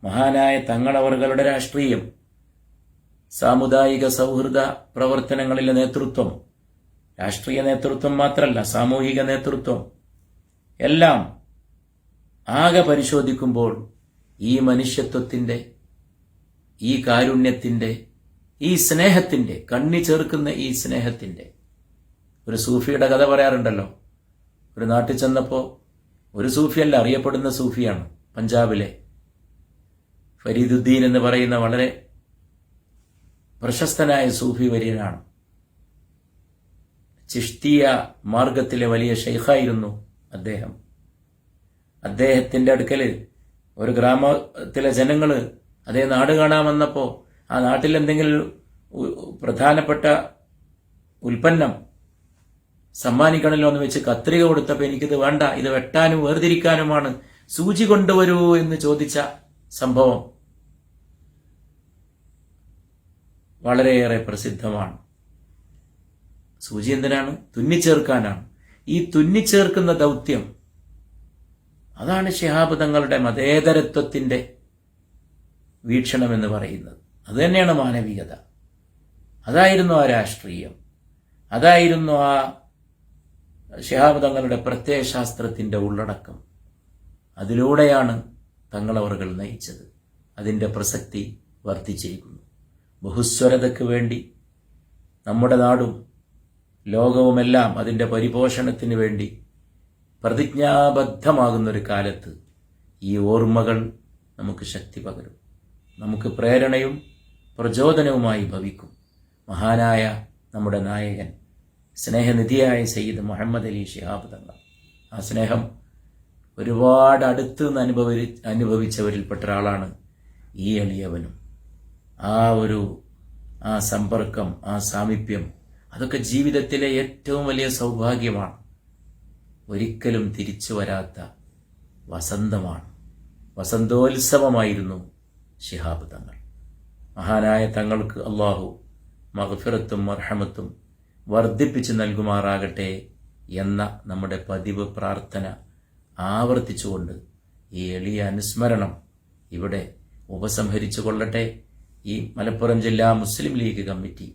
മഹാനായ തങ്ങളവറുകളുടെ രാഷ്ട്രീയം, സാമുദായിക സൗഹൃദ പ്രവർത്തനങ്ങളിലെ നേതൃത്വം, രാഷ്ട്രീയ നേതൃത്വം മാത്രമല്ല, സാമൂഹിക നേതൃത്വം എല്ലാം ആകെ പരിശോധിക്കുമ്പോൾ ഈ മനുഷ്യത്വത്തിന്റെ, ഈ കാരുണ്യത്തിന്റെ, ഈ സ്നേഹത്തിന്റെ, കണ്ണി ചേർക്കുന്ന ഈ സ്നേഹത്തിന്റെ, ഒരു സൂഫിയുടെ കഥ പറയാറുണ്ടല്ലോ. ഒരു നാട്ടിൽ ചെന്നപ്പോൾ, ഒരു സൂഫിയല്ല, അറിയപ്പെടുന്ന സൂഫിയാണ്, പഞ്ചാബിലെ ഫരീദുദ്ദീൻ എന്ന് പറയുന്ന വളരെ പ്രശസ്തനായ സൂഫി വര്യനാണ്. ചിഷ്തിയ മാർഗത്തിലെ വലിയ ഷെയ്ഖായിരുന്നു അദ്ദേഹം. അദ്ദേഹത്തിന്റെ അടുക്കൽ ഒരു ഗ്രാമത്തിലെ ജനങ്ങള് അതേ നാട് കാണാൻ വന്നപ്പോൾ, ആ നാട്ടിൽ എന്തെങ്കിലും പ്രധാനപ്പെട്ട ഉൽപ്പന്നം സമ്മാനിക്കണല്ലോ എന്ന് വെച്ച് കത്രിക കൊടുത്തപ്പോൾ, എനിക്കിത് വേണ്ട, ഇത് വെട്ടാനും വേർതിരിക്കാനുമാണ്, സൂചി കൊണ്ടുവരൂ എന്ന് ചോദിച്ച സംഭവം വളരെയേറെ പ്രസിദ്ധമാണ്. സൂചി എന്തിനാണ്? തുന്നിച്ചേർക്കാനാണ്. ഈ തുന്നിച്ചേർക്കുന്ന ദൗത്യം, അതാണ് ശിഹാബ് തങ്ങളുടെ മതേതരത്വത്തിന്റെ വീക്ഷണം എന്ന് പറയുന്നത്. അതുതന്നെയാണ് മാനവികത. അതായിരുന്നു ആ രാഷ്ട്രീയം, അതായിരുന്നു ആ ശിഹാബ് തങ്ങളുടെ പ്രത്യയശാസ്ത്രത്തിൻ്റെ ഉള്ളടക്കം, അതിലൂടെയാണ് തങ്ങളവറുകൾ നയിച്ചത്. അതിൻ്റെ പ്രസക്തി വർദ്ധിച്ചിരിക്കുന്നു. ബഹുസ്വരതയ്ക്ക് വേണ്ടി നമ്മുടെ നാടും ലോകവുമെല്ലാം അതിൻ്റെ പരിപോഷണത്തിന് വേണ്ടി പ്രതിജ്ഞാബദ്ധമാകുന്നൊരു കാലത്ത് ഈ ഓർമ്മകൾ നമുക്ക് ശക്തി പകരും, നമുക്ക് പ്രേരണയും പ്രചോദനവുമായി ഭവിക്കും. മഹാനായ നമ്മുടെ നായകൻ, സ്നേഹനിധിയായ സയ്യിദ് മുഹമ്മദ് അലി ശിഹാബ് തങ്ങൾ, ആ സ്നേഹം ഒരുപാട് അടുത്ത് നിന്ന് അനുഭവിച്ചവരിൽപ്പെട്ട ഒരാളാണ് ഈ എളിയവനും. ആ സമ്പർക്കം, ആ സാമീപ്യം, അതൊക്കെ ജീവിതത്തിലെ ഏറ്റവും വലിയ സൗഭാഗ്യമാണ്. ഒരിക്കലും തിരിച്ചു വരാത്ത വസന്തമാണ്, വസന്തോത്സവമായിരുന്നു ശിഹാബ് തങ്ങൾ. മഹാനായ തങ്ങൾക്ക് അള്ളാഹു മഗ്ഫിറത്തും മർഹമത്തും വർദ്ധിപ്പിച്ചു നൽകുമാറാകട്ടെ എന്ന നമ്മുടെ പതിവ് പ്രാർത്ഥന ആവർത്തിച്ചുകൊണ്ട് ഈ എളിയ അനുസ്മരണം ഇവിടെ ഉപസംഹരിച്ചു കൊള്ളട്ടെ. ഈ മലപ്പുറം ജില്ലാ മുസ്ലിം ലീഗ് കമ്മിറ്റി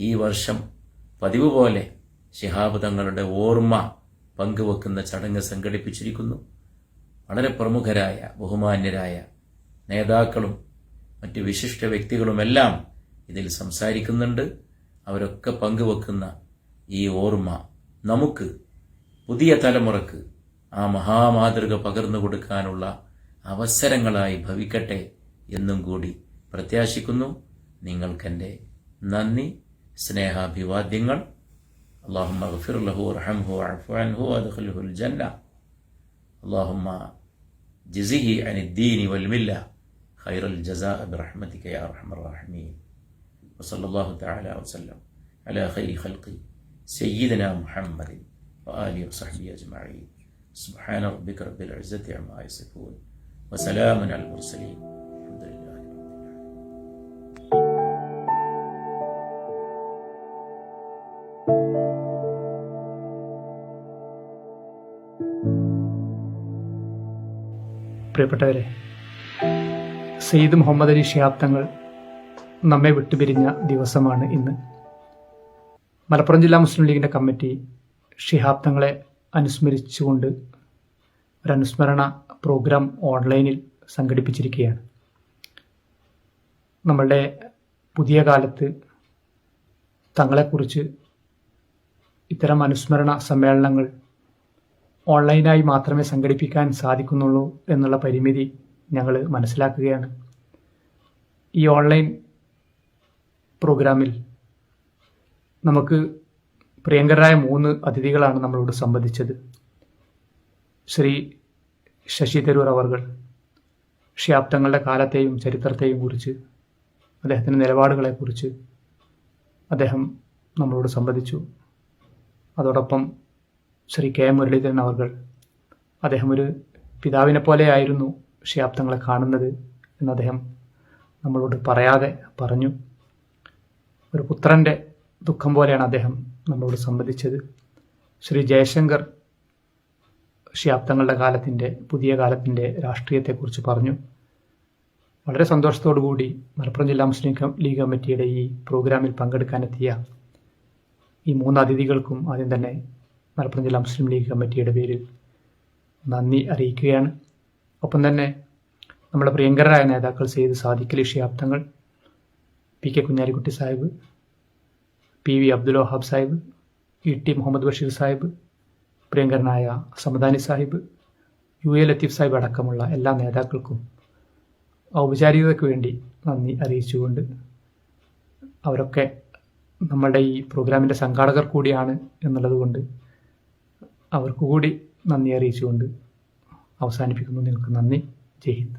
ഈ വർഷം പതിവ് പോലെ ശിഹാബ് തങ്ങളുടെ ഓർമ്മ പങ്കുവെക്കുന്ന ചടങ്ങ് സംഘടിപ്പിച്ചിരിക്കുന്നു. വളരെ പ്രമുഖരായ ബഹുമാന്യരായ നേതാക്കളും മറ്റ് വിശിഷ്ട വ്യക്തികളുമെല്ലാം ഇതിൽ സംസാരിക്കുന്നുണ്ട്. അവരൊക്കെ പങ്കുവെക്കുന്ന ഈ ഓർമ്മ നമുക്ക്, പുതിയ തലമുറക്ക് ആ മഹാമാതൃക പകർന്നു കൊടുക്കാനുള്ള അവസരങ്ങളായി ഭവിക്കട്ടെ എന്നും കൂടി പ്രത്യാശിക്കുന്നു. നിങ്ങൾക്കെൻ്റെ നന്ദി, സ്നേഹാഭിവാദ്യങ്ങൾ. അല്ലാഹുമ്മ ഗ്ഫിർ ലഹു വർഹംഹു വഅഫു അൻഹു വഅദ്ഖിൽഹുൽ ജന്ന. അല്ലാഹുമ്മ ജിസിഹി അനിദ്ദീനി വൽ മില്ല ഖൈറൽ ജസാഅ ബിറഹ്മതിക യാ അർഹമർ റഹീമീൻ. വസല്ലല്ലാഹു തആല വസല്ലം അലാ ഖൈരി ഖൽഖി സയ്യിദനാ മുഹമ്മദിൻ വആലിഹി വസഹ്ബിഹി അജ്മഈൻ. സുബ്ഹാന റബ്ബിക റബ്ബിൽ ഇസ്സത്തി അമ്മാ യസിഫൂൻ വസലാമുൻ അലൽ മുർസലീൻ. പ്രിയപ്പെട്ടവരെ, സയ്യിദ് മുഹമ്മദ് അലി ശിഹാബ് തങ്ങൾ നമ്മെ വിട്ടുപിരിഞ്ഞ ദിവസമാണ് ഇന്ന്. മലപ്പുറം ജില്ലാ മുസ്ലിം ലീഗിൻ്റെ കമ്മിറ്റി ശിഹാബ് തങ്ങളെ അനുസ്മരിച്ചുകൊണ്ട് ഒരു അനുസ്മരണ പ്രോഗ്രാം ഓൺലൈനിൽ സംഘടിപ്പിച്ചിരിക്കുകയാണ്. നമ്മളുടെ പുതിയ കാലത്ത് തങ്ങളെക്കുറിച്ച് ഇത്തരം അനുസ്മരണ സമ്മേളനങ്ങൾ ഓൺലൈനായി മാത്രമേ സംഘടിപ്പിക്കാൻ സാധിക്കുന്നുള്ളൂ എന്നുള്ള പരിമിതി ഞങ്ങൾ മനസ്സിലാക്കുകയാണ്. ഈ ഓൺലൈൻ പ്രോഗ്രാമിൽ നമുക്ക് പ്രിയങ്കരായ 3 അതിഥികളാണ് നമ്മളോട് സംബന്ധിച്ചത്. ശ്രീ ശശി തരൂർ അവർ ശിഹാബ് തങ്ങളുടെ കാലത്തെയും ചരിത്രത്തെയും കുറിച്ച്, അദ്ദേഹത്തിൻ്റെ നിലപാടുകളെക്കുറിച്ച് അദ്ദേഹം നമ്മളോട് സംബന്ധിച്ചു. അതോടൊപ്പം ശ്രീ കെ മുരളീധരൻ അവർ, അദ്ദേഹം ഒരു പിതാവിനെ പോലെയായിരുന്നു ശിഹാബ് തങ്ങളെ കാണുന്നത് എന്ന് അദ്ദേഹം നമ്മളോട് പറയാതെ പറഞ്ഞു. ഒരു പുത്രൻ്റെ ദുഃഖം പോലെയാണ് അദ്ദേഹം നമ്മളോട് സംബന്ധിച്ചത്. ശ്രീ ജയശങ്കർ ശിഹാബ് തങ്ങളുടെ പുതിയ കാലത്തിൻ്റെ രാഷ്ട്രീയത്തെക്കുറിച്ച് പറഞ്ഞു. വളരെ സന്തോഷത്തോടു കൂടി മലപ്പുറം ജില്ലാ മുസ്ലിം ലീഗ് കമ്മിറ്റിയുടെ ഈ പ്രോഗ്രാമിൽ പങ്കെടുക്കാനെത്തിയ ഈ 3 അതിഥികൾക്കും ആദ്യം തന്നെ മലപ്പുറം ജില്ലാ മുസ്ലിം ലീഗ് കമ്മിറ്റിയുടെ പേരിൽ നന്ദി അറിയിക്കുകയാണ്. ഒപ്പം തന്നെ നമ്മുടെ പ്രിയങ്കരായ നേതാക്കൾ Sayyid Sadiq Ali Shihab Thangal, P K Kunhalikutty Sahib, P V Abdul Wahab Sahib, E T Muhammad Basheer Sahib, പ്രിയങ്കരനായ സമദാനി സാഹിബ്, യു എ ലത്തീഫ് സാഹിബ് അടക്കമുള്ള എല്ലാ നേതാക്കൾക്കും ഔപചാരികതയ്ക്ക് വേണ്ടി നന്ദി അറിയിച്ചുകൊണ്ട്, അവരൊക്കെ നമ്മളുടെ ഈ പ്രോഗ്രാമിൻ്റെ സംഘാടകർ കൂടിയാണ് എന്നുള്ളതുകൊണ്ട് അവർക്ക് കൂടി നന്ദി അറിയിച്ചുകൊണ്ട് അവസാനിപ്പിക്കുന്നു. നിങ്ങൾക്ക് നന്ദി. ജയ് ഹിന്ദ്.